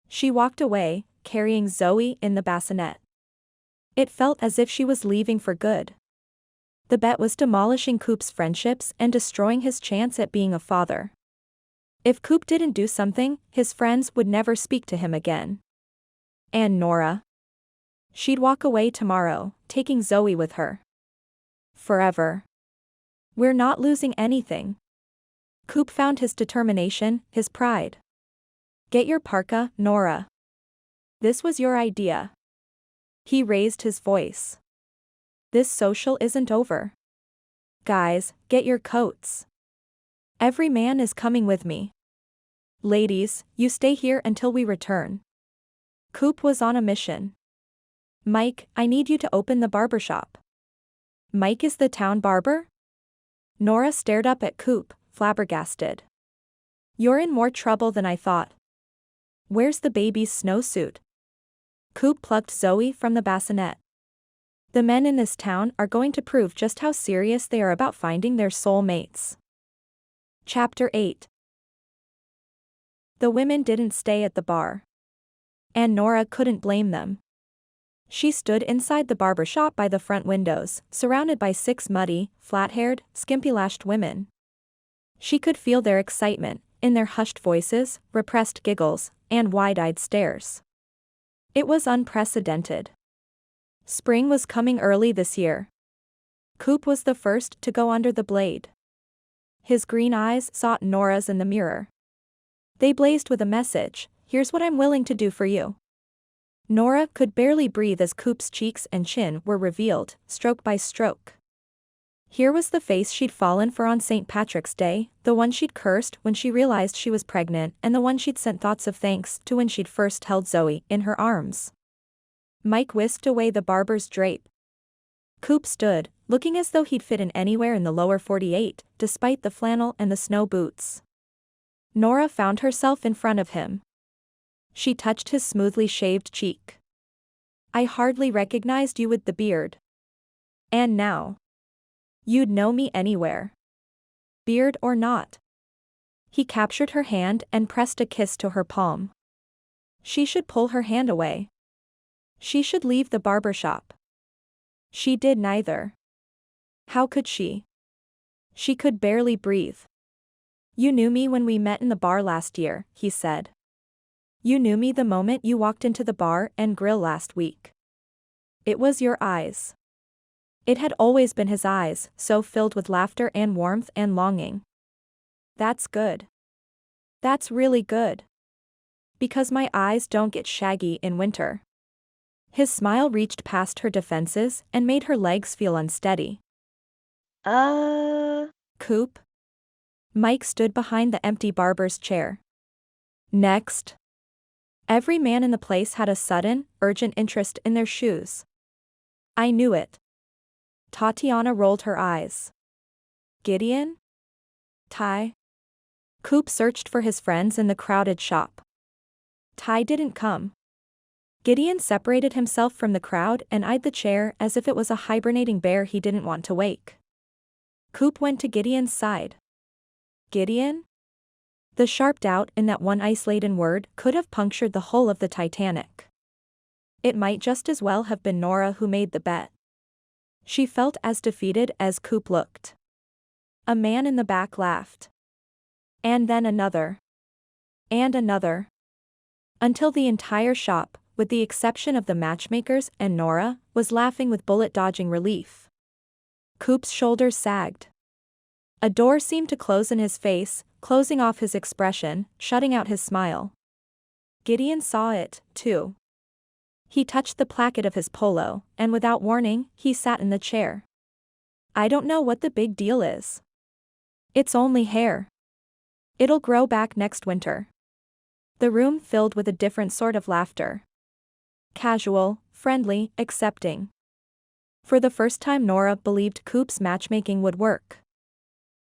She walked away, carrying Zoe in the bassinet. It felt as if she was leaving for good. The bet was demolishing Coop's friendships and destroying his chance at being a father. If Coop didn't do something, his friends would never speak to him again. And Nora? She'd walk away tomorrow, taking Zoe with her. Forever. We're not losing anything. Coop found his determination, his pride. Get your parka, Nora. This was your idea. He raised his voice. This social isn't over. Guys, get your coats. Every man is coming with me. Ladies, you stay here until we return. Coop was on a mission. Mike, I need you to open the barbershop. Mike is the town barber? Nora stared up at Coop, flabbergasted. You're in more trouble than I thought. Where's the baby's snowsuit? Coop plucked Zoe from the bassinet. The men in this town are going to prove just how serious they are about finding their soul mates. Chapter 8. The women didn't stay at the bar. And Nora couldn't blame them. She stood inside the barber shop by the front windows, surrounded by 6 muddy, flat-haired, skimpy-lashed women. She could feel their excitement, in their hushed voices, repressed giggles, and wide-eyed stares. It was unprecedented. Spring was coming early this year. Coop was the first to go under the blade. His green eyes sought Nora's in the mirror. They blazed with a message, here's what I'm willing to do for you. Nora could barely breathe as Coop's cheeks and chin were revealed, stroke by stroke. Here was the face she'd fallen for on St. Patrick's Day, the one she'd cursed when she realized she was pregnant and the one she'd sent thoughts of thanks to when she'd first held Zoe in her arms. Mike whisked away the barber's drape. Coop stood, looking as though he'd fit in anywhere in the lower 48, despite the flannel and the snow boots. Nora found herself in front of him. She touched his smoothly shaved cheek. I hardly recognized you with the beard. And now. You'd know me anywhere. Beard or not. He captured her hand and pressed a kiss to her palm. She should pull her hand away. She should leave the barber shop. She did neither. How could she? She could barely breathe. You knew me when we met in the bar last year, he said. You knew me the moment you walked into the bar and grill last week. It was your eyes. It had always been his eyes, so filled with laughter and warmth and longing. That's good. That's really good. Because my eyes don't get shaggy in winter. His smile reached past her defenses and made her legs feel unsteady. Coop? Mike stood behind the empty barber's chair. Next. Every man in the place had a sudden, urgent interest in their shoes. I knew it. Tatiana rolled her eyes. Gideon? Ty? Coop searched for his friends in the crowded shop. Ty didn't come. Gideon separated himself from the crowd and eyed the chair as if it was a hibernating bear he didn't want to wake. Coop went to Gideon's side. Gideon? The sharp doubt in that one ice-laden word could have punctured the hull of the Titanic. It might just as well have been Nora who made the bet. She felt as defeated as Coop looked. A man in the back laughed. And then another. And another. Until the entire shop, with the exception of the matchmakers and Nora, was laughing with bullet-dodging relief. Coop's shoulders sagged. A door seemed to close in his face, closing off his expression, shutting out his smile. Gideon saw it, too. He touched the placket of his polo, and without warning, he sat in the chair. I don't know what the big deal is. It's only hair. It'll grow back next winter. The room filled with a different sort of laughter. Casual, friendly, accepting. For the first time Nora believed Coop's matchmaking would work.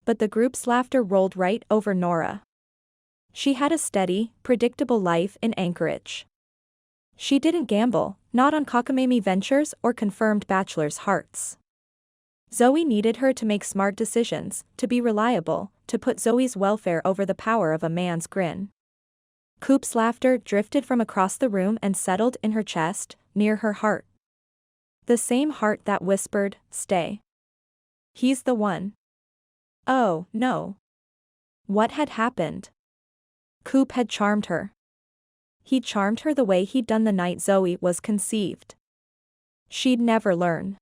But the group's laughter rolled right over Nora. She had a steady, predictable life in Anchorage. She didn't gamble, not on cockamamie ventures or confirmed bachelors' hearts. Zoe needed her to make smart decisions, to be reliable, to put Zoe's welfare over the power of a man's grin. Coop's laughter drifted from across the room and settled in her chest, near her heart. The same heart that whispered, "Stay. He's the one." Oh, no. What had happened? Coop had charmed her. He'd charmed her the way he'd done the night Zoe was conceived. She'd never learn.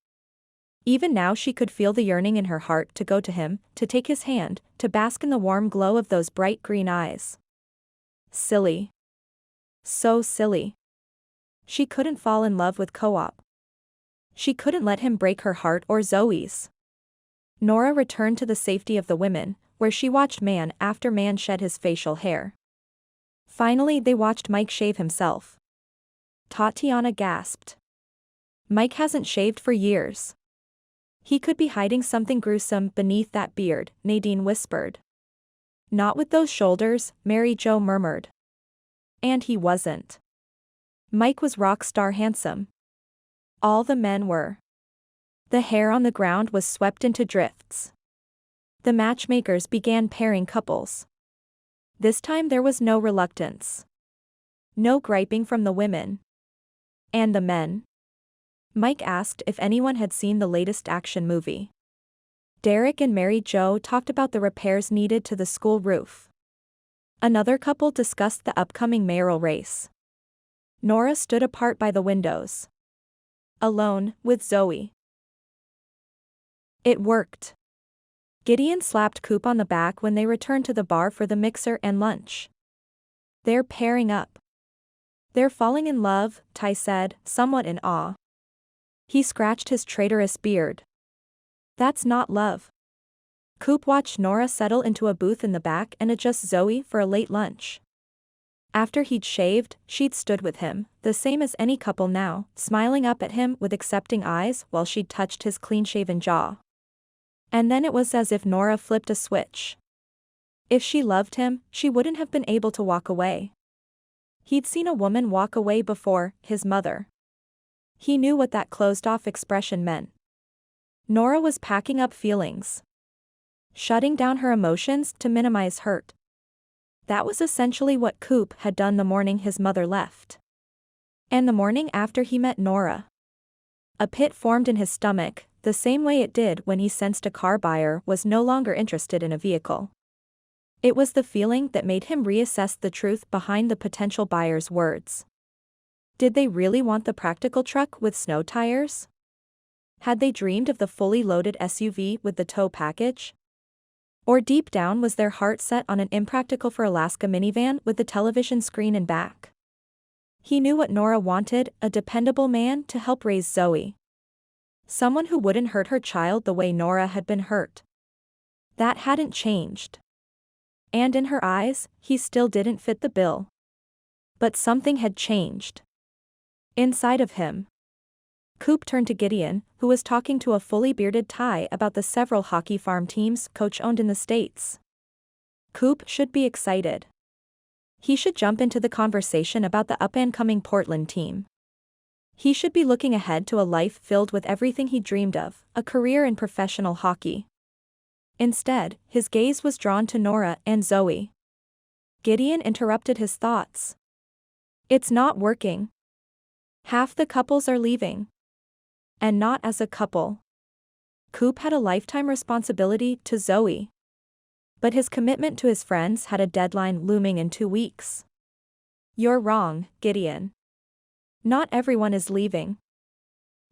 Even now she could feel the yearning in her heart to go to him, to take his hand, to bask in the warm glow of those bright green eyes. Silly. So silly. She couldn't fall in love with Co-op. She couldn't let him break her heart or Zoe's. Nora returned to the safety of the women, where she watched man after man shed his facial hair. Finally they watched Mike shave himself. Tatiana gasped. Mike hasn't shaved for years. He could be hiding something gruesome beneath that beard, Nadine whispered. Not with those shoulders, Mary Jo murmured. And he wasn't. Mike was rock star handsome. All the men were. The hair on the ground was swept into drifts. The matchmakers began pairing couples. This time there was no reluctance. No griping from the women. And the men. Mike asked if anyone had seen the latest action movie. Derek and Mary Jo talked about the repairs needed to the school roof. Another couple discussed the upcoming mayoral race. Nora stood apart by the windows. Alone, with Zoe. It worked. Gideon slapped Coop on the back when they returned to the bar for the mixer and lunch. They're pairing up. They're falling in love, Ty said, somewhat in awe. He scratched his traitorous beard. That's not love. Coop watched Nora settle into a booth in the back and adjust Zoe for a late lunch. After he'd shaved, she'd stood with him, the same as any couple now, smiling up at him with accepting eyes while she'd touched his clean-shaven jaw. And then it was as if Nora flipped a switch. If she loved him, she wouldn't have been able to walk away. He'd seen a woman walk away before, his mother. He knew what that closed-off expression meant. Nora was packing up feelings. Shutting down her emotions to minimize hurt. That was essentially what Coop had done the morning his mother left. And the morning after he met Nora. A pit formed in his stomach, the same way it did when he sensed a car buyer was no longer interested in a vehicle. It was the feeling that made him reassess the truth behind the potential buyer's words. Did they really want the practical truck with snow tires? Had they dreamed of the fully loaded SUV with the tow package? Or deep down was their heart set on an impractical for Alaska minivan with the television screen in back? He knew what Nora wanted, a dependable man to help raise Zoe. Someone who wouldn't hurt her child the way Nora had been hurt. That hadn't changed. And in her eyes, he still didn't fit the bill. But something had changed. Inside of him. Coop turned to Gideon, who was talking to a fully bearded Ty about the several hockey farm teams Coach owned in the States. Coop should be excited. He should jump into the conversation about the up-and-coming Portland team. He should be looking ahead to a life filled with everything he dreamed of, a career in professional hockey. Instead, his gaze was drawn to Nora and Zoe. Gideon interrupted his thoughts. It's not working. Half the couples are leaving. And not as a couple. Coop had a lifetime responsibility to Zoe. But his commitment to his friends had a deadline looming in 2 weeks. You're wrong, Gideon. Not everyone is leaving.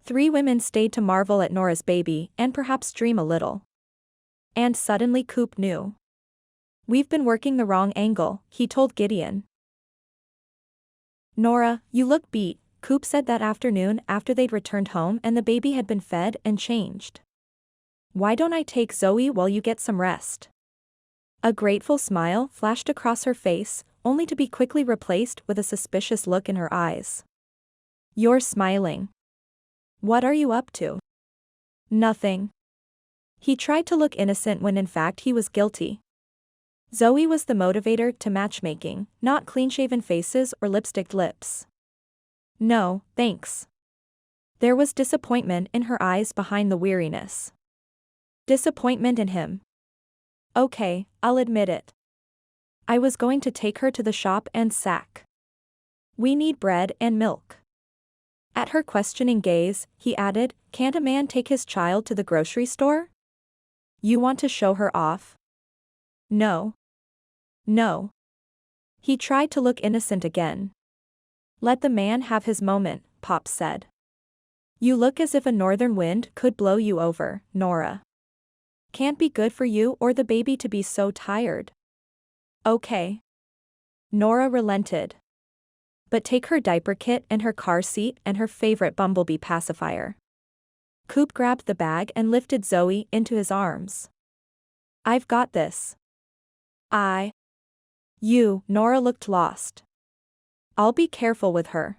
3 women stayed to marvel at Nora's baby and perhaps dream a little. And suddenly Coop knew. We've been working the wrong angle, he told Gideon. Nora, you look beat, Coop said that afternoon after they'd returned home and the baby had been fed and changed. Why don't I take Zoe while you get some rest? A grateful smile flashed across her face, only to be quickly replaced with a suspicious look in her eyes. You're smiling. What are you up to? Nothing. He tried to look innocent when in fact he was guilty. Zoe was the motivator to matchmaking, not clean-shaven faces or lipsticked lips. No, thanks. There was disappointment in her eyes behind the weariness. Disappointment in him. Okay, I'll admit it. I was going to take her to the shop and sack. We need bread and milk. At her questioning gaze, he added, can't a man take his child to the grocery store? You want to show her off? No. No. He tried to look innocent again. Let the man have his moment, Pop said. You look as if a northern wind could blow you over, Nora. Can't be good for you or the baby to be so tired. Okay. Nora relented. But take her diaper kit and her car seat and her favorite bumblebee pacifier. Coop grabbed the bag and lifted Zoe into his arms. I've got this. Nora looked lost. I'll be careful with her.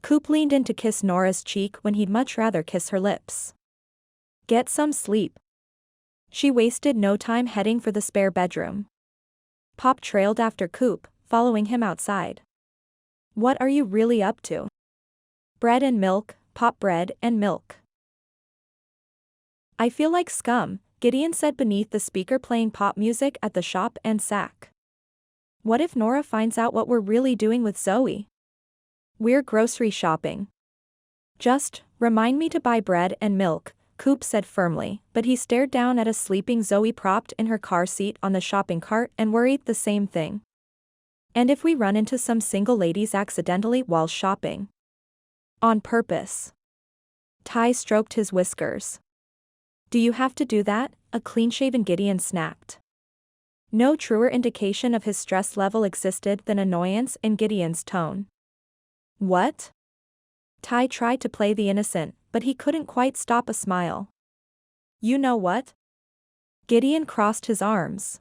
Coop leaned in to kiss Nora's cheek when he'd much rather kiss her lips. Get some sleep. She wasted no time heading for the spare bedroom. Pop trailed after Coop, following him outside. What are you really up to? Bread and milk, Pop, bread and milk. I feel like scum, Gideon said beneath the speaker playing pop music at the shop and sack. What if Nora finds out what we're really doing with Zoe? We're grocery shopping. Just remind me to buy bread and milk, Coop said firmly, but he stared down at a sleeping Zoe propped in her car seat on the shopping cart and worried the same thing. And if we run into some single ladies accidentally while shopping? On purpose. Ty stroked his whiskers. Do you have to do that? A clean-shaven Gideon snapped. No truer indication of his stress level existed than annoyance in Gideon's tone. What? Ty tried to play the innocent, but he couldn't quite stop a smile. You know what? Gideon crossed his arms.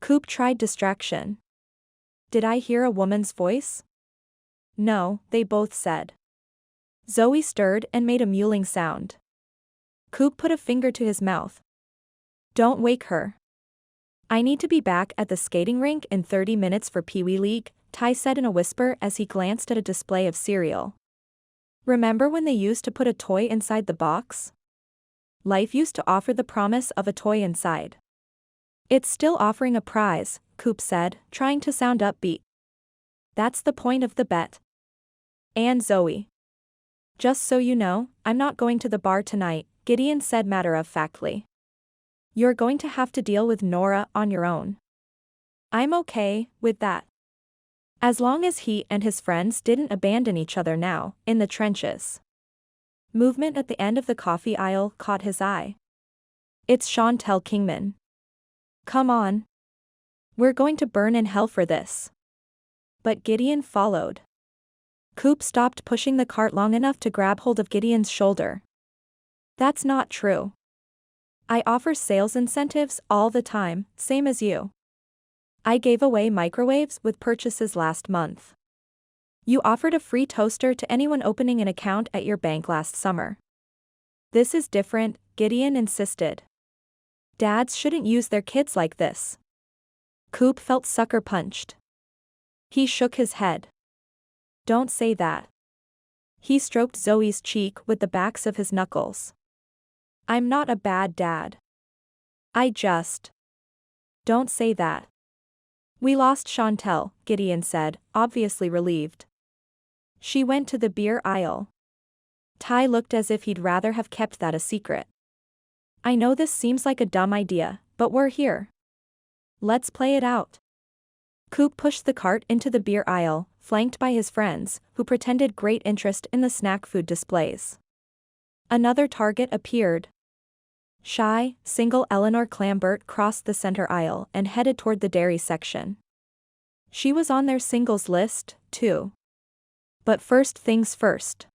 Coop tried distraction. Did I hear a woman's voice? No, they both said. Zoe stirred and made a mewling sound. Coop put a finger to his mouth. Don't wake her. I need to be back at the skating rink in 30 minutes for Pee Wee League, Ty said in a whisper as he glanced at a display of cereal. Remember when they used to put a toy inside the box? Life used to offer the promise of a toy inside. It's still offering a prize, Coop said, trying to sound upbeat. That's the point of the bet. And Zoe. Just so you know, I'm not going to the bar tonight, Gideon said matter-of-factly. You're going to have to deal with Nora on your own. I'm okay with that. As long as he and his friends didn't abandon each other now, in the trenches. Movement at the end of the coffee aisle caught his eye. It's Chantel Kingman. Come on. We're going to burn in hell for this. But Gideon followed. Coop stopped pushing the cart long enough to grab hold of Gideon's shoulder. That's not true. I offer sales incentives all the time, same as you. I gave away microwaves with purchases last month. You offered a free toaster to anyone opening an account at your bank last summer. This is different, Gideon insisted. Dads shouldn't use their kids like this. Coop felt sucker punched. He shook his head. Don't say that. He stroked Zoe's cheek with the backs of his knuckles. I'm not a bad dad. I just. Don't say that. We lost Chantel, Gideon said, obviously relieved. She went to the beer aisle. Ty looked as if he'd rather have kept that a secret. I know this seems like a dumb idea, but we're here. Let's play it out. Coop pushed the cart into the beer aisle, flanked by his friends, who pretended great interest in the snack food displays. Another target appeared. Shy, single Eleanor Clambert crossed the center aisle and headed toward the dairy section. She was on their singles list, too. But first things first.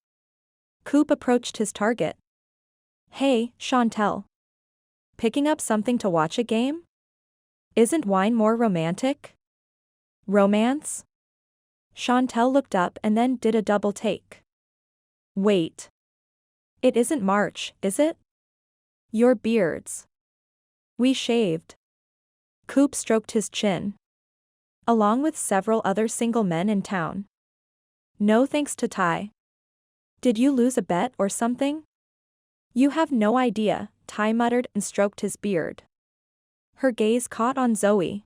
Coop approached his target. Hey, Chantel. Picking up something to watch a game? Isn't wine more romantic? Romance? Chantel looked up and then did a double take. Wait. It isn't March, is it? Your beards. We shaved. Coop stroked his chin. Along with several other single men in town. No thanks to Ty. Did you lose a bet or something? You have no idea, Ty muttered and stroked his beard. Her gaze caught on Zoe.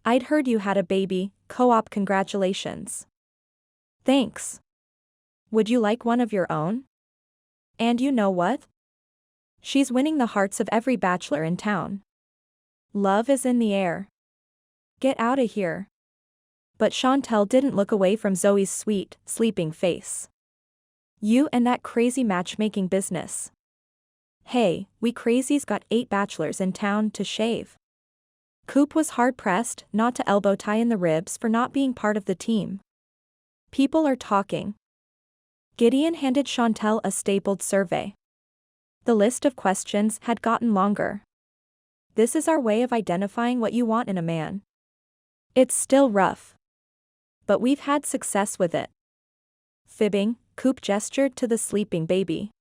I'd heard you had a baby, co-op, congratulations. Thanks. Would you like one of your own? And you know what? She's winning the hearts of every bachelor in town. Love is in the air. Get out of here. But Chantel didn't look away from Zoe's sweet, sleeping face. You and that crazy matchmaking business. Hey, we crazies got 8 bachelors in town to shave. Coop was hard-pressed not to elbow Ty in the ribs for not being part of the team. People are talking. Gideon handed Chantel a stapled survey. The list of questions had gotten longer. This is our way of identifying what you want in a man. It's still rough. But we've had success with it. Fibbing, Coop gestured to the sleeping baby.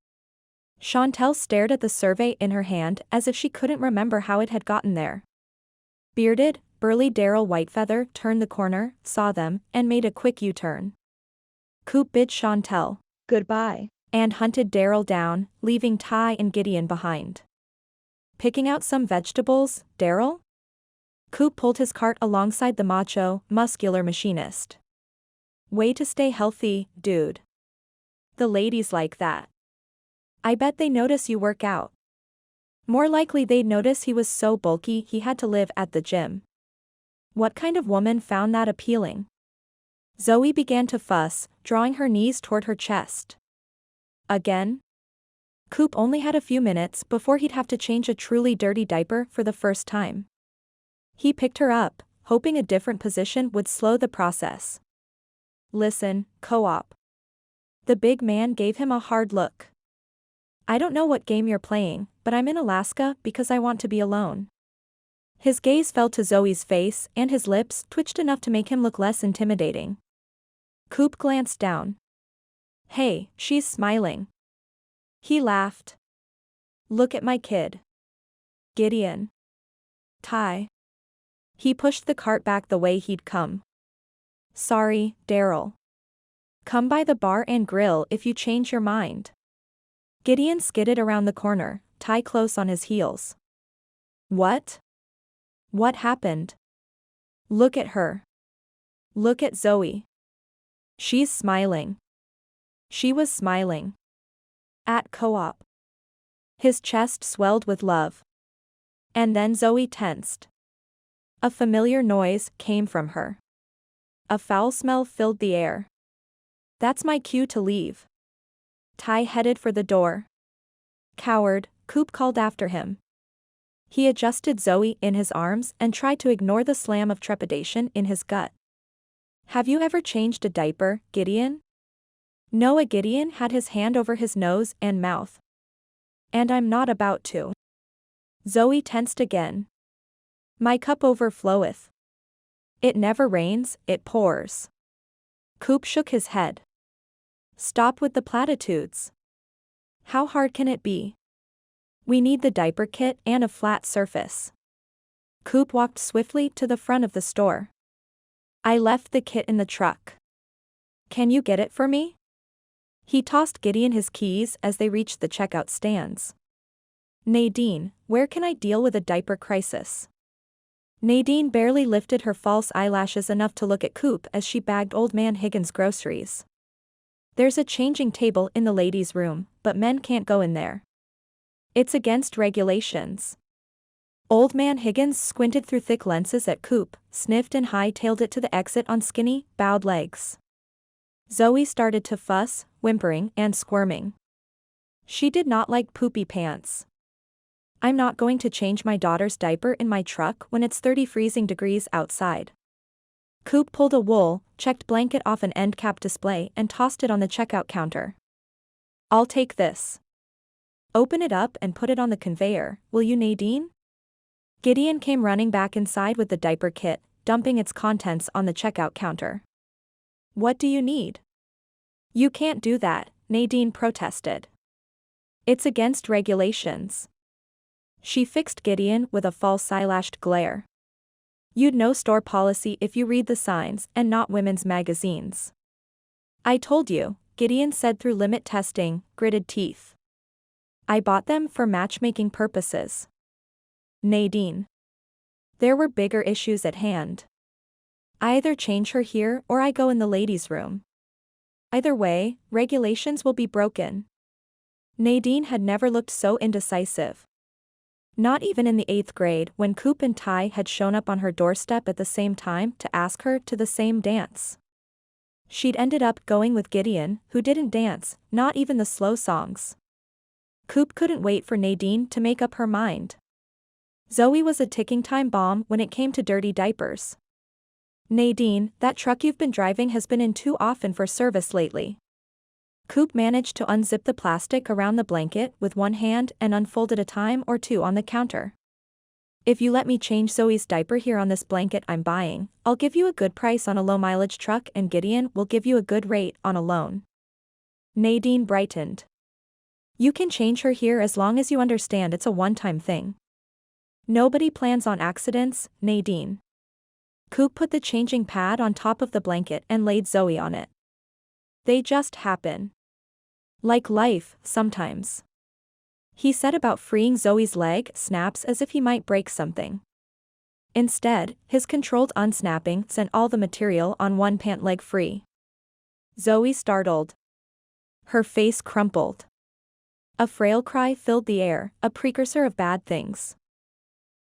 Chantel stared at the survey in her hand as if she couldn't remember how it had gotten there. Bearded, burly Daryl Whitefeather turned the corner, saw them, and made a quick U-turn. Coop bid Chantel Goodbye. and hunted Daryl down, leaving Ty and Gideon behind. Picking out some vegetables, Daryl? Coop pulled his cart alongside the macho, muscular machinist. Way to stay healthy, dude. The ladies like that. I bet they notice you work out. More likely they'd notice he was so bulky he had to live at the gym. What kind of woman found that appealing? Zoe began to fuss, drawing her knees toward her chest. Again? Coop only had a few minutes before he'd have to change a truly dirty diaper for the first time. He picked her up, hoping a different position would slow the process. Listen, co-op. The big man gave him a hard look. I don't know what game you're playing, but I'm in Alaska because I want to be alone. His gaze fell to Zoe's face and his lips twitched enough to make him look less intimidating. Coop glanced down. Hey, she's smiling. He laughed. Look at my kid. Gideon. Ty. He pushed the cart back the way he'd come. Sorry, Daryl. Come by the bar and grill if you change your mind. Gideon skidded around the corner, Ty close on his heels. What? What happened? Look at her. Look at Zoe. She's smiling. She was smiling. At co-op. His chest swelled with love. And then Zoe tensed. A familiar noise came from her. A foul smell filled the air. That's my cue to leave. Ty headed for the door. Coward, Coop called after him. He adjusted Zoe in his arms and tried to ignore the slam of trepidation in his gut. Have you ever changed a diaper, Gideon? Noah Gideon had his hand over his nose and mouth. And I'm not about to. Zoe tensed again. My cup overfloweth. It never rains, it pours. Coop shook his head. Stop with the platitudes. How hard can it be? We need the diaper kit and a flat surface. Coop walked swiftly to the front of the store. I left the kit in the truck. Can you get it for me? He tossed Gideon his keys as they reached the checkout stands. Nadine, where can I deal with a diaper crisis? Nadine barely lifted her false eyelashes enough to look at Coop as she bagged Old Man Higgins' groceries. There's a changing table in the ladies' room, but men can't go in there. It's against regulations. Old Man Higgins squinted through thick lenses at Coop, sniffed and high-tailed it to the exit on skinny, bowed legs. Zoe started to fuss, whimpering and squirming. She did not like poopy pants. I'm not going to change my daughter's diaper in my truck when it's 30 freezing degrees outside. Coop pulled a wool, checked blanket off an end cap display and tossed it on the checkout counter. I'll take this. Open it up and put it on the conveyor, will you, Nadine? Gideon came running back inside with the diaper kit, dumping its contents on the checkout counter. What do you need? You can't do that, Nadine protested. It's against regulations. She fixed Gideon with a false eyelashed glare. You'd know store policy if you read the signs and not women's magazines. I told you, Gideon said through limit testing, gritted teeth. I bought them for matchmaking purposes. Nadine. There were bigger issues at hand. I either change her here or I go in the ladies' room. Either way, regulations will be broken. Nadine had never looked so indecisive. Not even in the 8th grade when Coop and Ty had shown up on her doorstep at the same time to ask her to the same dance. She'd ended up going with Gideon, who didn't dance, not even the slow songs. Coop couldn't wait for Nadine to make up her mind. Zoe was a ticking time bomb when it came to dirty diapers. Nadine, that truck you've been driving has been in too often for service lately. Coop managed to unzip the plastic around the blanket with one hand and unfolded a time or two on the counter. If you let me change Zoe's diaper here on this blanket I'm buying, I'll give you a good price on a low-mileage truck and Gideon will give you a good rate on a loan. Nadine brightened. You can change her here as long as you understand it's a one-time thing. Nobody plans on accidents, Nadine. Coop put the changing pad on top of the blanket and laid Zoe on it. They just happen. Like life, sometimes. He set about freeing Zoe's leg snaps as if he might break something. Instead, his controlled unsnapping sent all the material on one pant leg free. Zoe startled. Her face crumpled. A frail cry filled the air, a precursor of bad things.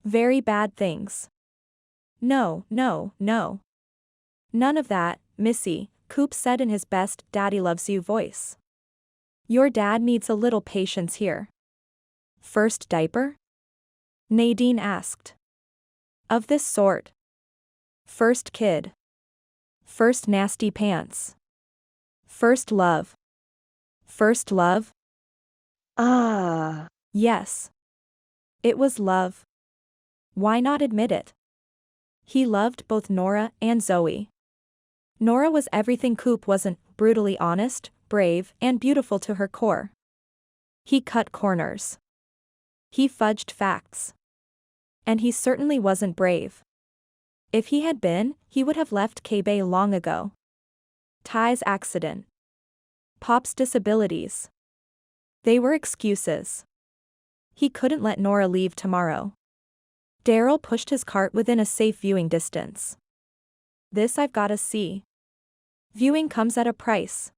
Very bad things. No, no, no. None of that, Missy, Coop said in his best "Daddy loves you" voice. Your dad needs a little patience here. First diaper? Nadine asked. Of this sort. First kid. First nasty pants. First love. First love? Ah. Yes. It was love. Why not admit it? He loved both Nora and Zoe. Nora was everything Coop wasn't, brutally honest, brave, and beautiful to her core. He cut corners. He fudged facts. And he certainly wasn't brave. If he had been, he would have left K-Bay long ago. Ty's accident. Pop's disabilities. They were excuses. He couldn't let Nora leave tomorrow. Daryl pushed his cart within a safe viewing distance. This I've gotta see. Viewing comes at a price.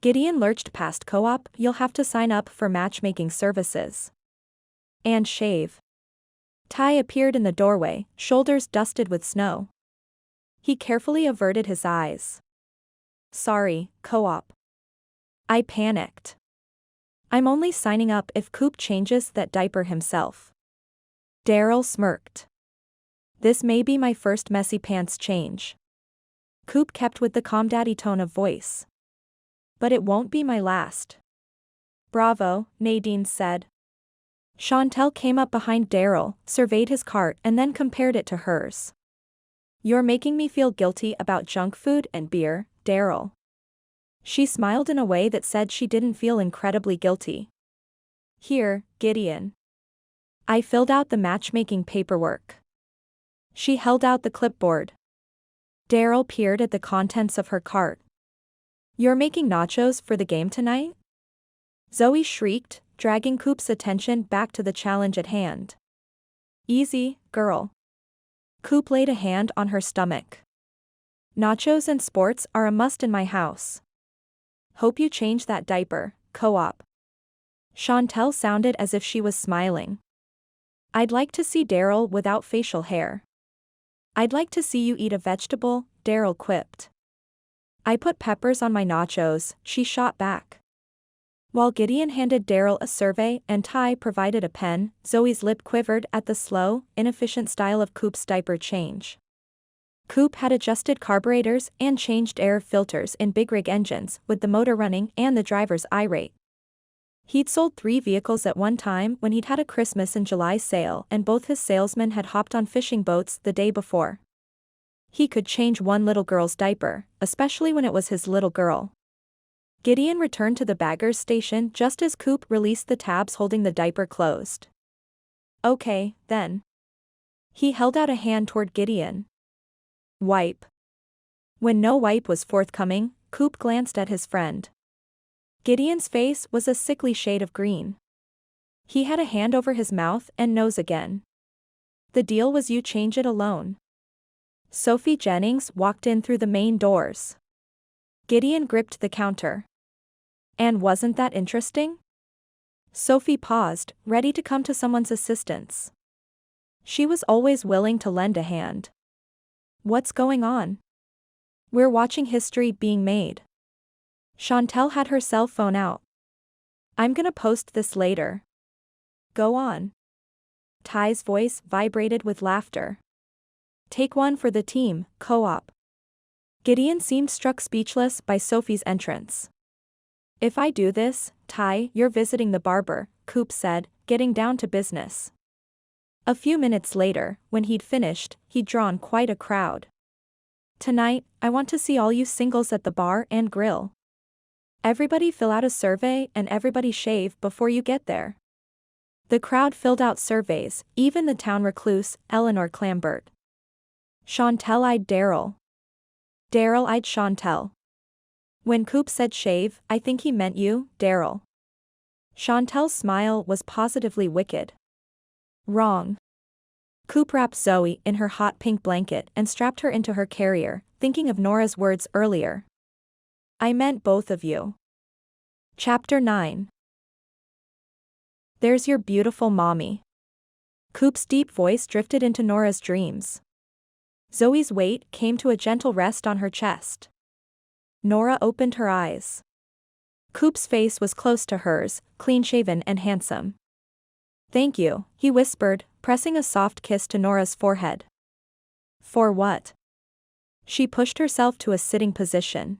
Gideon lurched past Co-op. You'll have to sign up for matchmaking services. And shave. Ty appeared in the doorway, shoulders dusted with snow. He carefully averted his eyes. Sorry, Co-op. I panicked. I'm only signing up if Coop changes that diaper himself. Daryl smirked. This may be my first messy pants change. Coop kept with the calm daddy tone of voice. But it won't be my last. Bravo, Nadine said. Chantel came up behind Daryl, surveyed his cart and then compared it to hers. You're making me feel guilty about junk food and beer, Daryl. She smiled in a way that said she didn't feel incredibly guilty. Here, Gideon. I filled out the matchmaking paperwork. She held out the clipboard. Daryl peered at the contents of her cart. You're making nachos for the game tonight? Zoe shrieked, dragging Coop's attention back to the challenge at hand. Easy, girl. Coop laid a hand on her stomach. Nachos and sports are a must in my house. Hope you change that diaper, co-op. Chantel sounded as if she was smiling. I'd like to see Daryl without facial hair. I'd like to see you eat a vegetable, Daryl quipped. I put peppers on my nachos, she shot back. While Gideon handed Daryl a survey and Ty provided a pen, Zoe's lip quivered at the slow, inefficient style of Coop's diaper change. Coop had adjusted carburetors and changed air filters in big rig engines, with the motor running and the drivers irate. He'd sold 3 vehicles at one time when he'd had a Christmas in July sale and both his salesmen had hopped on fishing boats the day before. He could change one little girl's diaper, especially when it was his little girl. Gideon returned to the bagger's station just as Coop released the tabs holding the diaper closed. Okay, then. He held out a hand toward Gideon. Wipe. When no wipe was forthcoming, Coop glanced at his friend. Gideon's face was a sickly shade of green. He had a hand over his mouth and nose again. The deal was you change it alone. Sophie Jennings walked in through the main doors. Gideon gripped the counter. And wasn't that interesting? Sophie paused, ready to come to someone's assistance. She was always willing to lend a hand. What's going on? We're watching history being made. Chantel had her cell phone out. I'm gonna post this later. Go on. Ty's voice vibrated with laughter. Take one for the team, co-op. Gideon seemed struck speechless by Sophie's entrance. If I do this, Ty, you're visiting the barber, Coop said, getting down to business. A few minutes later, when he'd finished, he'd drawn quite a crowd. Tonight, I want to see all you singles at the bar and grill. Everybody fill out a survey and everybody shave before you get there. The crowd filled out surveys, even the town recluse, Eleanor Clambert. Chantel eyed Daryl. Daryl eyed Chantel. When Coop said shave, I think he meant you, Daryl. Chantel's smile was positively wicked. Wrong. Coop wrapped Zoe in her hot pink blanket and strapped her into her carrier, thinking of Nora's words earlier. I meant both of you. Chapter 9. There's your beautiful mommy. Coop's deep voice drifted into Nora's dreams. Zoe's weight came to a gentle rest on her chest. Nora opened her eyes. Coop's face was close to hers, clean-shaven and handsome. Thank you, he whispered, pressing a soft kiss to Nora's forehead. For what? She pushed herself to a sitting position.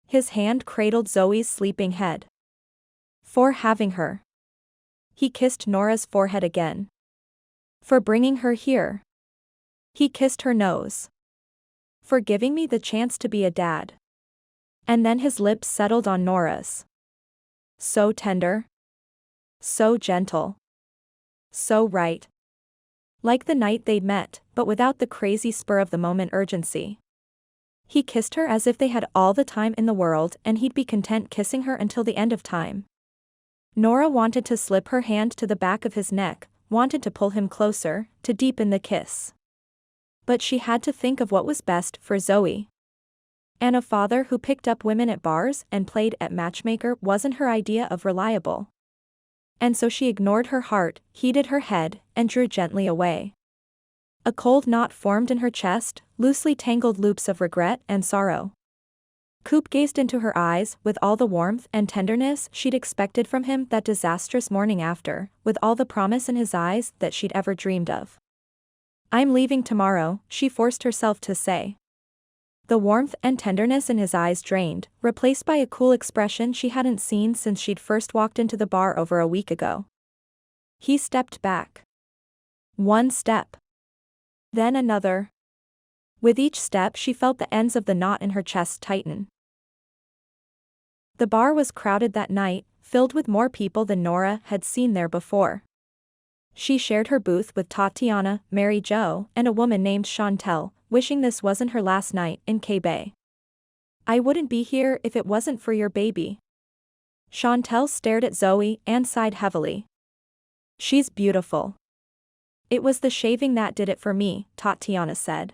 His hand cradled Zoe's sleeping head. For having her. He kissed Nora's forehead again. For bringing her here. He kissed her nose. For giving me the chance to be a dad. And then his lips settled on Nora's. So tender. So gentle. So right. Like the night they'd met, but without the crazy spur-of-the-moment urgency. He kissed her as if they had all the time in the world and he'd be content kissing her until the end of time. Nora wanted to slip her hand to the back of his neck, wanted to pull him closer, to deepen the kiss. But she had to think of what was best for Zoe. And a father who picked up women at bars and played at matchmaker wasn't her idea of reliable. And so she ignored her heart, heated her head, and drew gently away. A cold knot formed in her chest, loosely tangled loops of regret and sorrow. Coop gazed into her eyes with all the warmth and tenderness she'd expected from him that disastrous morning after, with all the promise in his eyes that she'd ever dreamed of. "I'm leaving tomorrow," she forced herself to say. The warmth and tenderness in his eyes drained, replaced by a cool expression she hadn't seen since she'd first walked into the bar over a week ago. He stepped back. One step. Then another. With each step she felt the ends of the knot in her chest tighten. The bar was crowded that night, filled with more people than Nora had seen there before. She shared her booth with Tatiana, Mary Jo, and a woman named Chantel, wishing this wasn't her last night in Bay. "I wouldn't be here if it wasn't for your baby." Chantel stared at Zoe and sighed heavily. "She's beautiful." "It was the shaving that did it for me," Tatiana said.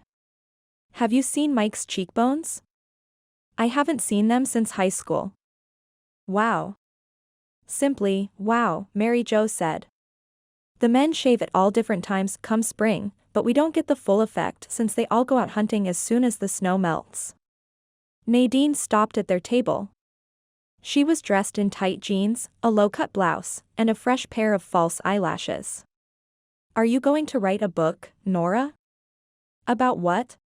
"Have you seen Mike's cheekbones?" "I haven't seen them since high school." "Wow." "Simply, wow," Mary Jo said. "The men shave at all different times come spring, but we don't get the full effect since they all go out hunting as soon as the snow melts." Nadine stopped at their table. She was dressed in tight jeans, a low-cut blouse, and a fresh pair of false eyelashes. "Are you going to write a book, Nora?" "About what?"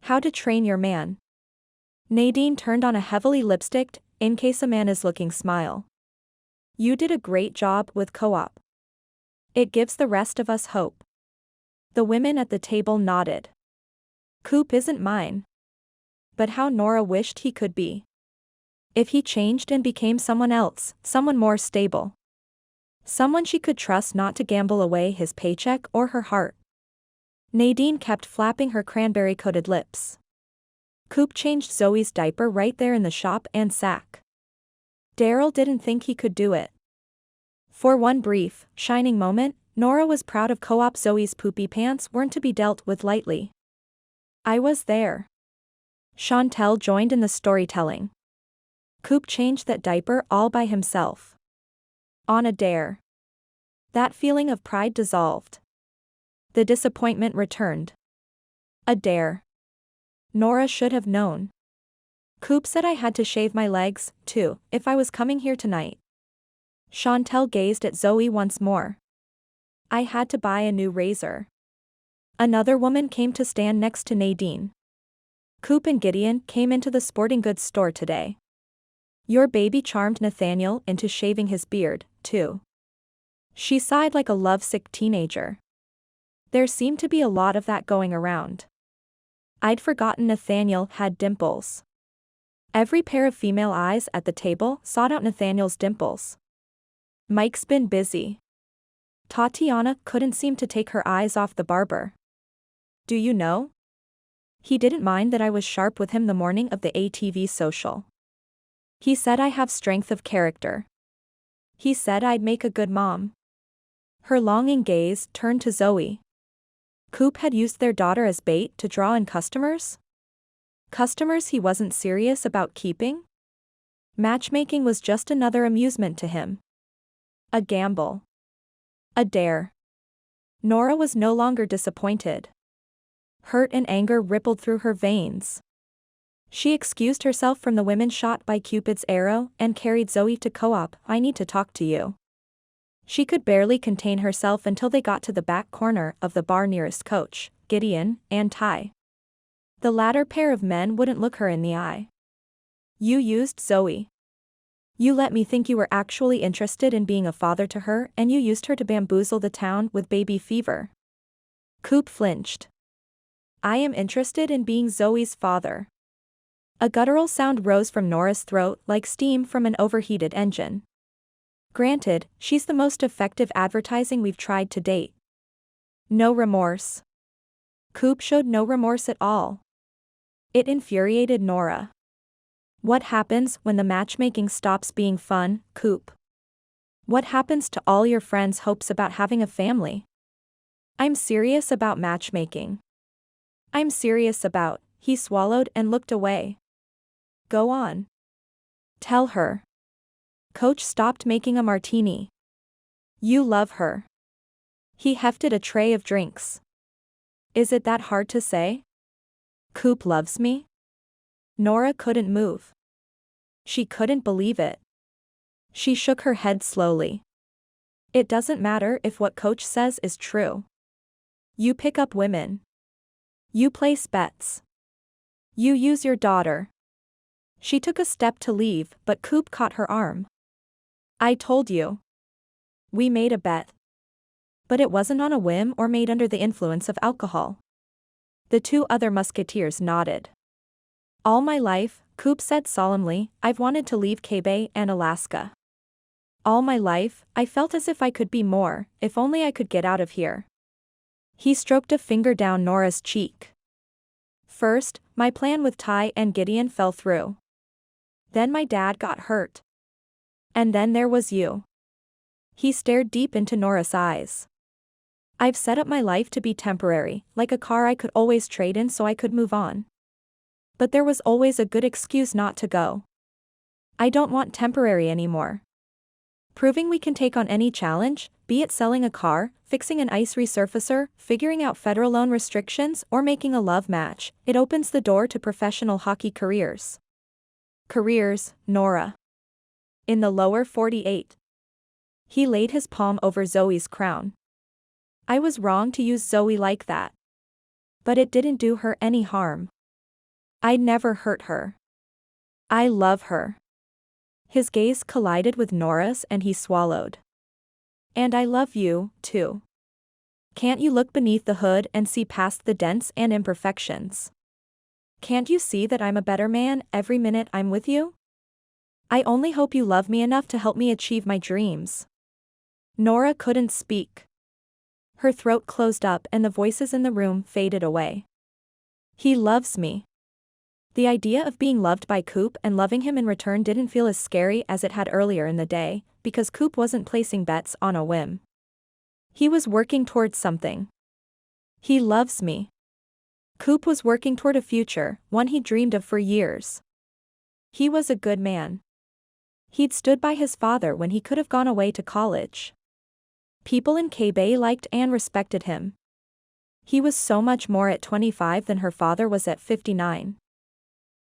"How to Train Your Man." Nadine turned on a heavily lipsticked, in case a man is looking smile. "You did a great job with Co-op. It gives the rest of us hope." The women at the table nodded. "Coop isn't mine." But how Nora wished he could be. If he changed and became someone else, someone more stable. Someone she could trust not to gamble away his paycheck or her heart. Nadine kept flapping her cranberry-coated lips. Coop changed Zoe's diaper right there in the shop and sack. Daryl didn't think he could do it. For one brief, shining moment, Nora was proud of Co-op. Zoe's poopy pants weren't to be dealt with lightly. "I was there." Chantel joined in the storytelling. "Coop changed that diaper all by himself. On a dare." That feeling of pride dissolved. The disappointment returned. A dare. Nora should have known. "Coop said I had to shave my legs, too, if I was coming here tonight." Chantel gazed at Zoe once more. "I had to buy a new razor." Another woman came to stand next to Nadine. "Coop and Gideon came into the sporting goods store today. Your baby charmed Nathaniel into shaving his beard, too." She sighed like a lovesick teenager. There seemed to be a lot of that going around. I'd forgotten Nathaniel had dimples. Every pair of female eyes at the table sought out Nathaniel's dimples. "Mike's been busy." Tatiana couldn't seem to take her eyes off the barber. "Do you know? He didn't mind that I was sharp with him the morning of the ATV social. He said I have strength of character. He said I'd make a good mom." Her longing gaze turned to Zoe. Coop had used their daughter as bait to draw in customers? Customers he wasn't serious about keeping? Matchmaking was just another amusement to him. A gamble. A dare. Nora was no longer disappointed. Hurt and anger rippled through her veins. She excused herself from the women shot by Cupid's arrow and carried Zoe to Co-op. "I need to talk to you." She could barely contain herself until they got to the back corner of the bar nearest Coach, Gideon, and Ty. The latter pair of men wouldn't look her in the eye. "You used Zoe. You let me think you were actually interested in being a father to her, and you used her to bamboozle the town with baby fever." Coop flinched. "I am interested in being Zoe's father." A guttural sound rose from Nora's throat like steam from an overheated engine. "Granted, she's the most effective advertising we've tried to date." No remorse. Coop showed no remorse at all. It infuriated Nora. What happens when the matchmaking stops being fun, Coop? What happens to all your friends' hopes about having a family? "I'm serious about matchmaking. I'm serious about," he swallowed and looked away. "Go on. Tell her." Coach stopped making a martini. "You love her." He hefted a tray of drinks. "Is it that hard to say? Coop loves me?" Nora couldn't move. She couldn't believe it. She shook her head slowly. It doesn't matter if what coach says is true. You pick up women. You place bets. You use your daughter. She took a step to leave, but Coop caught her arm. I told you. We made a bet. But it wasn't on a whim or made under the influence of alcohol. The two other musketeers nodded. All my life, Coop said solemnly, I've wanted to leave Bay and Alaska. All my life, I felt as if I could be more, if only I could get out of here. He stroked a finger down Nora's cheek. First, my plan with Ty and Gideon fell through. Then my dad got hurt. And then there was you. He stared deep into Nora's eyes. I've set up my life to be temporary, like a car I could always trade in so I could move on. But there was always a good excuse not to go. I don't want temporary anymore. Proving we can take on any challenge, be it selling a car, fixing an ice resurfacer, figuring out federal loan restrictions, or making a love match, it opens the door to professional hockey careers. Careers, Nora. In the lower 48. He laid his palm over Zoe's crown. I was wrong to use Zoe like that. But it didn't do her any harm. I'd never hurt her. I love her. His gaze collided with Nora's and he swallowed. And I love you, too. Can't you look beneath the hood and see past the dents and imperfections? Can't you see that I'm a better man every minute I'm with you? I only hope you love me enough to help me achieve my dreams. Nora couldn't speak. Her throat closed up and the voices in the room faded away. He loves me. The idea of being loved by Coop and loving him in return didn't feel as scary as it had earlier in the day, because Coop wasn't placing bets on a whim. He was working towards something. He loves me. Coop was working toward a future, one he dreamed of for years. He was a good man. He'd stood by his father when he could have gone away to college. People in Bay liked and respected him. He was so much more at 25 than her father was at 59.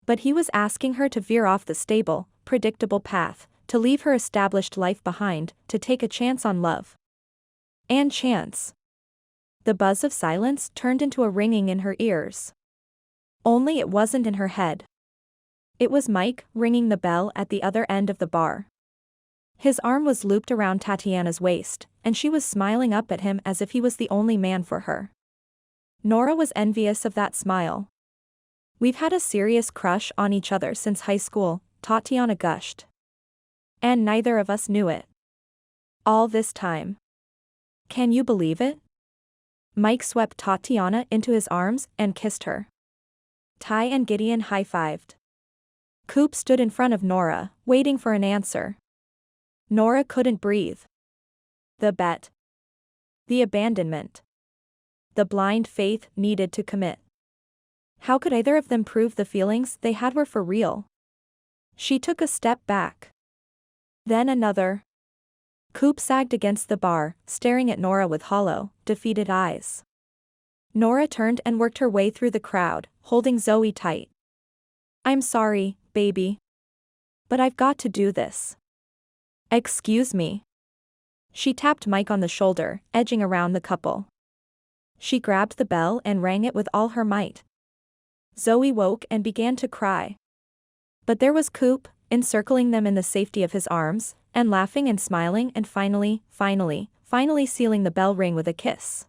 But he was asking her to veer off the stable, predictable path, to leave her established life behind, to take a chance on love. And chance. The buzz of silence turned into a ringing in her ears. Only it wasn't in her head. It was Mike ringing the bell at the other end of the bar. His arm was looped around Tatiana's waist, and she was smiling up at him as if he was the only man for her. Nora was envious of that smile. We've had a serious crush on each other since high school, Tatiana gushed. And neither of us knew it. All this time. Can you believe it? Mike swept Tatiana into his arms and kissed her. Ty and Gideon high-fived. Coop stood in front of Nora, waiting for an answer. Nora couldn't breathe. The bet. The abandonment. The blind faith needed to commit. How could either of them prove the feelings they had were for real? She took a step back. Then another. Coop sagged against the bar, staring at Nora with hollow, defeated eyes. Nora turned and worked her way through the crowd, holding Zoe tight. I'm sorry, baby. But I've got to do this. Excuse me. She tapped Mike on the shoulder, edging around the couple. She grabbed the bell and rang it with all her might. Zoe woke and began to cry. But there was Coop, encircling them in the safety of his arms, and laughing and smiling and finally sealing the bell ring with a kiss.